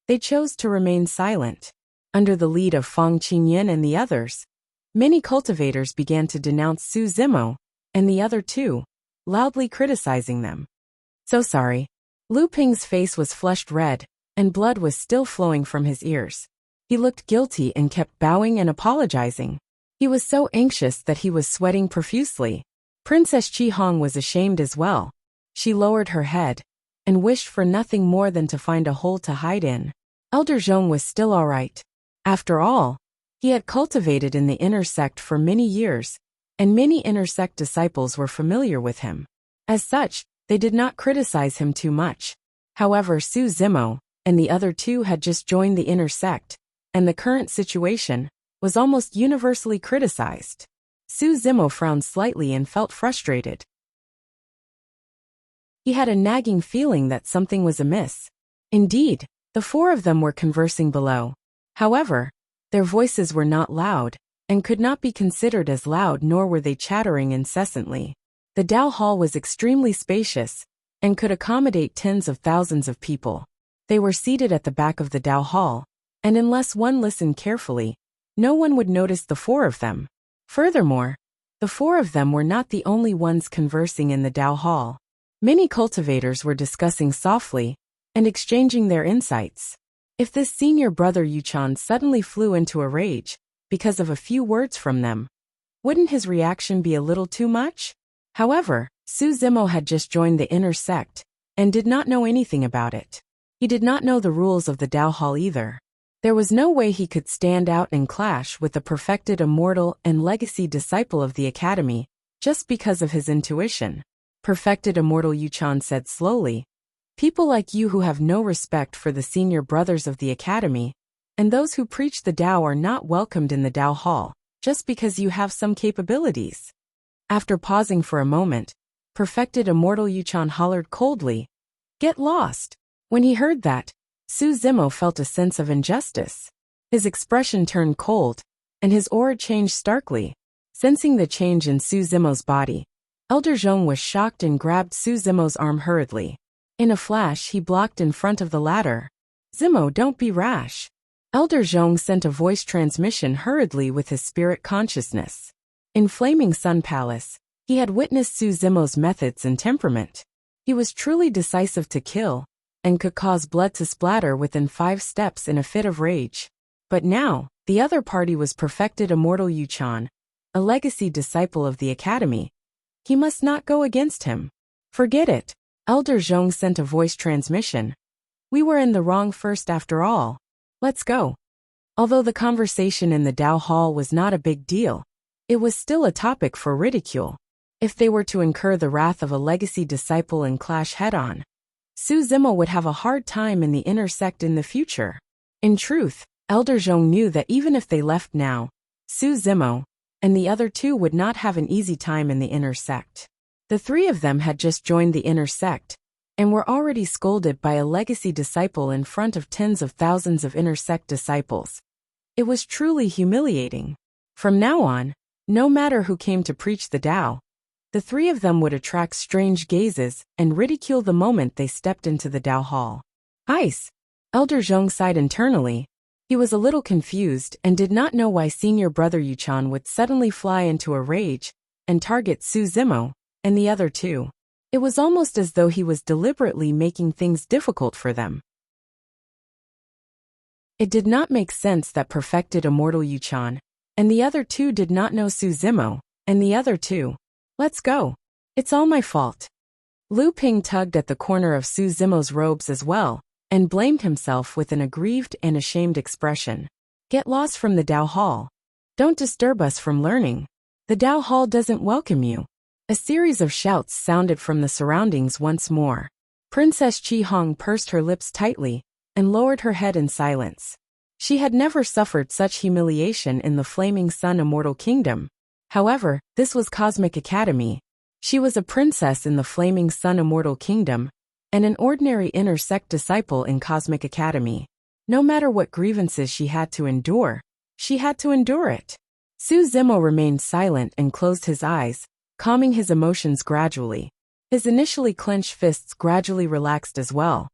they chose to remain silent. Under the lead of Fang Qingyan and the others, many cultivators began to denounce Su Zimo and the other two, loudly criticizing them. So sorry. Lu Ping's face was flushed red, and blood was still flowing from his ears. He looked guilty and kept bowing and apologizing. He was so anxious that he was sweating profusely. Princess Qi Hong was ashamed as well. She lowered her head and wished for nothing more than to find a hole to hide in. Elder Zhong was still all right. After all, he had cultivated in the inner sect for many years, and many inner sect disciples were familiar with him. As such, they did not criticize him too much. However, Su Zimo and the other two had just joined the inner sect, and the current situation was almost universally criticized. Su Zimo frowned slightly and felt frustrated. He had a nagging feeling that something was amiss. Indeed, the four of them were conversing below. However, their voices were not loud, and could not be considered as loud, nor were they chattering incessantly. The Dao Hall was extremely spacious, and could accommodate tens of thousands of people. They were seated at the back of the Dao Hall, and unless one listened carefully, no one would notice the four of them. Furthermore, the four of them were not the only ones conversing in the Dao Hall. Many cultivators were discussing softly and exchanging their insights. If this senior brother Yuchan suddenly flew into a rage because of a few words from them, wouldn't his reaction be a little too much? However, Su Zimo had just joined the inner sect and did not know anything about it. He did not know the rules of the Dao Hall either. There was no way he could stand out and clash with the perfected immortal and legacy disciple of the academy just because of his intuition. Perfected immortal Yuchan said slowly, "People like you who have no respect for the senior brothers of the academy and those who preach the Dao are not welcomed in the Dao Hall just because you have some capabilities." After pausing for a moment, perfected immortal Yuchan hollered coldly, "Get lost." When he heard that, Su Zimo felt a sense of injustice. His expression turned cold, and his aura changed starkly. Sensing the change in Su Zimo's body, Elder Zhong was shocked and grabbed Su Zimo's arm hurriedly. In a flash, he blocked in front of the ladder. "Zimo, don't be rash." Elder Zhong sent a voice transmission hurriedly with his spirit consciousness. In Flaming Sun Palace, he had witnessed Su Zimo's methods and temperament. He was truly decisive to kill, and could cause blood to splatter within 5 steps in a fit of rage. But now, the other party was perfected immortal Yuchan, a legacy disciple of the academy. He must not go against him. "Forget it." Elder Zhong sent a voice transmission. "We were in the wrong first after all. Let's go." Although the conversation in the Dao Hall was not a big deal, it was still a topic for ridicule. If they were to incur the wrath of a legacy disciple and clash head-on, Su Zimo would have a hard time in the inner sect in the future. In truth, Elder Zhong knew that even if they left now, Su Zimo and the other two would not have an easy time in the inner sect. The 3 of them had just joined the inner sect and were already scolded by a legacy disciple in front of tens of thousands of inner sect disciples. It was truly humiliating. From now on, no matter who came to preach the Dao, the 3 of them would attract strange gazes and ridicule the moment they stepped into the Dao Hall. "Ice!" Elder Zhong sighed internally. He was a little confused and did not know why senior brother Yuchan would suddenly fly into a rage and target Su Zimo and the other 2. It was almost as though he was deliberately making things difficult for them. It did not make sense that perfected immortal Yuchan and the other 2 did not know Su Zimo and the other 2. "Let's go. It's all my fault." Lu Ping tugged at the corner of Su Zimo's robes as well, and blamed himself with an aggrieved and ashamed expression. "Get lost from the Dao Hall. Don't disturb us from learning. The Dao Hall doesn't welcome you." A series of shouts sounded from the surroundings once more. Princess Chi Hong pursed her lips tightly and lowered her head in silence. She had never suffered such humiliation in the Flaming Sun Immortal Kingdom. However, this was Cosmic Academy. She was a princess in the Flaming Sun Immortal Kingdom, and an ordinary inner sect disciple in Cosmic Academy. No matter what grievances she had to endure it. Su Zimo remained silent and closed his eyes, calming his emotions gradually. His initially clenched fists gradually relaxed as well.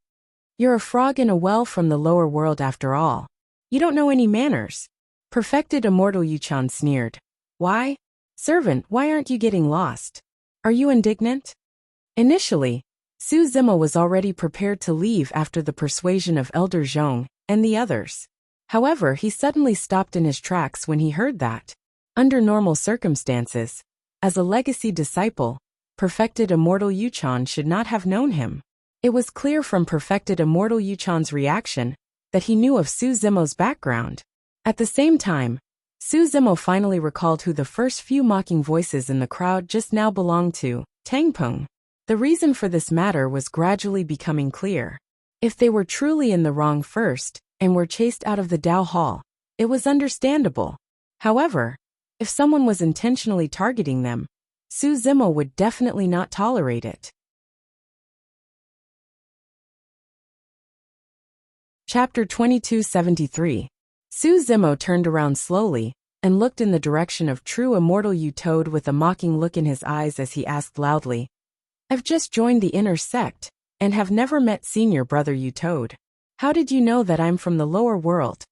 "You're a frog in a well from the lower world after all. You don't know any manners." Perfected immortal Yuchan sneered. "Why? Servant, why aren't you getting lost? Are you indignant?" Initially, Su Zimo was already prepared to leave after the persuasion of Elder Zhong and the others. However, he suddenly stopped in his tracks when he heard that. Under normal circumstances, as a legacy disciple, perfected immortal Yuchan should not have known him. It was clear from perfected immortal Yuchan's reaction that he knew of Su Zimo's background. At the same time, Su Zimo finally recalled who the first few mocking voices in the crowd just now belonged to, Tangpeng. The reason for this matter was gradually becoming clear. If they were truly in the wrong first and were chased out of the Dao Hall, it was understandable. However, if someone was intentionally targeting them, Su Zimo would definitely not tolerate it. Chapter 2273. Su Zimo turned around slowly and looked in the direction of true immortal Yu Toad with a mocking look in his eyes as he asked loudly, "I've just joined the inner sect and have never met senior brother Yu Toad. How did you know that I'm from the lower world?"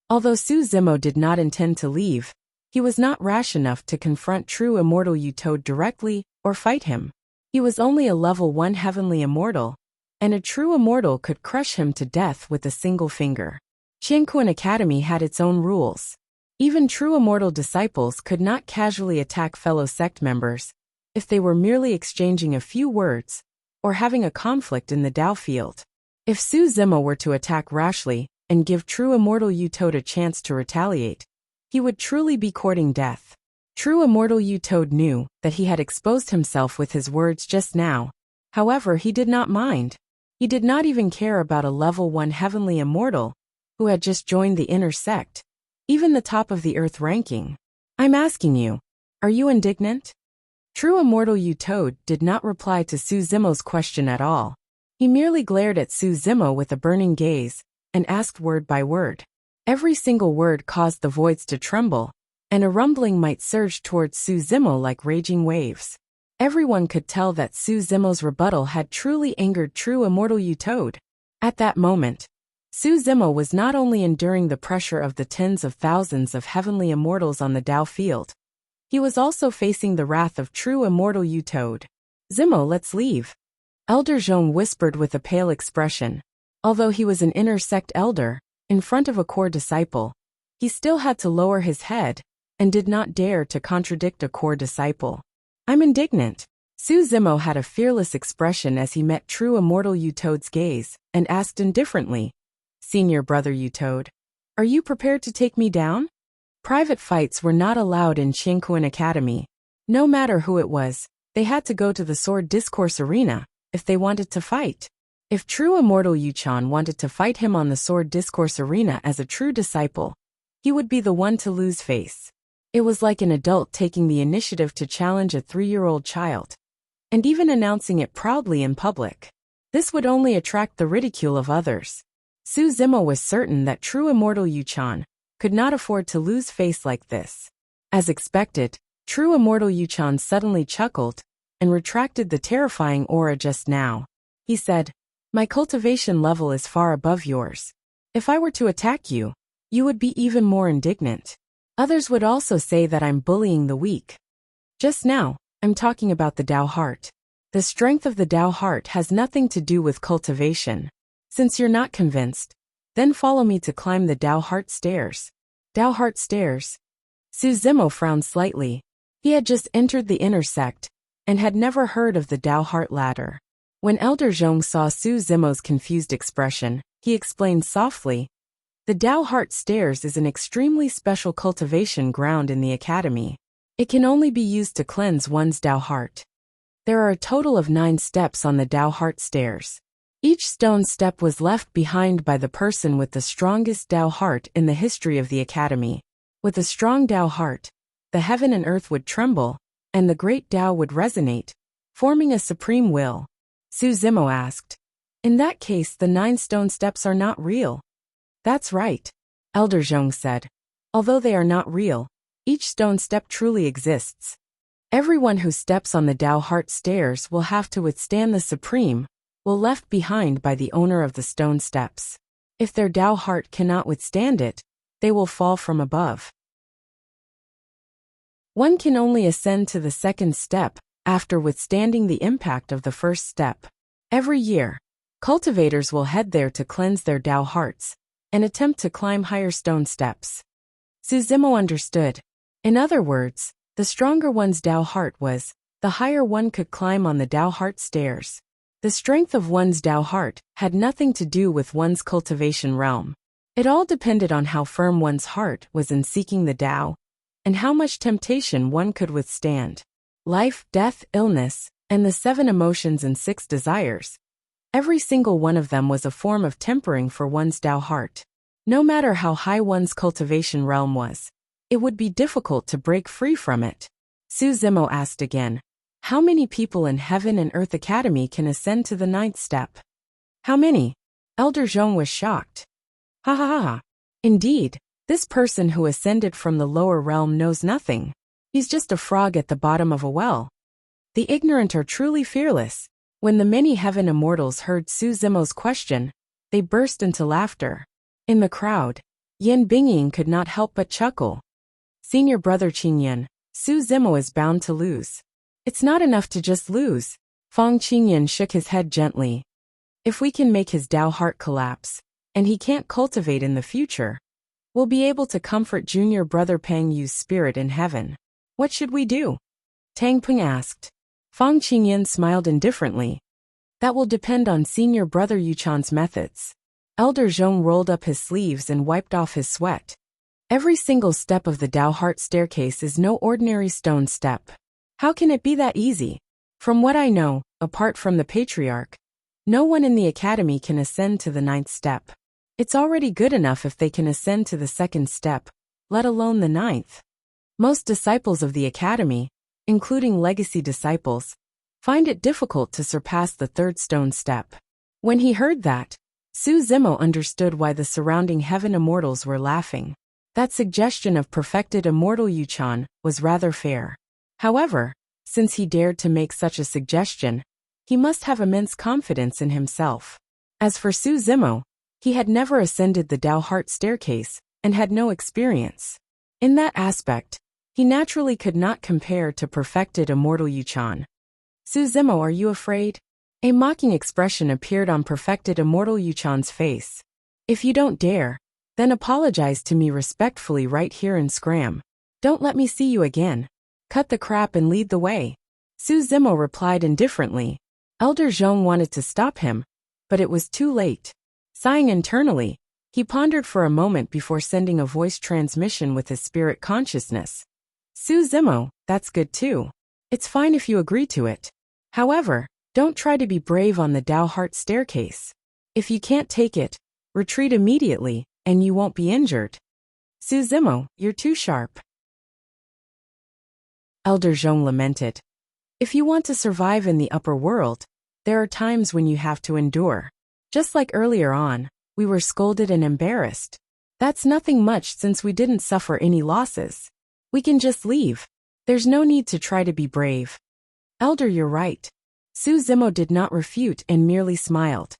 Although Su Zimo did not intend to leave, he was not rash enough to confront true immortal Yu Toad directly or fight him. He was only a level 1 heavenly immortal, and a true immortal could crush him to death with a single finger. Qianquan Academy had its own rules. Even true immortal disciples could not casually attack fellow sect members if they were merely exchanging a few words or having a conflict in the Tao field. If Su Zimo were to attack rashly and give true immortal Yu Toad a chance to retaliate, he would truly be courting death. True immortal Yu Toad knew that he had exposed himself with his words just now. However, he did not mind. He did not even care about a level 1 heavenly immortal who had just joined the inner sect, even the top of the earth ranking. I'm asking you, are you indignant? True immortal Yu Toad did not reply to Su Zimo's question at all. He merely glared at Su Zimo with a burning gaze and asked word by word. Every single word caused the voids to tremble, and a rumbling might surge towards Su Zimo like raging waves. Everyone could tell that Su Zimo's rebuttal had truly angered true immortal Yu Toad. At that moment, Su Zimo was not only enduring the pressure of the tens of thousands of heavenly immortals on the Tao field, he was also facing the wrath of true immortal Yu Toad. Zimo, let's leave. Elder Zhong whispered with a pale expression. Although he was an inner sect elder, in front of a core disciple, he still had to lower his head and did not dare to contradict a core disciple. I'm indignant. Su Zimo had a fearless expression as he met true immortal Yu Toad's gaze and asked indifferently, Senior brother Yu Toad, are you prepared to take me down? Private fights were not allowed in Qianquan Academy. No matter who it was, they had to go to the sword discourse arena if they wanted to fight. If true immortal Yu Chan wanted to fight him on the sword discourse arena as a true disciple, he would be the one to lose face. It was like an adult taking the initiative to challenge a 3-year-old child, and even announcing it proudly in public. This would only attract the ridicule of others. Su Zimo was certain that true immortal Yu Chan could not afford to lose face like this. As expected, true immortal Yu Chan suddenly chuckled and retracted the terrifying aura just now. He said, my cultivation level is far above yours. If I were to attack you, you would be even more indignant. Others would also say that I'm bullying the weak. Just now, I'm talking about the Tao heart. The strength of the Tao heart has nothing to do with cultivation. Since you're not convinced, then follow me to climb the Tao heart stairs. Tao heart stairs? Su Zimo frowned slightly. He had just entered the inner sect and had never heard of the Tao heart ladder. When Elder Zhong saw Su Zimo's confused expression, he explained softly, the Tao heart stairs is an extremely special cultivation ground in the academy. It can only be used to cleanse one's Tao heart. There are a total of 9 steps on the Tao heart stairs. Each stone step was left behind by the person with the strongest Tao heart in the history of the academy. With a strong Tao heart, the heaven and earth would tremble, and the great Tao would resonate, forming a supreme will. Su Zimo asked, in that case the 9 stone steps are not real. That's right, Elder Zhong said. Although they are not real, each stone step truly exists. Everyone who steps on the Tao heart stairs will have to withstand the supreme will left behind by the owner of the stone steps. If their Tao heart cannot withstand it, they will fall from above. One can only ascend to the second step after withstanding the impact of the first step. Every year, cultivators will head there to cleanse their Tao hearts and attempt to climb higher stone steps. Su Zimo understood. In other words, the stronger one's Tao heart was, the higher one could climb on the Tao heart stairs. The strength of one's Tao heart had nothing to do with one's cultivation realm. It all depended on how firm one's heart was in seeking the Tao, and how much temptation one could withstand. Life, death, illness, and the 7 emotions and 6 desires. Every single one of them was a form of tempering for one's Tao heart. No matter how high one's cultivation realm was, it would be difficult to break free from it. Su Zimo asked again, how many people in Heaven and Earth Academy can ascend to the 9th step? How many? Elder Zhong was shocked. Ha ha ha ha. Indeed, this person who ascended from the lower realm knows nothing. He's just a frog at the bottom of a well. The ignorant are truly fearless. When the many heaven immortals heard Su Zimo's question, they burst into laughter. In the crowd, Yan Bingying could not help but chuckle. Senior brother Qingyan, Su Zimo is bound to lose. It's not enough to just lose. Fang Qingyan shook his head gently. If we can make his Tao heart collapse, and he can't cultivate in the future, we'll be able to comfort junior brother Peng Yu's spirit in heaven. What should we do? Tang Peng asked. Fang Qingyan smiled indifferently. That will depend on senior brother Yuchan's methods. Elder Zhong rolled up his sleeves and wiped off his sweat. Every single step of the Tao heart staircase is no ordinary stone step. How can it be that easy? From what I know, apart from the patriarch, no one in the academy can ascend to the 9th step. It's already good enough if they can ascend to the 2nd step, let alone the 9th. Most disciples of the academy, including legacy disciples, find it difficult to surpass the 3rd stone step. When he heard that, Su Zimo understood why the surrounding heaven immortals were laughing. That suggestion of perfected immortal Yuchan was rather fair. However, since he dared to make such a suggestion, he must have immense confidence in himself. As for Su Zimo, he had never ascended the Tao heart staircase and had no experience. In that aspect, he naturally could not compare to perfected immortal Yuchan. Su Zimo, are you afraid? A mocking expression appeared on perfected immortal Yuchan's face. If you don't dare, then apologize to me respectfully right here in Scram. Don't let me see you again. Cut the crap and lead the way. Su Zimo replied indifferently. Elder Zhong wanted to stop him, but it was too late. Sighing internally, he pondered for a moment before sending a voice transmission with his spirit consciousness. Su Zimo, that's good too. It's fine if you agree to it. However, don't try to be brave on the Tao heart staircase. If you can't take it, retreat immediately, and you won't be injured. Su Zimo, you're too sharp. Elder Zhong lamented. If you want to survive in the upper world, there are times when you have to endure. Just like earlier on, we were scolded and embarrassed. That's nothing much since we didn't suffer any losses. We can just leave. There's no need to try to be brave. Elder, you're right. Su Zimo did not refute and merely smiled.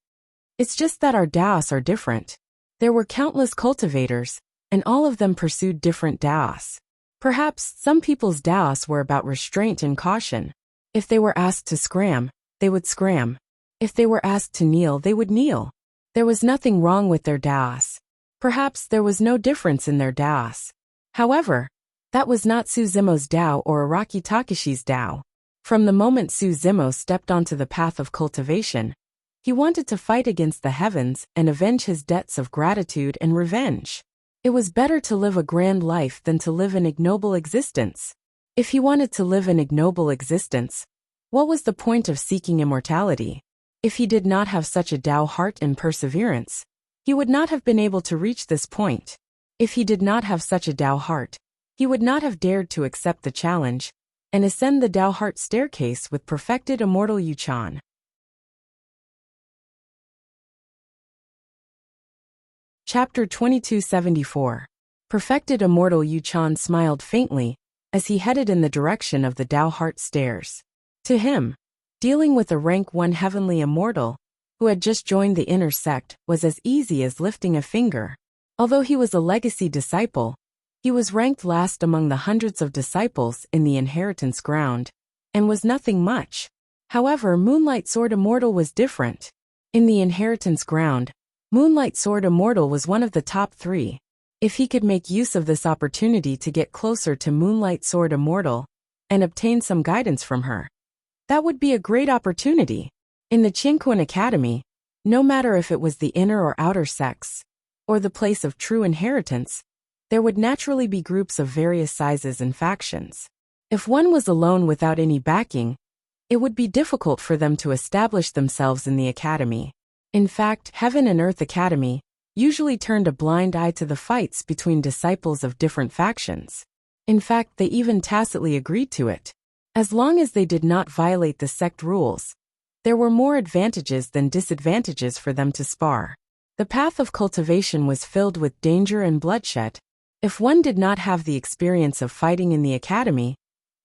It's just that our Daos are different. There were countless cultivators, and all of them pursued different Daos. Perhaps some people's Daos were about restraint and caution. If they were asked to scram, they would scram. If they were asked to kneel, they would kneel. There was nothing wrong with their Daos. Perhaps there was no difference in their Daos. However, that was not Su Zimo's Dao or Araki Takeshi's Dao. From the moment Su Zimo stepped onto the path of cultivation, he wanted to fight against the heavens and avenge his debts of gratitude and revenge. It was better to live a grand life than to live an ignoble existence. If he wanted to live an ignoble existence, what was the point of seeking immortality? If he did not have such a Tao heart and perseverance, he would not have been able to reach this point. If he did not have such a Tao heart, he would not have dared to accept the challenge and ascend the Tao heart staircase with perfected immortal Yuchan. Chapter 2274. Perfected immortal Yuchan smiled faintly as he headed in the direction of the Tao heart stairs. To him, dealing with a rank 1 heavenly immortal, who had just joined the inner sect, was as easy as lifting a finger. Although he was a legacy disciple, he was ranked last among the hundreds of disciples in the inheritance ground, and was nothing much. However, Moonlight Sword Immortal was different. In the inheritance ground, Moonlight Sword Immortal was one of the top 3. If he could make use of this opportunity to get closer to Moonlight Sword Immortal and obtain some guidance from her, that would be a great opportunity. In the Qingquan Academy, no matter if it was the inner or outer sects, or the place of true inheritance, there would naturally be groups of various sizes and factions. If one was alone without any backing, it would be difficult for them to establish themselves in the academy. In fact, Heaven and Earth Academy usually turned a blind eye to the fights between disciples of different factions. In fact, they even tacitly agreed to it. As long as they did not violate the sect rules, there were more advantages than disadvantages for them to spar. The path of cultivation was filled with danger and bloodshed. If one did not have the experience of fighting in the academy,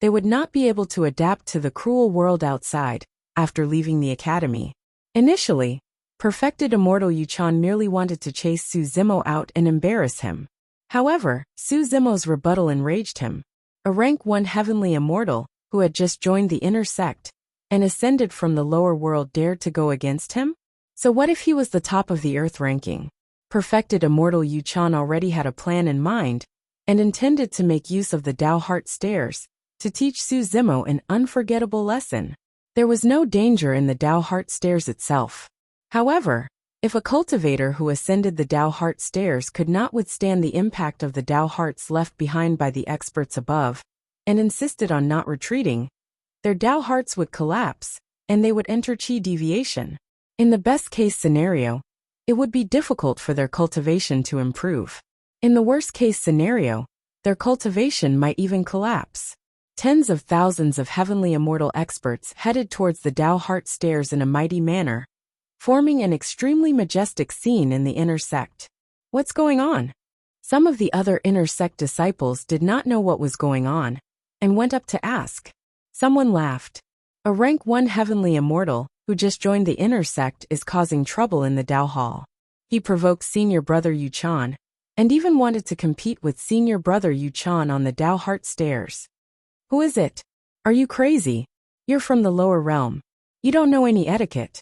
they would not be able to adapt to the cruel world outside after leaving the academy. Initially, perfected immortal Yuchan merely wanted to chase Su Zimo out and embarrass him. However, Su Zimo's rebuttal enraged him. A rank 1 heavenly immortal, who had just joined the inner sect and ascended from the lower world, dared to go against him? So what if he was the top of the earth ranking? Perfected immortal Yu Chan already had a plan in mind and intended to make use of the Tao Heart Stairs to teach Su Zimo an unforgettable lesson. There was no danger in the Tao Heart Stairs itself. However, if a cultivator who ascended the Tao Heart Stairs could not withstand the impact of the Tao Hearts left behind by the experts above, and insisted on not retreating, their Tao Hearts would collapse, and they would enter Qi deviation. In the best-case scenario, it would be difficult for their cultivation to improve. In the worst-case scenario, their cultivation might even collapse. Tens of thousands of heavenly immortal experts headed towards the Tao Heart Stairs in a mighty manner, forming an extremely majestic scene in the inner sect. What's going on? Some of the other inner sect disciples did not know what was going on, and went up to ask. Someone laughed. A rank 1 heavenly immortal, who just joined the inner sect, is causing trouble in the Tao Hall. He provoked senior brother Yu Chan, and even wanted to compete with senior brother Yu Chan on the Tao Heart Stairs. Who is it? Are you crazy? You're from the lower realm. You don't know any etiquette.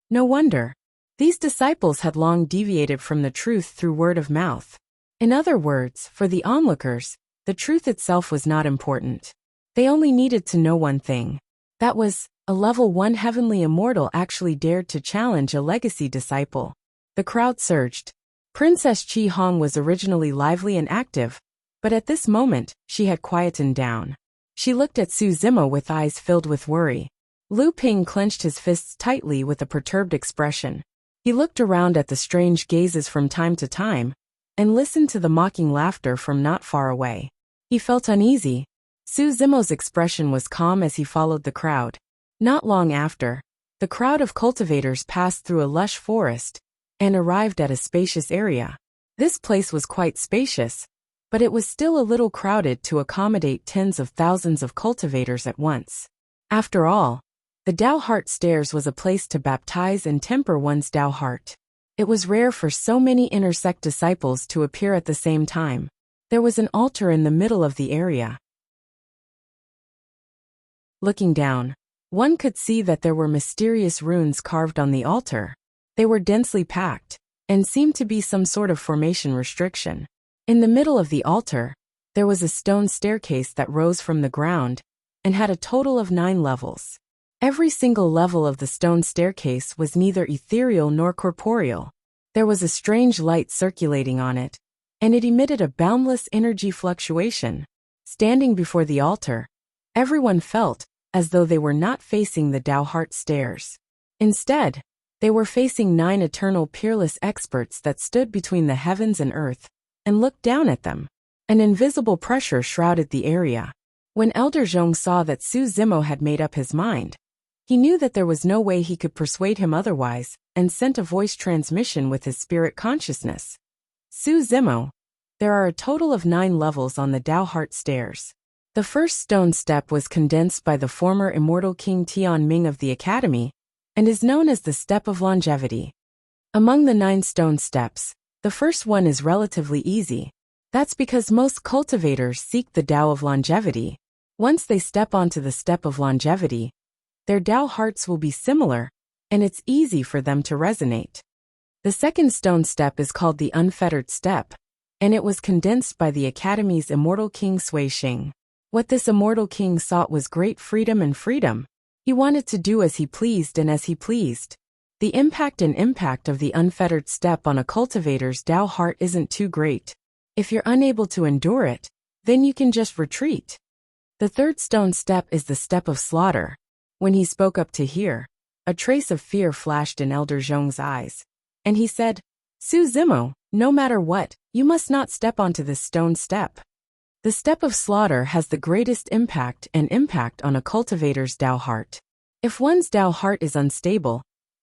No wonder. These disciples had long deviated from the truth through word of mouth. In other words, for the onlookers, the truth itself was not important. They only needed to know one thing. That was, a level 1 heavenly immortal actually dared to challenge a legacy disciple. The crowd surged. Princess Qi Hong was originally lively and active, but at this moment, she had quietened down. She looked at Su Zimo with eyes filled with worry. Lu Ping clenched his fists tightly with a perturbed expression. He looked around at the strange gazes from time to time, and listened to the mocking laughter from not far away. He felt uneasy. Su Zimo's expression was calm as he followed the crowd. Not long after, the crowd of cultivators passed through a lush forest and arrived at a spacious area. This place was quite spacious, but it was still a little crowded to accommodate tens of thousands of cultivators at once. After all, the Tao Heart Stairs was a place to baptize and temper one's Tao heart. It was rare for so many inner sect disciples to appear at the same time. There was an altar in the middle of the area. Looking down, one could see that there were mysterious runes carved on the altar. They were densely packed, and seemed to be some sort of formation restriction. In the middle of the altar, there was a stone staircase that rose from the ground, and had a total of 9 levels. Every single level of the stone staircase was neither ethereal nor corporeal. There was a strange light circulating on it, and it emitted a boundless energy fluctuation. Standing before the altar, everyone felt as though they were not facing the Tao Heart Stairs. Instead, they were facing 9 eternal peerless experts that stood between the heavens and earth, and looked down at them. An invisible pressure shrouded the area. When Elder Zhong saw that Su Zimo had made up his mind, he knew that there was no way he could persuade him otherwise, and sent a voice transmission with his spirit consciousness. Su Zimo, there are a total of 9 levels on the Tao Heart Stairs. The first stone step was condensed by the former immortal King Tian Ming of the Academy, and is known as the Step of Longevity. Among the 9 stone steps, the first one is relatively easy. That's because most cultivators seek the Tao of Longevity. Once they step onto the Step of Longevity, their Tao hearts will be similar, and it's easy for them to resonate. The second stone step is called the Unfettered Step, and it was condensed by the Academy's immortal King Sui Xing. What this immortal king sought was great freedom and freedom. He wanted to do as he pleased and as he pleased. The impact of the Unfettered Step on a cultivator's Tao heart isn't too great. If you're unable to endure it, then you can just retreat. The third stone step is the Step of Slaughter. When he spoke up to hear, a trace of fear flashed in Elder Zhong's eyes, and he said, Su Zimo, no matter what, you must not step onto this stone step. The Step of Slaughter has the greatest impact on a cultivator's Tao heart. If one's Tao heart is unstable,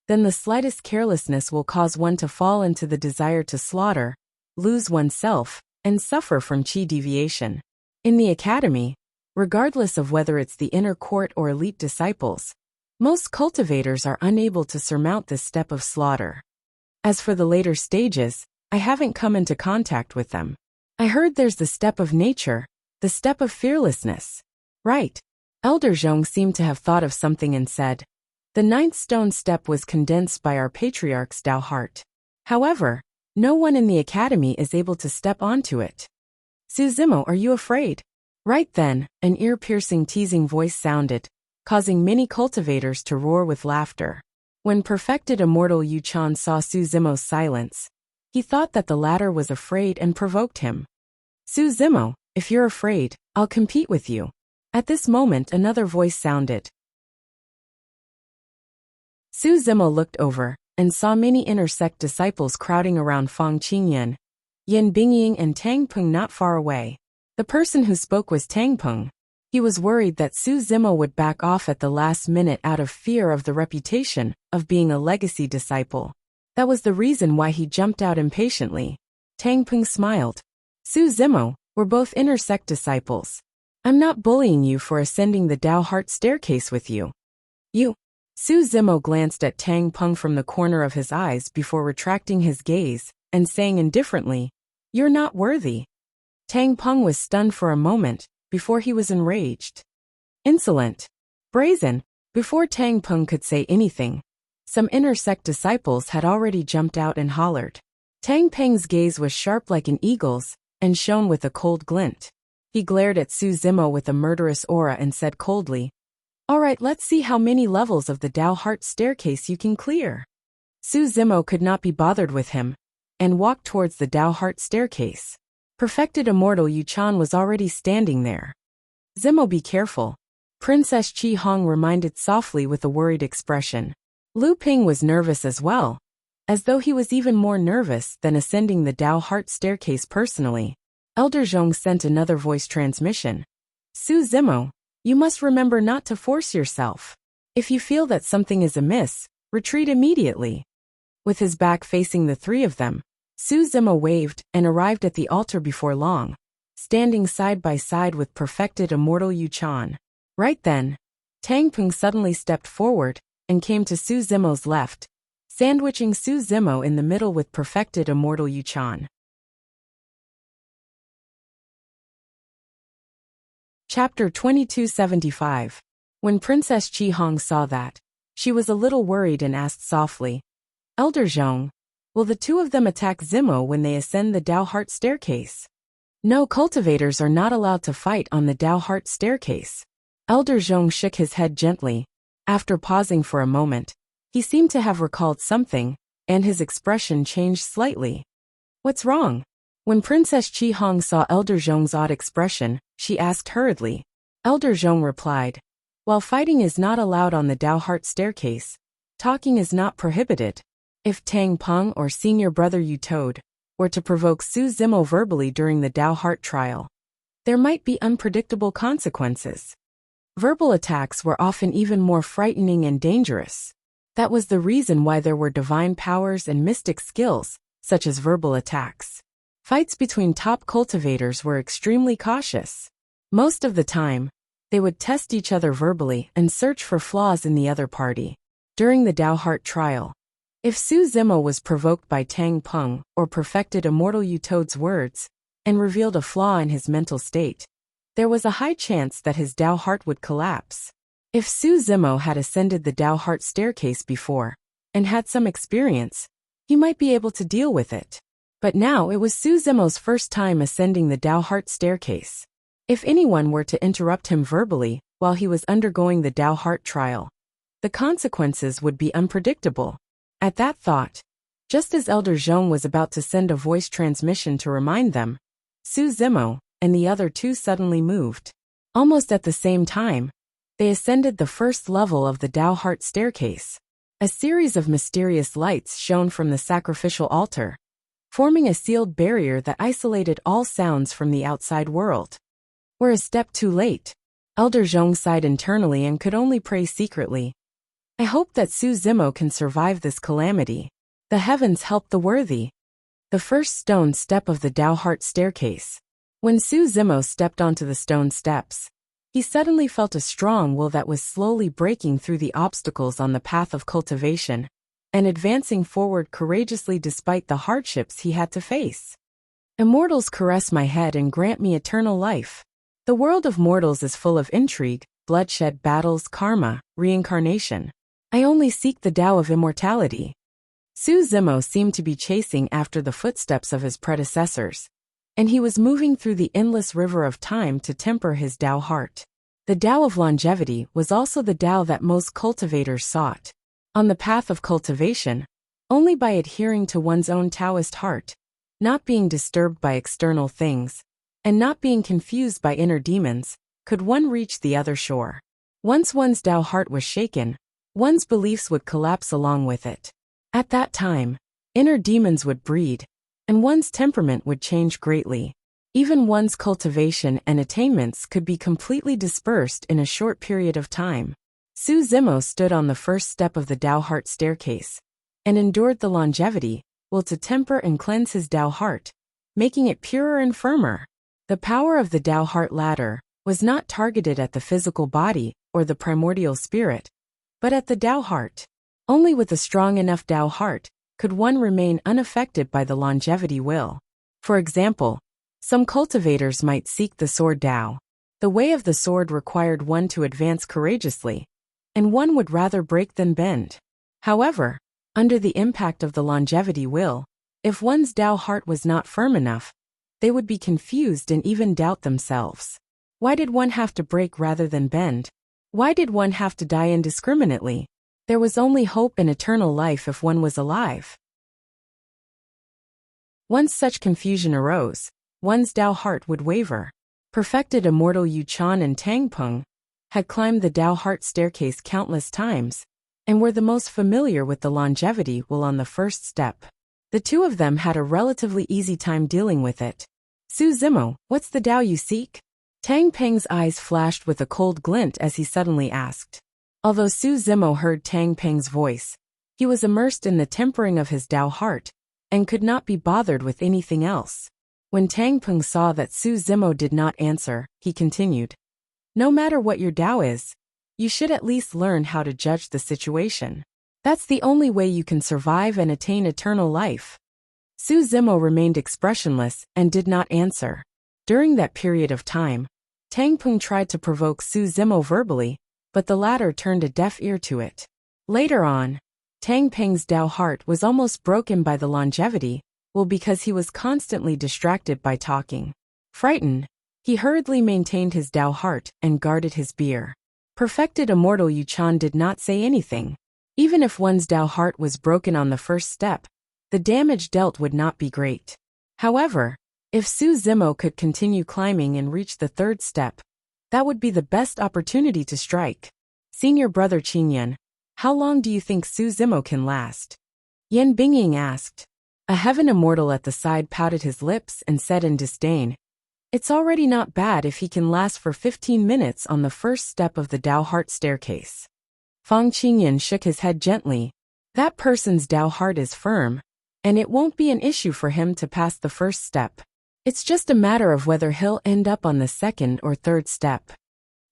then the slightest carelessness will cause one to fall into the desire to slaughter, lose oneself, and suffer from Qi deviation. In the Academy, regardless of whether it's the inner court or elite disciples, most cultivators are unable to surmount this Step of Slaughter. As for the later stages, I haven't come into contact with them. I heard there's the Step of Nature, the Step of Fearlessness. Right. Elder Zhong seemed to have thought of something and said, The ninth stone step was condensed by our patriarch's Tao heart. However, no one in the academy is able to step onto it. Suzimo, are you afraid? Right then, an ear-piercing teasing voice sounded, causing many cultivators to roar with laughter. When perfected immortal Yu-chan saw Suzimo's silence, he thought that the latter was afraid and provoked him. Suzimo, if you're afraid, I'll compete with you. At this moment another voice sounded. Suzimo looked over and saw many inner sect disciples crowding around Fang Qingyan, Yin Bingying and Tang Peng not far away. The person who spoke was Tang Peng. He was worried that Suzimo would back off at the last minute out of fear of the reputation of being a legacy disciple. That was the reason why he jumped out impatiently. Tang Peng smiled. Suzimo, we're both inner sect disciples. I'm not bullying you for ascending the Tao Heart staircase with you. Suzimo glanced at Tang Peng from the corner of his eyes before retracting his gaze and saying indifferently, "You're not worthy." Tang Peng was stunned for a moment before he was enraged. Insolent. Brazen. Before Tang Peng could say anything, some inner sect disciples had already jumped out and hollered. Tang Peng's gaze was sharp like an eagle's and shone with a cold glint. He glared at Suzimo with a murderous aura and said coldly, "All right, let's see how many levels of the Tao Heart staircase you can clear." Suzimo could not be bothered with him and walked towards the Tao Heart staircase. Perfected immortal Yu-chan was already standing there. "Zimo, be careful," Princess Chi Hong reminded softly with a worried expression. Lu Ping was nervous as well, as though he was even more nervous than ascending the Tao Heart staircase personally. Elder Zhong sent another voice transmission. "Suzimo, you must remember not to force yourself. If you feel that something is amiss, retreat immediately." With his back facing the three of them, Suzimo waved and arrived at the altar before long, standing side by side with perfected immortal Yu-chan. Right then, Tang Peng suddenly stepped forward and came to Suzimo's left, sandwiching Suzimo in the middle with perfected immortal Yu-chan. Chapter 2275. When Princess Chi Hong saw that, she was a little worried and asked softly, "Elder Zhong, will the two of them attack Zimo when they ascend the Tao Heart staircase?" "No, cultivators are not allowed to fight on the Tao Heart staircase." Elder Zhong shook his head gently. After pausing for a moment, he seemed to have recalled something, and his expression changed slightly. "What's wrong?" When Princess Chi Hong saw Elder Zhong's odd expression, she asked hurriedly. Elder Zhong replied, "While fighting is not allowed on the Tao Heart staircase, talking is not prohibited. If Tang Peng or senior brother Yu Toad were to provoke Suzimo verbally during the Tao Heart trial, there might be unpredictable consequences." Verbal attacks were often even more frightening and dangerous. That was the reason why there were divine powers and mystic skills, such as verbal attacks. Fights between top cultivators were extremely cautious. Most of the time, they would test each other verbally and search for flaws in the other party. During the Tao Heart trial, if Suzimo was provoked by Tang Peng or perfected immortal Yu Toad's words and revealed a flaw in his mental state, there was a high chance that his Tao Heart would collapse. If Suzimo had ascended the Tao Heart staircase before and had some experience, he might be able to deal with it. But now it was Suzimo's first time ascending the Tao Heart staircase. If anyone were to interrupt him verbally while he was undergoing the Tao Heart trial, the consequences would be unpredictable. At that thought, just as Elder Zhong was about to send a voice transmission to remind them, Suzimo and the other two suddenly moved. Almost at the same time, they ascended the first level of the Tao Heart staircase. A series of mysterious lights shone from the sacrificial altar, forming a sealed barrier that isolated all sounds from the outside world. "We're a step too late." Elder Zhong sighed internally and could only pray secretly. "I hope that Suzimo can survive this calamity. The heavens help the worthy." The first stone step of the Tao Heart staircase. When Suzimo stepped onto the stone steps, he suddenly felt a strong will that was slowly breaking through the obstacles on the path of cultivation and advancing forward courageously despite the hardships he had to face. "Immortals caress my head and grant me eternal life. The world of mortals is full of intrigue, bloodshed, battles, karma, reincarnation. I only seek the Tao of immortality. Su Zimo seemed to be chasing after the footsteps of his predecessors, and he was moving through the endless river of time to temper his Tao heart. The Tao of longevity was also the Tao that most cultivators sought. On the path of cultivation, only by adhering to one's own Taoist heart, not being disturbed by external things, and not being confused by inner demons, could one reach the other shore. Once one's Tao heart was shaken, one's beliefs would collapse along with it. At that time, inner demons would breed, and one's temperament would change greatly. Even one's cultivation and attainments could be completely dispersed in a short period of time. Su Zimo stood on the first step of the Tao heart staircase, and endured the longevity, will to temper and cleanse his Tao heart, making it purer and firmer. The power of the Tao heart ladder was not targeted at the physical body or the primordial spirit, but at the Tao heart. Only with a strong enough Tao heart could one remain unaffected by the longevity will. For example, some cultivators might seek the sword Tao. The way of the sword required one to advance courageously, and one would rather break than bend. However, under the impact of the longevity will, if one's Tao heart was not firm enough, they would be confused and even doubt themselves. Why did one have to break rather than bend? Why did one have to die indiscriminately? There was only hope in eternal life if one was alive. Once such confusion arose, one's Tao heart would waver. Perfected immortal Yu Chan and Tang Peng had climbed the Tao heart staircase countless times, and were the most familiar with the longevity will on the first step. The two of them had a relatively easy time dealing with it. Su Zimo, what's the Tao you seek? Tang Peng's eyes flashed with a cold glint as he suddenly asked. Although Su Zimo heard Tang Peng's voice, he was immersed in the tempering of his Tao heart, and could not be bothered with anything else. When Tang Peng saw that Su Zimo did not answer, he continued, no matter what your Tao is, you should at least learn how to judge the situation. That's the only way you can survive and attain eternal life. Su Zimo remained expressionless and did not answer. During that period of time, Tang Peng tried to provoke Su Zimo verbally, but the latter turned a deaf ear to it. Later on, Tang Peng's Tao heart was almost broken by the longevity, well, because he was constantly distracted by talking. Frightened, he hurriedly maintained his Tao heart and guarded his beer. Perfected immortal Yu Chan did not say anything. Even if one's Tao heart was broken on the first step, the damage dealt would not be great. However, if Su Zimo could continue climbing and reach the third step, that would be the best opportunity to strike. Senior brother Qingyan, how long do you think Su Zimo can last? Yan Bingying asked. A heaven immortal at the side pouted his lips and said in disdain, it's already not bad if he can last for 15 minutes on the first step of the Tao heart staircase. Fang Qingyan shook his head gently. That person's Tao heart is firm, and it won't be an issue for him to pass the first step. It's just a matter of whether he'll end up on the second or third step.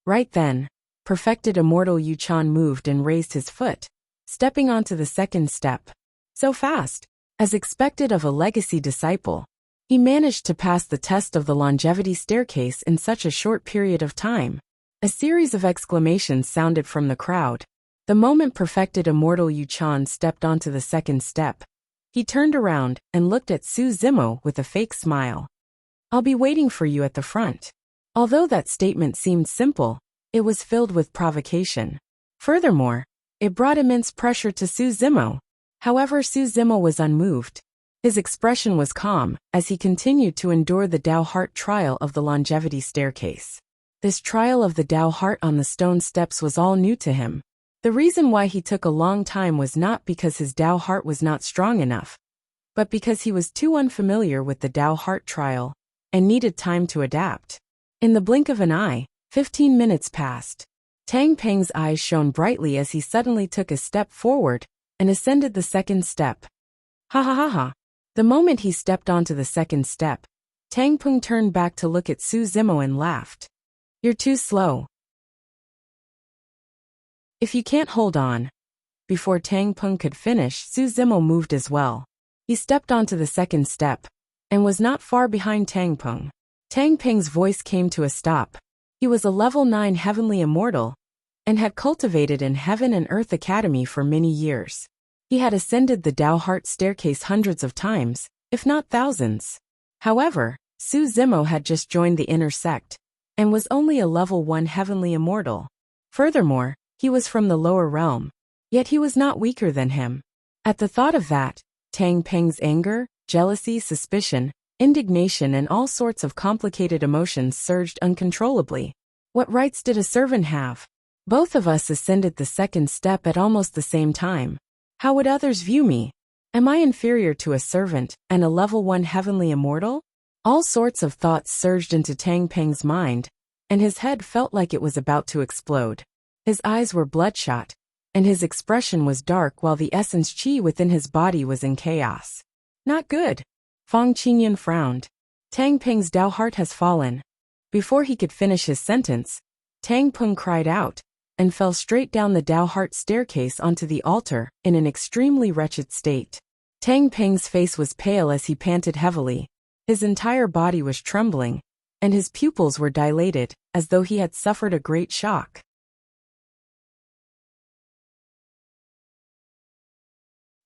Right then, perfected immortal Yu Chan moved and raised his foot, stepping onto the second step. So fast, as expected of a legacy disciple, he managed to pass the test of the longevity staircase in such a short period of time. A series of exclamations sounded from the crowd. The moment perfected immortal Yu Chan stepped onto the second step, he turned around and looked at Su Zimo with a fake smile. I'll be waiting for you at the front. Although that statement seemed simple, it was filled with provocation. Furthermore, it brought immense pressure to Su Zimo. However, Su Zimo was unmoved. His expression was calm as he continued to endure the Tao heart trial of the longevity staircase. This trial of the Tao heart on the stone steps was all new to him. The reason why he took a long time was not because his Tao heart was not strong enough, but because he was too unfamiliar with the Tao heart trial and needed time to adapt. In the blink of an eye, 15 minutes passed. Tang Peng's eyes shone brightly as he suddenly took a step forward and ascended the second step. Ha ha ha ha. The moment he stepped onto the second step, Tang Peng turned back to look at Su Zimo and laughed. You're too slow. If you can't hold on. Before Tang Peng could finish, Su Zimo moved as well. He stepped onto the second step, and was not far behind Tang Peng. Tang Peng's voice came to a stop. He was a level 9 heavenly immortal, and had cultivated in Heaven and Earth Academy for many years. He had ascended the Tao Heart staircase hundreds of times, if not thousands. However, Su Zimo had just joined the inner sect, and was only a level 1 heavenly immortal. Furthermore, he was from the lower realm, yet he was not weaker than him. At the thought of that, Tang Peng's anger, jealousy, suspicion, indignation and all sorts of complicated emotions surged uncontrollably. What rights did a servant have? Both of us ascended the second step at almost the same time. How would others view me? Am I inferior to a servant and a level 1 heavenly immortal? All sorts of thoughts surged into Tang Peng's mind, and his head felt like it was about to explode. His eyes were bloodshot, and his expression was dark while the essence qi within his body was in chaos. Not good. Fang Qingyan frowned. Tang Peng's Tao heart has fallen. Before he could finish his sentence, Tang Peng cried out, and fell straight down the Tao heart staircase onto the altar in an extremely wretched state. Tang Peng's face was pale as he panted heavily. His entire body was trembling, and his pupils were dilated, as though he had suffered a great shock.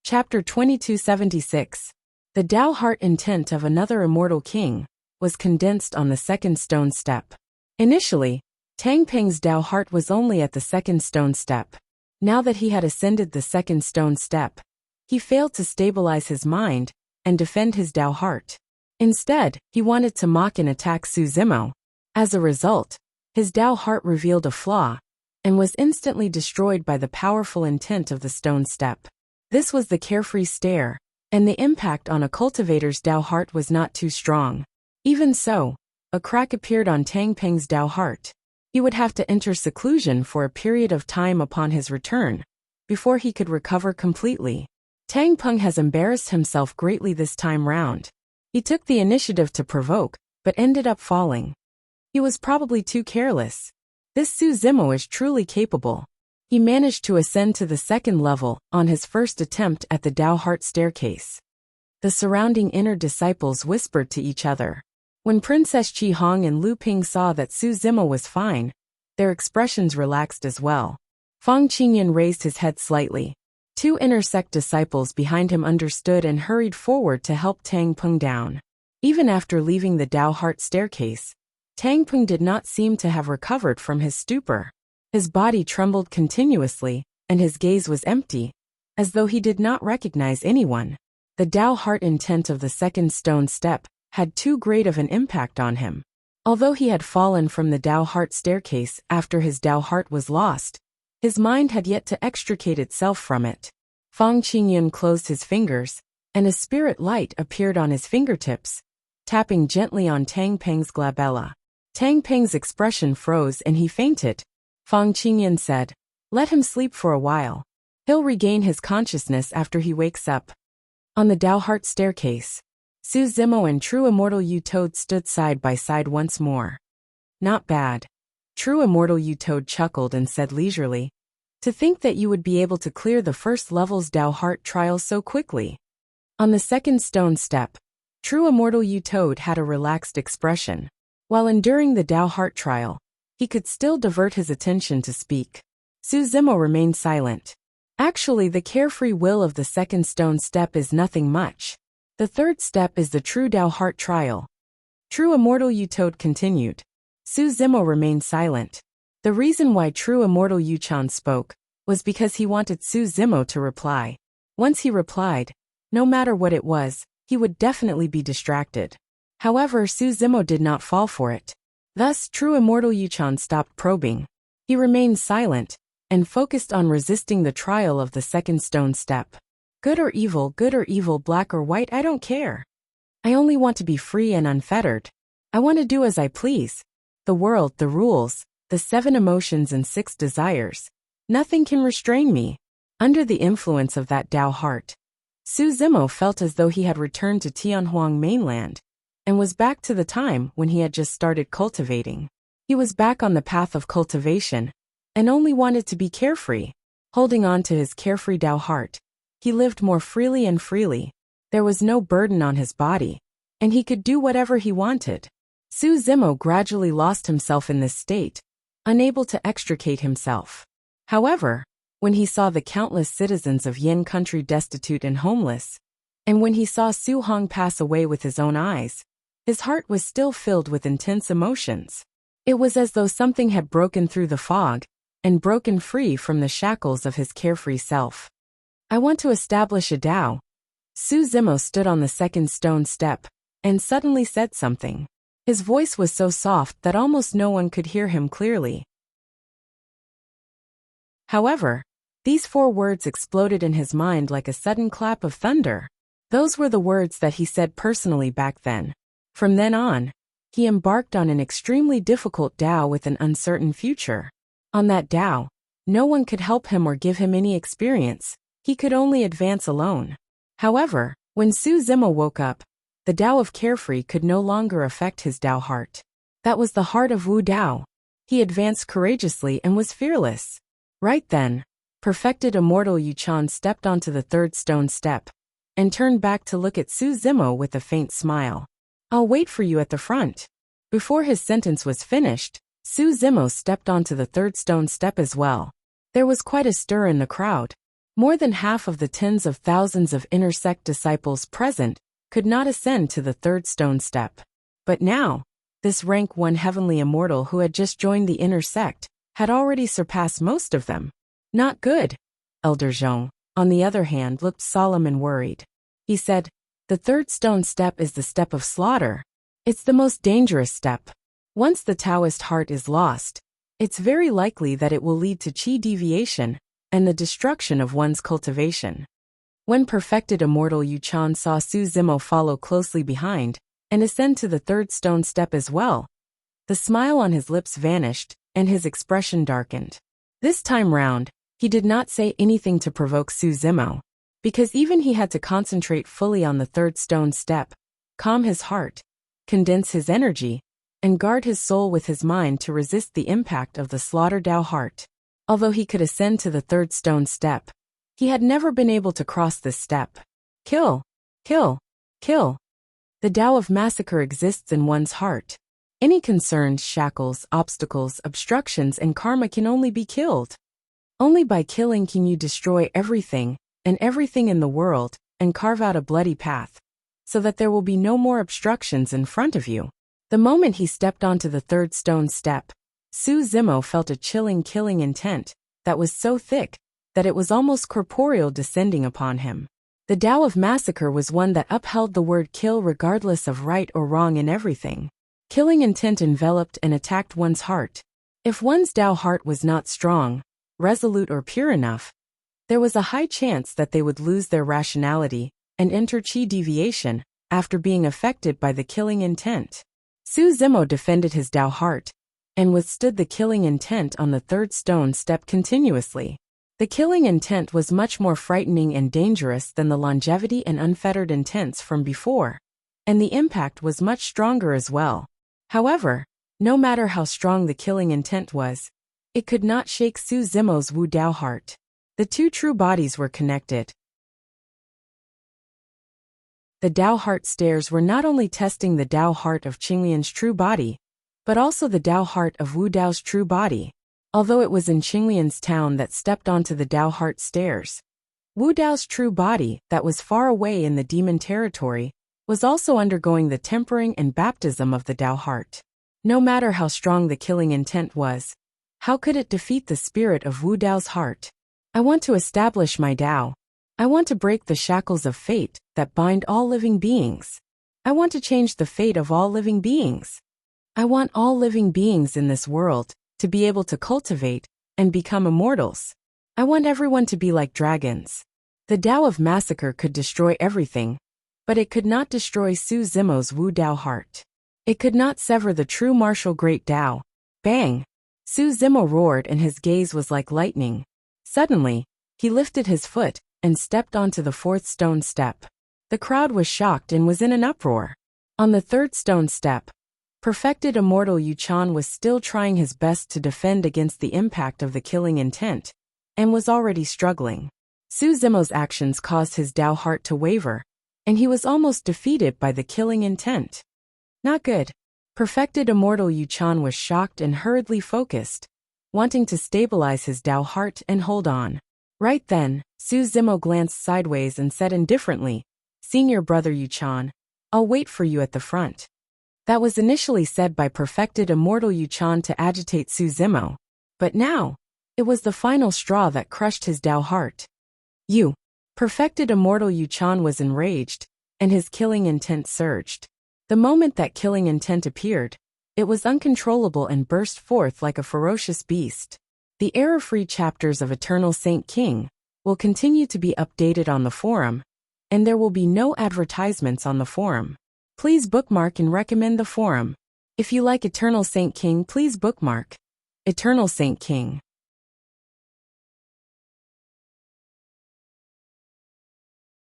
Chapter 2276. The Tao heart intent of another immortal king was condensed on the second stone step. Initially, Tang Peng's Tao heart was only at the second stone step. Now that he had ascended the second stone step, he failed to stabilize his mind and defend his Tao heart. Instead, he wanted to mock and attack Su Zimo. As a result, his Tao heart revealed a flaw and was instantly destroyed by the powerful intent of the stone step. This was the carefree stare, and the impact on a cultivator's Tao heart was not too strong. Even so, a crack appeared on Tang Peng's Tao heart. He would have to enter seclusion for a period of time upon his return, before he could recover completely. Tang Peng has embarrassed himself greatly this time round. He took the initiative to provoke, but ended up falling. He was probably too careless. This Su Zimo is truly capable. He managed to ascend to the second level on his first attempt at the Tao heart staircase. The surrounding inner disciples whispered to each other. When Princess Qi Hong and Lu Ping saw that Su Zimo was fine, their expressions relaxed as well. Fang Qingyan raised his head slightly. Two inner sect disciples behind him understood and hurried forward to help Tang Peng down. Even after leaving the Tao heart staircase, Tang Peng did not seem to have recovered from his stupor. His body trembled continuously, and his gaze was empty, as though he did not recognize anyone. The Tao heart intent of the second stone step had too great of an impact on him. Although he had fallen from the Tao heart staircase after his Tao heart was lost, his mind had yet to extricate itself from it. Fang Qingyan closed his fingers, and a spirit light appeared on his fingertips, tapping gently on Tang Peng's glabella. Tang Peng's expression froze and he fainted. Fang Qingyan said, "Let him sleep for a while. He'll regain his consciousness after he wakes up." On the Tao heart staircase, Su Zimo and True Immortal Yu Toad stood side by side once more. "Not bad." True Immortal Yu Toad chuckled and said leisurely, "To think that you would be able to clear the first level's Tao heart trial so quickly." On the second stone step, True Immortal Yu Toad had a relaxed expression. While enduring the Tao heart trial, he could still divert his attention to speak. Su Zimo remained silent. Actually, the carefree will of the second stone step is nothing much. The third step is the true Tao heart trial. True Immortal Yu Toad continued. Su Zimo remained silent. The reason why True Immortal Yu Chan spoke was because he wanted Su Zimo to reply. Once he replied, no matter what it was, he would definitely be distracted. However, Su Zimo did not fall for it. Thus, True Immortal Yu Chan stopped probing. He remained silent and focused on resisting the trial of the second stone step. Good or evil, black or white, I don't care. I only want to be free and unfettered. I want to do as I please. The world, the rules, the 7 emotions and 6 desires. Nothing can restrain me. Under the influence of that Tao heart, Su Zimo felt as though he had returned to Tianhuang mainland and was back to the time when he had just started cultivating. He was back on the path of cultivation and only wanted to be carefree. Holding on to his carefree Tao heart, he lived more freely and freely. There was no burden on his body, and he could do whatever he wanted. Su Zimo gradually lost himself in this state, unable to extricate himself. However, when he saw the countless citizens of Yin country destitute and homeless, and when he saw Su Hong pass away with his own eyes, his heart was still filled with intense emotions. It was as though something had broken through the fog and broken free from the shackles of his carefree self. I want to establish a Tao. Su Zimo stood on the second stone step and suddenly said something. His voice was so soft that almost no one could hear him clearly. However, these 4 words exploded in his mind like a sudden clap of thunder. Those were the words that he said personally back then. From then on, he embarked on an extremely difficult Tao with an uncertain future. On that Tao, no one could help him or give him any experience. He could only advance alone. However, when Su Zimo woke up, the Tao of carefree could no longer affect his Tao heart. That was the heart of Wu Dao. He advanced courageously and was fearless. Right then, perfected immortal Yuchan stepped onto the 3rd stone step and turned back to look at Su Zimo with a faint smile. I'll wait for you at the front. Before his sentence was finished, Su Zimo stepped onto the 3rd stone step as well. There was quite a stir in the crowd. More than half of the tens of thousands of inner sect disciples present could not ascend to the 3rd stone step. But now, this rank 1 heavenly immortal who had just joined the inner sect had already surpassed most of them. Not good. Elder Zhong, on the other hand, looked solemn and worried. He said, the 3rd stone step is the step of slaughter. It's the most dangerous step. Once the Taoist heart is lost, it's very likely that it will lead to qi deviation and the destruction of one's cultivation. When perfected immortal Yuchan saw Su Zimo follow closely behind and ascend to the 3rd stone step as well, the smile on his lips vanished and his expression darkened. This time round, he did not say anything to provoke Su Zimo, because even he had to concentrate fully on the 3rd stone step, calm his heart, condense his energy, and guard his soul with his mind to resist the impact of the slaughter Tao heart. Although he could ascend to the 3rd stone step, he had never been able to cross this step. Kill, kill, kill. The Tao of massacre exists in one's heart. Any concerns, shackles, obstacles, obstructions, and karma can only be killed. Only by killing can you destroy everything and everything in the world and carve out a bloody path, so that there will be no more obstructions in front of you. The moment he stepped onto the 3rd stone step, Su Zimo felt a chilling killing intent that was so thick that it was almost corporeal descending upon him. The Tao of massacre was one that upheld the word kill regardless of right or wrong in everything. Killing intent enveloped and attacked one's heart. If one's Tao heart was not strong, resolute or pure enough, there was a high chance that they would lose their rationality and enter qi deviation after being affected by the killing intent. Su Zimo defended his Tao heart and withstood the killing intent on the 3rd stone step continuously. The killing intent was much more frightening and dangerous than the longevity and unfettered intents from before, and the impact was much stronger as well. However, no matter how strong the killing intent was, it could not shake Su Zimo's Wu Dao heart. The 2 true bodies were connected. The Tao heart stairs were not only testing the Tao heart of Qinglian's true body, but also the Tao heart of Wu Dao's true body. Although it was in Qinglian's town that stepped onto the Tao heart stairs, Wu Dao's true body, that was far away in the demon territory, was also undergoing the tempering and baptism of the Tao heart. No matter how strong the killing intent was, how could it defeat the spirit of Wu Dao's heart? I want to establish my Tao. I want to break the shackles of fate that bind all living beings. I want to change the fate of all living beings. I want all living beings in this world to be able to cultivate and become immortals. I want everyone to be like dragons. The Tao of massacre could destroy everything, but it could not destroy Su Zimo's Wu Dao heart. It could not sever the true martial great Tao. Bang! Su Zimo roared and his gaze was like lightning. Suddenly, he lifted his foot and stepped onto the 4th stone step. The crowd was shocked and was in an uproar. On the 3rd stone step, perfected immortal Yuchan was still trying his best to defend against the impact of the killing intent, and was already struggling. Su Zimo's actions caused his Tao heart to waver, and he was almost defeated by the killing intent. Not good. Perfected immortal Yuchan was shocked and hurriedly focused, wanting to stabilize his Dao heart and hold on. Right then, Su Zimo glanced sideways and said indifferently, "Senior brother Yuchan, I'll wait for you at the front." That was initially said by perfected immortal Yuchan to agitate Su Zimo, but now, it was the final straw that crushed his Dao heart. You. Perfected immortal Yuchan was enraged, and his killing intent surged. The moment that killing intent appeared, it was uncontrollable and burst forth like a ferocious beast. The error-free chapters of Eternal Saint King will continue to be updated on the forum, and there will be no advertisements on the forum. Please bookmark and recommend the forum. If you like Eternal Saint King, please bookmark Eternal Saint King.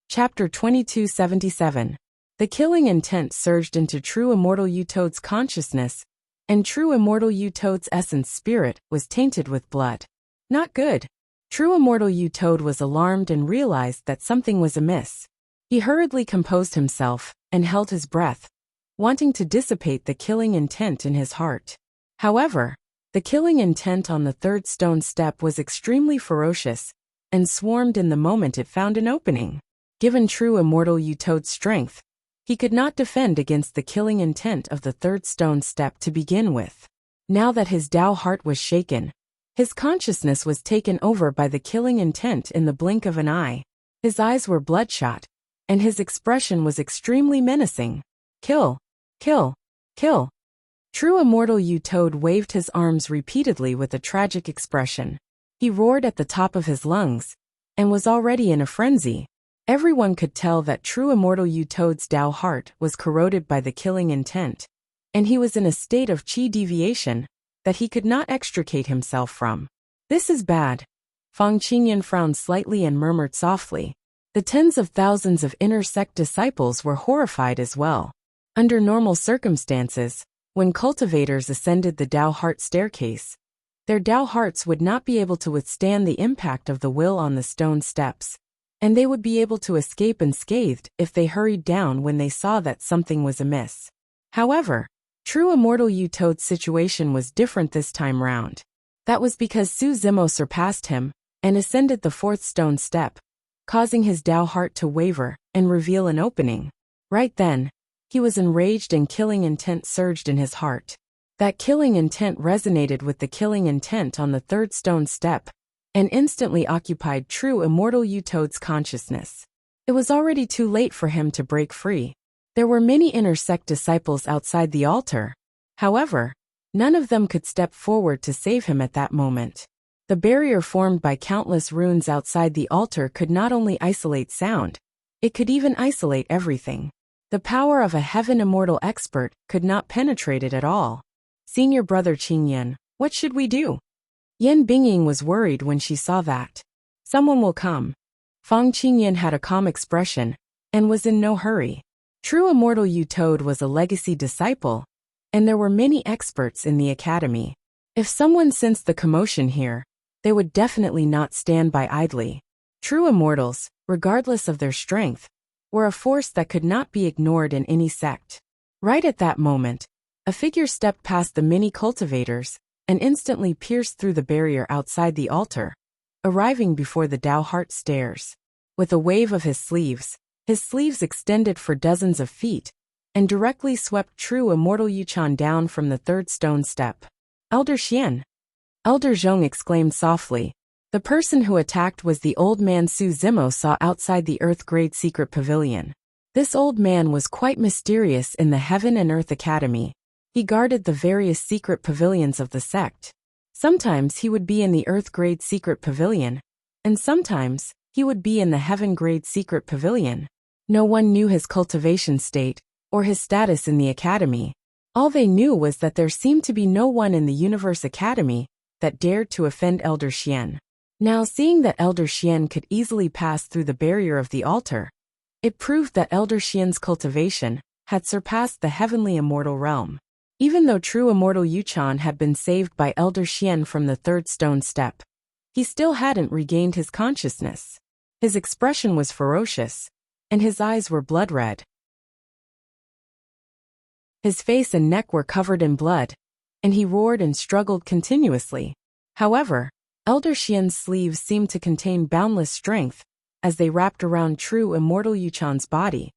Chapter 2277. The killing intent surged into true immortal Yutoad's consciousness, and true immortal Yutoad's essence spirit was tainted with blood. Not good. True immortal Yutoad was alarmed and realized that something was amiss. He hurriedly composed himself and held his breath, wanting to dissipate the killing intent in his heart. However, the killing intent on the third stone step was extremely ferocious and swarmed in the moment it found an opening. Given true immortal Yutoad's strength, he could not defend against the killing intent of the third stone step to begin with. Now that his Dao heart was shaken, his consciousness was taken over by the killing intent in the blink of an eye. His eyes were bloodshot, and his expression was extremely menacing. Kill! Kill! Kill! True immortal Yutoad waved his arms repeatedly with a tragic expression. He roared at the top of his lungs, and was already in a frenzy. Everyone could tell that true immortal Yutoad's Dao heart was corroded by the killing intent, and he was in a state of chi deviation that he could not extricate himself from. This is bad. Fang Qingyan frowned slightly and murmured softly. The tens of thousands of inner sect disciples were horrified as well. Under normal circumstances, when cultivators ascended the Dao heart staircase, their Dao hearts would not be able to withstand the impact of the will on the stone steps, and they would be able to escape unscathed if they hurried down when they saw that something was amiss. However, true immortal Yutoad's situation was different this time round. That was because Su Zimo surpassed him and ascended the fourth stone step, causing his Dao heart to waver and reveal an opening. Right then, he was enraged and killing intent surged in his heart. That killing intent resonated with the killing intent on the third stone step, and instantly occupied true immortal Yutoad's consciousness. It was already too late for him to break free. There were many inner sect disciples outside the altar. However, none of them could step forward to save him at that moment. The barrier formed by countless runes outside the altar could not only isolate sound, it could even isolate everything. The power of a heaven immortal expert could not penetrate it at all. Senior brother Qingyan, what should we do? Yan Bingying was worried when she saw that. Someone will come. Fang Qingyan had a calm expression, and was in no hurry. True immortal Yutoad was a legacy disciple, and there were many experts in the academy. If someone sensed the commotion here, they would definitely not stand by idly. True immortals, regardless of their strength, were a force that could not be ignored in any sect. Right at that moment, a figure stepped past the many cultivators, and instantly pierced through the barrier outside the altar, arriving before the Dao heart stairs. With a wave of his sleeves extended for dozens of feet, and directly swept true immortal Yuchan down from the third stone step. Elder Xian! Elder Zhong exclaimed softly. The person who attacked was the old man Su Zimo saw outside the Earth Grade Secret Pavilion. This old man was quite mysterious in the Heaven and Earth Academy. He guarded the various secret pavilions of the sect. Sometimes he would be in the Earth Grade Secret Pavilion, and sometimes he would be in the Heaven Grade Secret Pavilion. No one knew his cultivation state, or his status in the academy. All they knew was that there seemed to be no one in the Universe Academy that dared to offend Elder Xian. Now, seeing that Elder Xian could easily pass through the barrier of the altar, it proved that Elder Xian's cultivation had surpassed the heavenly immortal realm. Even though true immortal Yuchan had been saved by Elder Xian from the third stone step, he still hadn't regained his consciousness. His expression was ferocious, and his eyes were blood red. His face and neck were covered in blood, and he roared and struggled continuously. However, Elder Xian's sleeves seemed to contain boundless strength as they wrapped around true immortal Yuchan's body,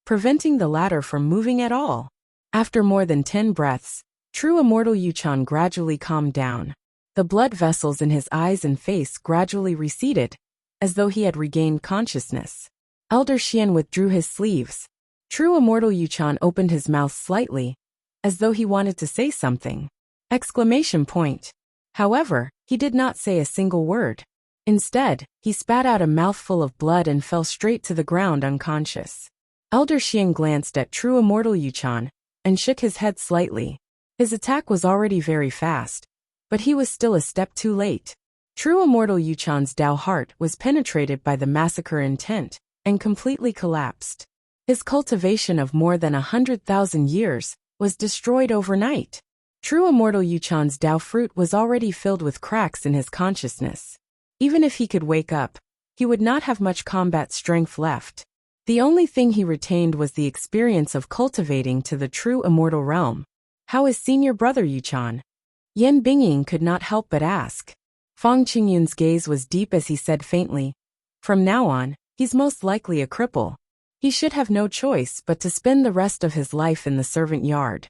preventing the latter from moving at all. After more than 10 breaths, true immortal Yuchan gradually calmed down. The blood vessels in his eyes and face gradually receded, as though he had regained consciousness. Elder Xian withdrew his sleeves. True immortal Yuchan opened his mouth slightly, as though he wanted to say something. Exclamation point. However, he did not say a single word. Instead, he spat out a mouthful of blood and fell straight to the ground unconscious. Elder Xian glanced at true immortal Yuchan and shook his head slightly. His attack was already very fast, but he was still a step too late. True immortal Yuchan's Dao heart was penetrated by the massacre intent and completely collapsed. His cultivation of more than 100,000 years was destroyed overnight. True immortal Yuchan's Dao fruit was already filled with cracks in his consciousness. Even if he could wake up, he would not have much combat strength left. The only thing he retained was the experience of cultivating to the true immortal realm. How is senior brother Yuchan? Yan Bingying could not help but ask. Fang Qingyun's gaze was deep as he said faintly, "From now on, he's most likely a cripple. He should have no choice but to spend the rest of his life in the servant yard."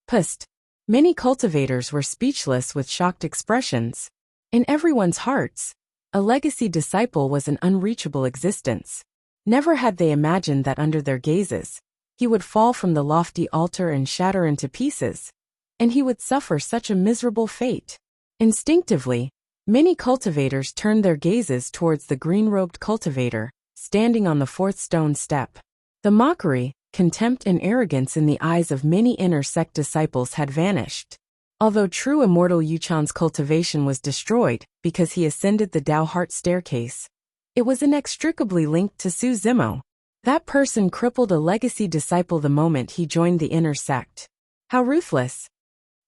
Pust. Many cultivators were speechless with shocked expressions. In everyone's hearts, a legacy disciple was an unreachable existence. Never had they imagined that under their gazes, he would fall from the lofty altar and shatter into pieces, and he would suffer such a miserable fate. Instinctively, many cultivators turned their gazes towards the green-robed cultivator, standing on the fourth stone step. The mockery, contempt and arrogance in the eyes of many inner sect disciples had vanished. Although true immortal Yuchan's cultivation was destroyed because he ascended the Dao Heart staircase, it was inextricably linked to Su Zimo. That person crippled a legacy disciple the moment he joined the inner sect. How ruthless.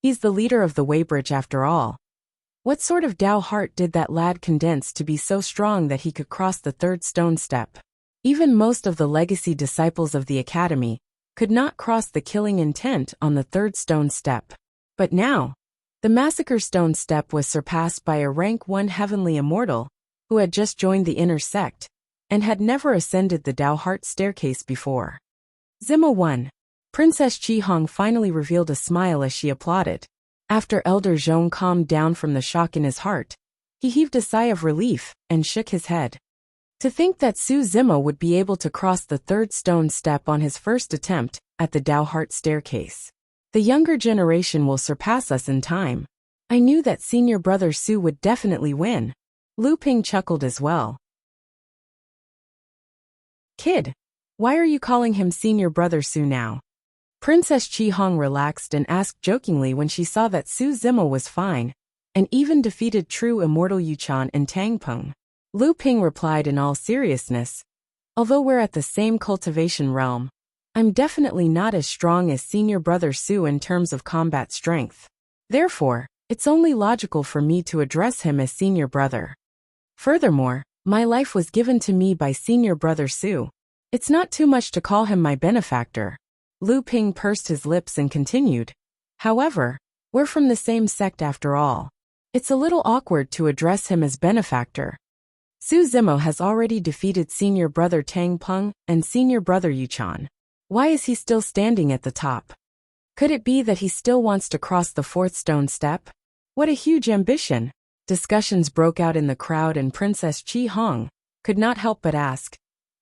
He's the leader of the Weibridge after all. What sort of Dao heart did that lad condense to be so strong that he could cross the third stone step? Even most of the legacy disciples of the academy could not cross the killing intent on the third stone step. But now, the massacre stone step was surpassed by a rank 1 heavenly immortal who had just joined the inner sect and had never ascended the Dao Heart staircase before. Zimo 1. Princess Qi Hong finally revealed a smile as she applauded. After Elder Zhong calmed down from the shock in his heart, he heaved a sigh of relief and shook his head. To think that Su Zimo would be able to cross the third stone step on his first attempt at the Dao Heart staircase. The younger generation will surpass us in time. I knew that senior brother Su would definitely win. Lu Ping chuckled as well. Kid, why are you calling him senior brother Su now? Princess Qi Hong relaxed and asked jokingly when she saw that Su Zimo was fine, and even defeated true immortal Yuchan and Tang Peng. Lu Ping replied in all seriousness, although we're at the same cultivation realm, I'm definitely not as strong as senior brother Su in terms of combat strength. Therefore, it's only logical for me to address him as senior brother. Furthermore, my life was given to me by senior brother Su. It's not too much to call him my benefactor. Lu Ping pursed his lips and continued. However, we're from the same sect after all. It's a little awkward to address him as benefactor. Su Zimo has already defeated senior brother Tang Peng and senior brother Yuchan. Why is he still standing at the top? Could it be that he still wants to cross the fourth stone step? What a huge ambition! Discussions broke out in the crowd and Princess Qi Hong could not help but ask,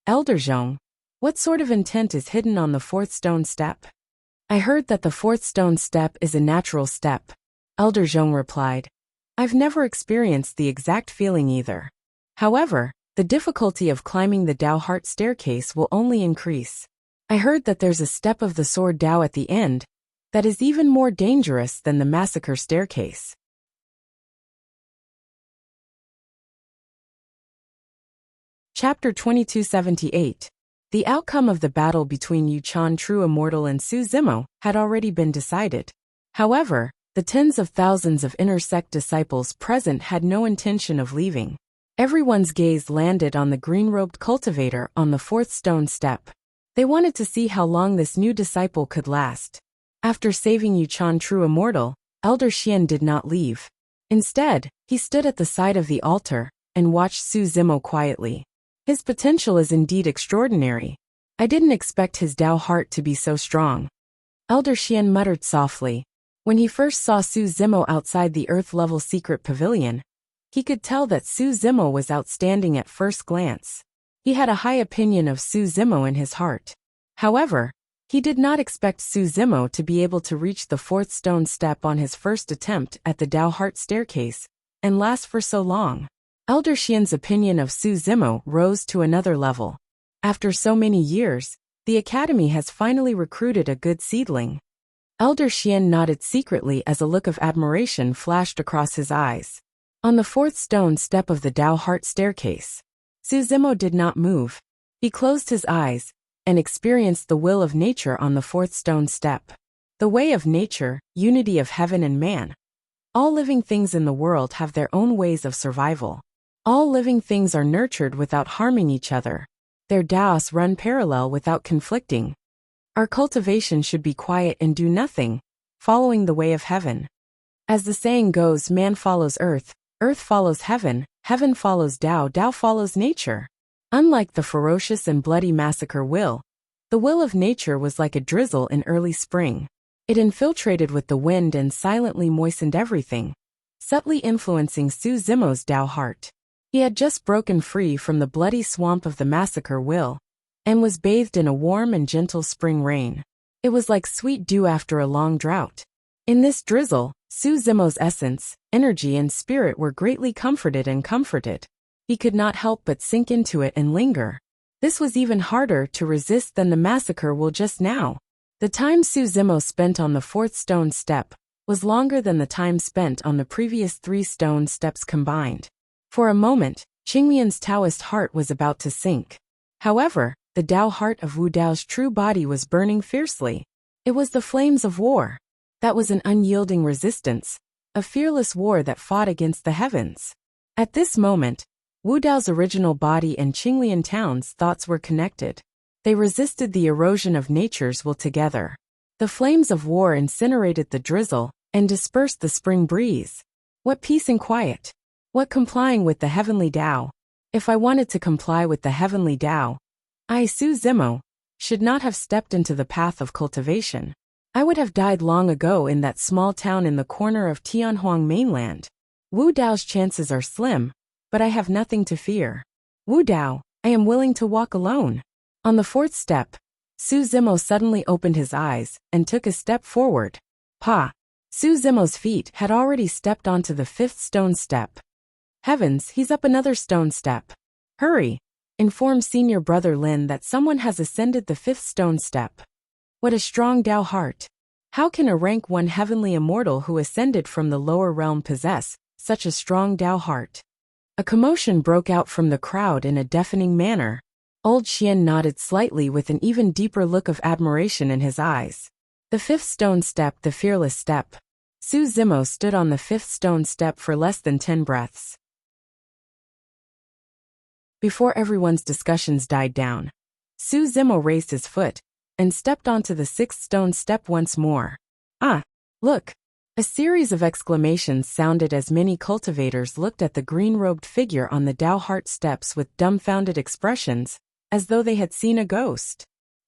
Elder Zhong, what sort of intent is hidden on the fourth stone step? I heard that the fourth stone step is a natural step. Elder Zhong replied, I've never experienced the exact feeling either. However, the difficulty of climbing the Dao Heart staircase will only increase. I heard that there's a step of the sword Dao at the end that is even more dangerous than the massacre staircase. Chapter 2278. The outcome of the battle between Yuchan True Immortal and Su Zimo had already been decided. However, the tens of thousands of inner sect disciples present had no intention of leaving. Everyone's gaze landed on the green-robed cultivator on the fourth stone step. They wanted to see how long this new disciple could last. After saving Yuchan True Immortal, Elder Xian did not leave. Instead, he stood at the side of the altar and watched Su Zimo quietly. His potential is indeed extraordinary. I didn't expect his Dao heart to be so strong. Elder Xian muttered softly. When he first saw Su Zimo outside the Earth-level secret pavilion, he could tell that Su Zimo was outstanding at first glance. He had a high opinion of Su Zimo in his heart. However, he did not expect Su Zimo to be able to reach the 4th stone step on his first attempt at the Dao Heart staircase, and last for so long. Elder Xian's opinion of Su Zimo rose to another level. After so many years, the academy has finally recruited a good seedling. Elder Xian nodded secretly as a look of admiration flashed across his eyes. On the 4th stone step of the Dao Heart staircase, Su Zimo did not move. He closed his eyes and experienced the will of nature on the 4th stone step. The way of nature, unity of heaven and man. All living things in the world have their own ways of survival. All living things are nurtured without harming each other. Their Daos run parallel without conflicting. Our cultivation should be quiet and do nothing, following the way of heaven. As the saying goes, man follows earth, earth follows heaven, heaven follows Dao, Dao follows nature. Unlike the ferocious and bloody massacre will, the will of nature was like a drizzle in early spring. It infiltrated with the wind and silently moistened everything, subtly influencing Su Zimo's Dao heart. He had just broken free from the bloody swamp of the massacre will, and was bathed in a warm and gentle spring rain. It was like sweet dew after a long drought. In this drizzle, Su Zimo's essence, energy and spirit were greatly comforted and comforted. He could not help but sink into it and linger. This was even harder to resist than the massacre will just now. The time Su Zimo spent on the 4th stone step was longer than the time spent on the previous 3 stone steps combined. For a moment, Qingmian's Taoist heart was about to sink. However, the Dao heart of Wu Dao's true body was burning fiercely. It was the flames of war. That was an unyielding resistance, a fearless war that fought against the heavens. At this moment, Wu Dao's original body and Qinglian town's thoughts were connected. They resisted the erosion of nature's will together. The flames of war incinerated the drizzle and dispersed the spring breeze. What peace and quiet! What complying with the heavenly Dao! If I wanted to comply with the heavenly Dao, I, Su Zimo, should not have stepped into the path of cultivation. I would have died long ago in that small town in the corner of Tianhuang mainland. Wu Dao's chances are slim, but I have nothing to fear. Wu Dao, I am willing to walk alone. On the 4th step, Su Zimo suddenly opened his eyes and took a step forward. Pa! Su Zimo's feet had already stepped onto the 5th stone step. Heavens, he's up another stone step. Hurry! Inform senior brother Lin that someone has ascended the 5th stone step. What a strong Dao heart! How can a rank 1 heavenly immortal who ascended from the lower realm possess such a strong Dao heart? A commotion broke out from the crowd in a deafening manner. Old Xian nodded slightly with an even deeper look of admiration in his eyes. The 5th stone step, the fearless step. Su Zimo stood on the 5th stone step for less than 10 breaths. Before everyone's discussions died down, Su Zimo raised his foot and stepped onto the 6th stone step once more. Ah! Look! A series of exclamations sounded as many cultivators looked at the green-robed figure on the Dao Heart steps with dumbfounded expressions, as though they had seen a ghost.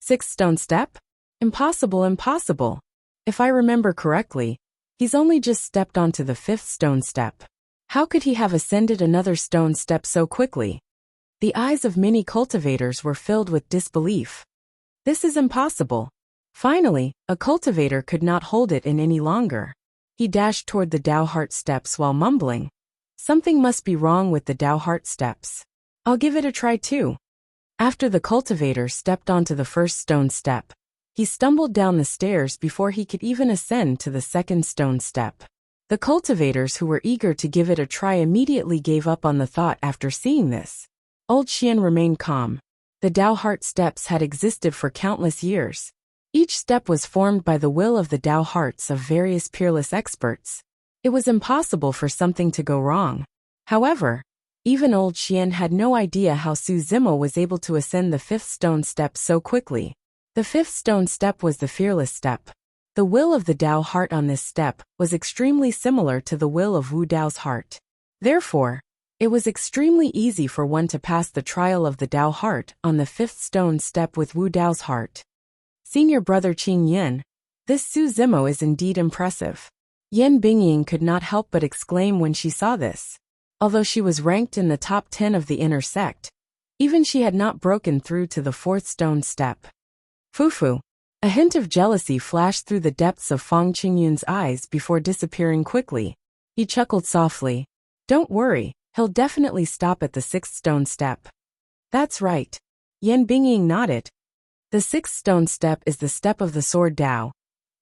6th stone step? Impossible, impossible. If I remember correctly, he's only just stepped onto the 5th stone step. How could he have ascended another stone step so quickly? The eyes of many cultivators were filled with disbelief. This is impossible. Finally, a cultivator could not hold it in any longer. He dashed toward the Dao Heart steps while mumbling, "Something must be wrong with the Dao Heart steps. I'll give it a try too." After the cultivator stepped onto the 1st stone step, he stumbled down the stairs before he could even ascend to the 2nd stone step. The cultivators who were eager to give it a try immediately gave up on the thought after seeing this. Old Xian remained calm. The Dao Heart steps had existed for countless years. Each step was formed by the will of the Dao hearts of various peerless experts. It was impossible for something to go wrong. However, even old Xian had no idea how Su Zimo was able to ascend the 5th stone step so quickly. The 5th stone step was the fearless step. The will of the Tao heart on this step was extremely similar to the will of Wu Dao's heart. Therefore, it was extremely easy for one to pass the trial of the Tao heart on the 5th stone step with Wu Dao's heart. Senior brother Qing Yin, this Su Zimo is indeed impressive. Yan Bingying could not help but exclaim when she saw this. Although she was ranked in the top 10 of the inner sect, even she had not broken through to the 4th stone step. Fufu. A hint of jealousy flashed through the depths of Fang Qingyun's eyes before disappearing quickly. He chuckled softly. Don't worry, he'll definitely stop at the 6th stone step. That's right. Yan Bingying nodded. The 6th stone step is the step of the sword Tao,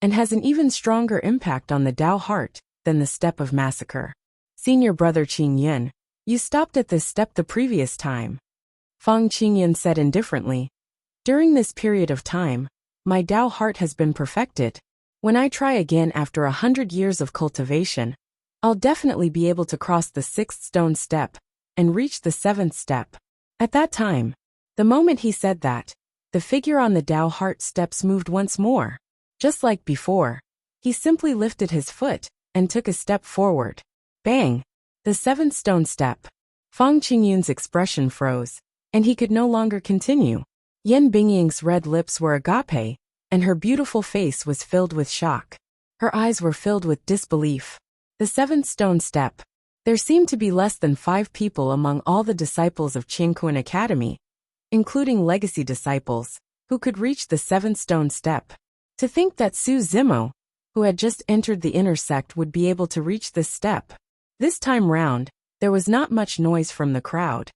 and has an even stronger impact on the Tao heart than the step of massacre. Senior brother Qing Yin, you stopped at this step the previous time. Fang Qingyan said indifferently. During this period of time, my Tao heart has been perfected. When I try again after 100 years of cultivation, I'll definitely be able to cross the 6th stone step and reach the 7th step. At that time, the moment he said that, the figure on the Tao heart steps moved once more. Just like before, he simply lifted his foot and took a step forward. Bang! The 7th stone step. Fang Qingyun's expression froze, and he could no longer continue. Yan Bingying's red lips were agape, and her beautiful face was filled with shock. Her eyes were filled with disbelief. The 7th stone step. There seemed to be less than 5 people among all the disciples of Qingkuan Academy, including legacy disciples, who could reach the 7th stone step. To think that Su Zimo, who had just entered the inner sect, would be able to reach this step. This time round, there was not much noise from the crowd.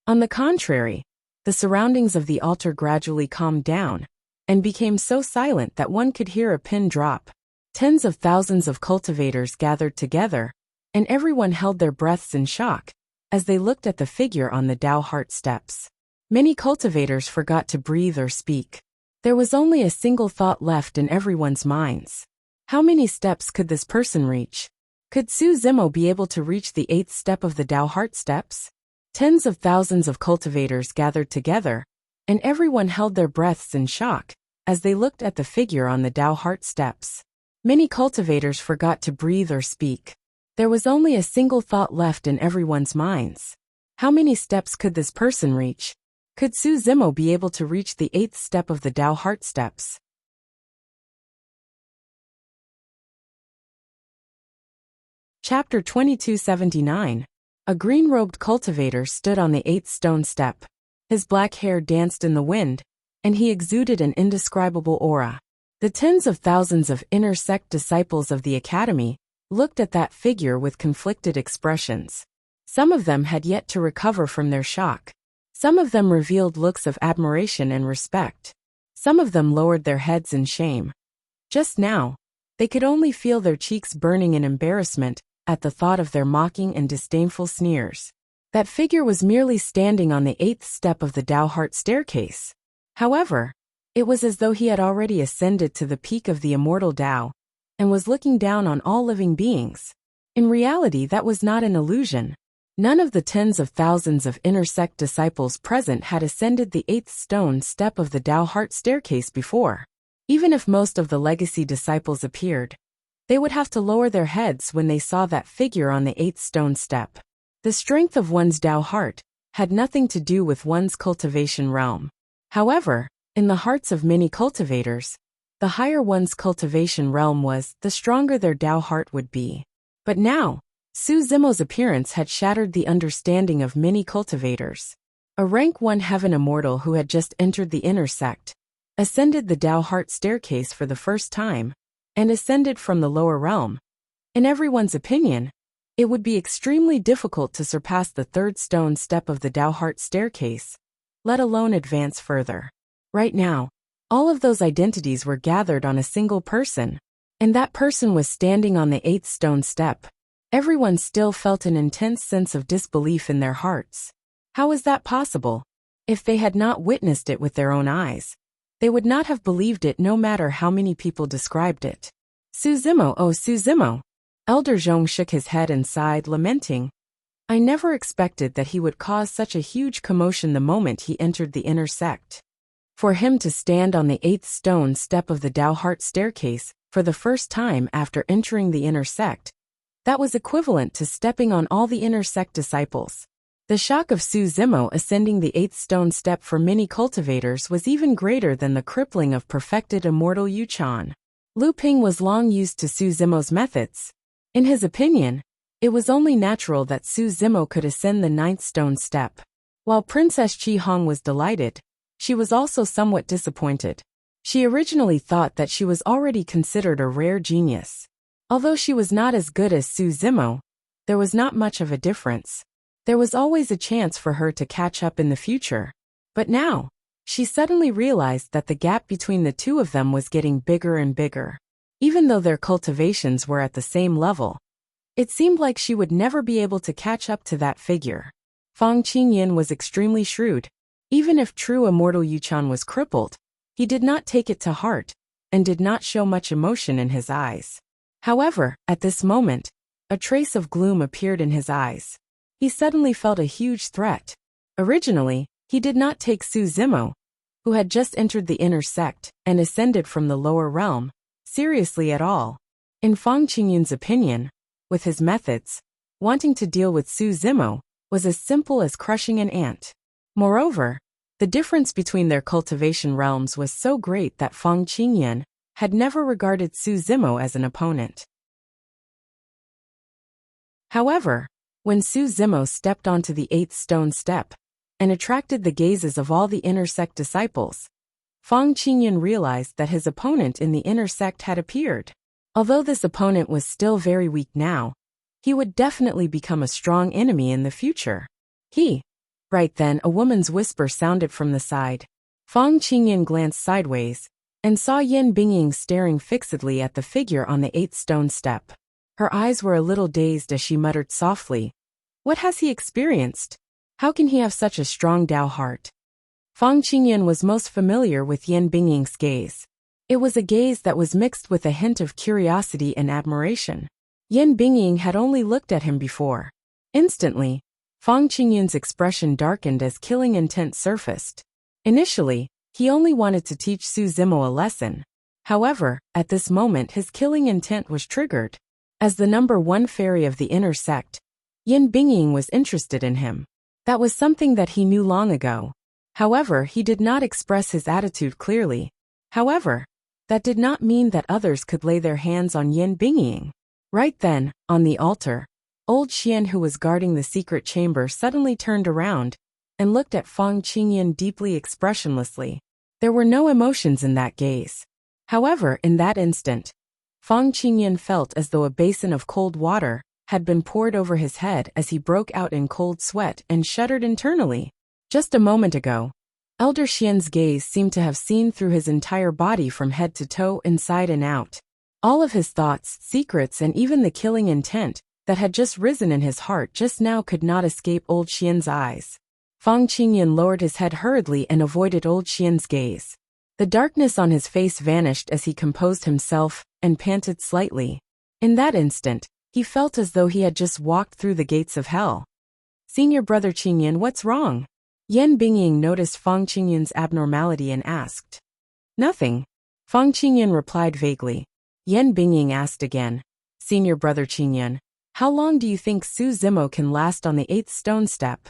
On the contrary, the surroundings of the altar gradually calmed down and became so silent that one could hear a pin drop. Tens of thousands of cultivators gathered together, and everyone held their breaths in shock as they looked at the figure on the Tao heart steps. Many cultivators forgot to breathe or speak. There was only a single thought left in everyone's minds. How many steps could this person reach? Could Su Zimo be able to reach the 8th step of the Tao heart steps? Tens of thousands of cultivators gathered together, and everyone held their breaths in shock as they looked at the figure on the Tao heart steps. Many cultivators forgot to breathe or speak. There was only a single thought left in everyone's minds. How many steps could this person reach? Could Su Zimo be able to reach the 8th step of the Tao heart steps? Chapter 2279. A green-robed cultivator stood on the 8th stone step. His black hair danced in the wind, and he exuded an indescribable aura. The tens of thousands of inner sect disciples of the academy looked at that figure with conflicted expressions. Some of them had yet to recover from their shock. Some of them revealed looks of admiration and respect. Some of them lowered their heads in shame. Just now, they could only feel their cheeks burning in embarrassment at the thought of their mocking and disdainful sneers. That figure was merely standing on the 8th step of the Tao heart staircase. However, it was as though he had already ascended to the peak of the immortal Tao and was looking down on all living beings. In reality, that was not an illusion. None of the tens of thousands of inner sect disciples present had ascended the 8th stone step of the Tao heart staircase before. Even if most of the legacy disciples appeared, they would have to lower their heads when they saw that figure on the 8th stone step. The strength of one's Tao heart had nothing to do with one's cultivation realm. However, in the hearts of many cultivators, the higher one's cultivation realm was, the stronger their Tao heart would be. But now, Su Zimo's appearance had shattered the understanding of many cultivators. A rank 1 heaven immortal who had just entered the inner sect, ascended the Tao heart staircase for the first time, and ascended from the lower realm. In everyone's opinion, it would be extremely difficult to surpass the 3rd stone step of the Tao heart staircase, let alone advance further. Right now, all of those identities were gathered on a single person, and that person was standing on the 8th stone step. Everyone still felt an intense sense of disbelief in their hearts. How was that possible? If they had not witnessed it with their own eyes, they would not have believed it no matter how many people described it. Su Zimo, oh Su Zimo! Elder Zhong shook his head and sighed, lamenting. I never expected that he would cause such a huge commotion the moment he entered the inner sect. For him to stand on the 8th stone step of the Tao Heart staircase for the first time after entering the inner sect, that was equivalent to stepping on all the inner sect disciples. The shock of Su Zimo ascending the 8th stone step for many cultivators was even greater than the crippling of perfected immortal Yuchan. Lu Ping was long used to Su Zimo's methods. In his opinion, it was only natural that Su Zimo could ascend the 9th stone step. While Princess Chi Hong was delighted, she was also somewhat disappointed. She originally thought that she was already considered a rare genius. Although she was not as good as Su Zimo, there was not much of a difference. There was always a chance for her to catch up in the future. But now, she suddenly realized that the gap between the two of them was getting bigger and bigger. Even though their cultivations were at the same level, it seemed like she would never be able to catch up to that figure. Fang Qingyan was extremely shrewd. Even if true immortal Yuchan was crippled, he did not take it to heart, and did not show much emotion in his eyes. However, at this moment, a trace of gloom appeared in his eyes. He suddenly felt a huge threat. Originally, he did not take Su Zimo, who had just entered the inner sect and ascended from the lower realm, seriously at all. In Fang Qingyan's opinion, with his methods, wanting to deal with Su Zimo was as simple as crushing an ant. Moreover, the difference between their cultivation realms was so great that Fang Qingyan had never regarded Su Zimo as an opponent. However, when Su Zimo stepped onto the 8th stone step and attracted the gazes of all the inner sect disciples, Fang Qingyan realized that his opponent in the inner sect had appeared. Although this opponent was still very weak now, he would definitely become a strong enemy in the future. Right then, a woman's whisper sounded from the side. Fang Qingyan glanced sideways and saw Yan Bingying staring fixedly at the figure on the 8th stone step. Her eyes were a little dazed as she muttered softly, "What has he experienced? How can he have such a strong Tao heart?" Fang Qingyan was most familiar with Yan Bingying's gaze. It was a gaze that was mixed with a hint of curiosity and admiration. Yan Bingying had only looked at him before. Instantly, Fang Qingyan's expression darkened as killing intent surfaced. Initially, he only wanted to teach Su Zimo a lesson. However, at this moment his killing intent was triggered. As the number 1 fairy of the inner sect, Yan Bingying was interested in him. That was something that he knew long ago. However, he did not express his attitude clearly. However, that did not mean that others could lay their hands on Yan Bingying. Right then, on the altar, old Xian, who was guarding the secret chamber, suddenly turned around and looked at Fang Qingyan deeply expressionlessly. There were no emotions in that gaze. However, in that instant, Fang Qingyan felt as though a basin of cold water had been poured over his head as he broke out in cold sweat and shuddered internally. Just a moment ago, Elder Xian's gaze seemed to have seen through his entire body from head to toe, inside and out. All of his thoughts, secrets, and even the killing intent that had just risen in his heart just now could not escape old Xian's eyes. Fang Qingyan lowered his head hurriedly and avoided old Xian's gaze. The darkness on his face vanished as he composed himself and panted slightly. In that instant, he felt as though he had just walked through the gates of hell. "Senior brother Qingyan, what's wrong?" Yan Bingying noticed Fang Qingyan's abnormality and asked. "Nothing." Fang Qingyan replied vaguely. Yan Bingying asked again, "Senior brother Qingyan, how long do you think Su Zimo can last on the 8th stone step?"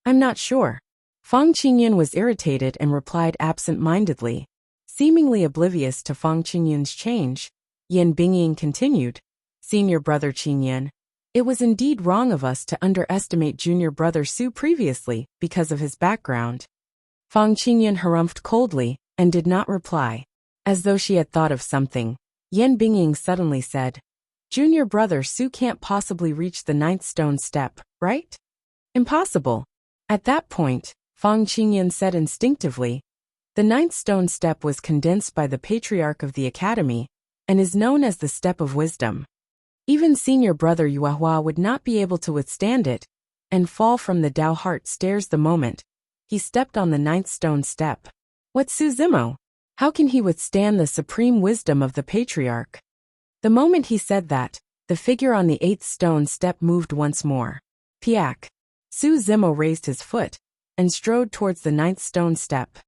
"I'm not sure." Fang Qingyan was irritated and replied absent-mindedly. Seemingly oblivious to Fang Qingyan's change, Yan Bingying continued, "Senior brother Qingyan, it was indeed wrong of us to underestimate junior brother Su previously because of his background." Fang Qingyan harumphed coldly and did not reply. As though she had thought of something, Yan Bingying suddenly said, "Junior brother Su can't possibly reach the 9th stone step, right?" "Impossible." At that point, Fang Qingyan said instinctively, "The 9th stone step was condensed by the patriarch of the academy and is known as the step of wisdom. Even senior brother Yuehua would not be able to withstand it and fall from the Tao heart stairs the moment he stepped on the 9th stone step. What Su Zimo? How can he withstand the supreme wisdom of the patriarch?" The moment he said that, the figure on the 8th stone step moved once more. Piak. Su Zimo raised his foot and strode towards the 9th stone step.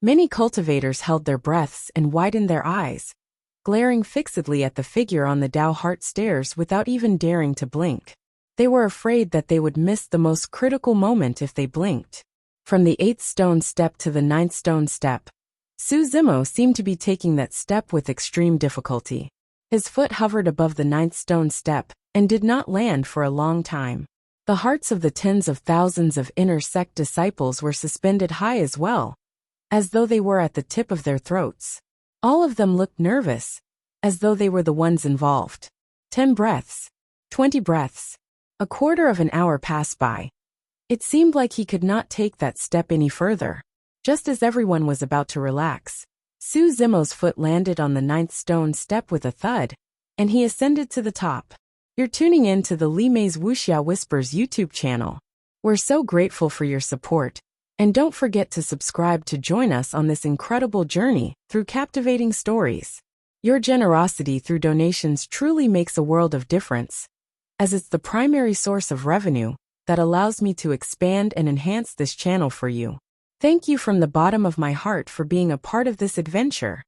Many cultivators held their breaths and widened their eyes, glaring fixedly at the figure on the Dao Heart stairs without even daring to blink. They were afraid that they would miss the most critical moment if they blinked. From the 8th stone step to the 9th stone step, Su Zimo seemed to be taking that step with extreme difficulty. His foot hovered above the 9th stone step and did not land for a long time. The hearts of the tens of thousands of inner sect disciples were suspended high as well, as though they were at the tip of their throats. All of them looked nervous, as though they were the ones involved. 10 breaths. 20 breaths. A quarter of an hour passed by. It seemed like he could not take that step any further. Just as everyone was about to relax, Su Zimo's foot landed on the 9th stone step with a thud, and he ascended to the top. You're tuning in to the Li Mei's Wuxia Whispers YouTube channel. We're so grateful for your support, and don't forget to subscribe to join us on this incredible journey through captivating stories. Your generosity through donations truly makes a world of difference, as it's the primary source of revenue that allows me to expand and enhance this channel for you. Thank you from the bottom of my heart for being a part of this adventure.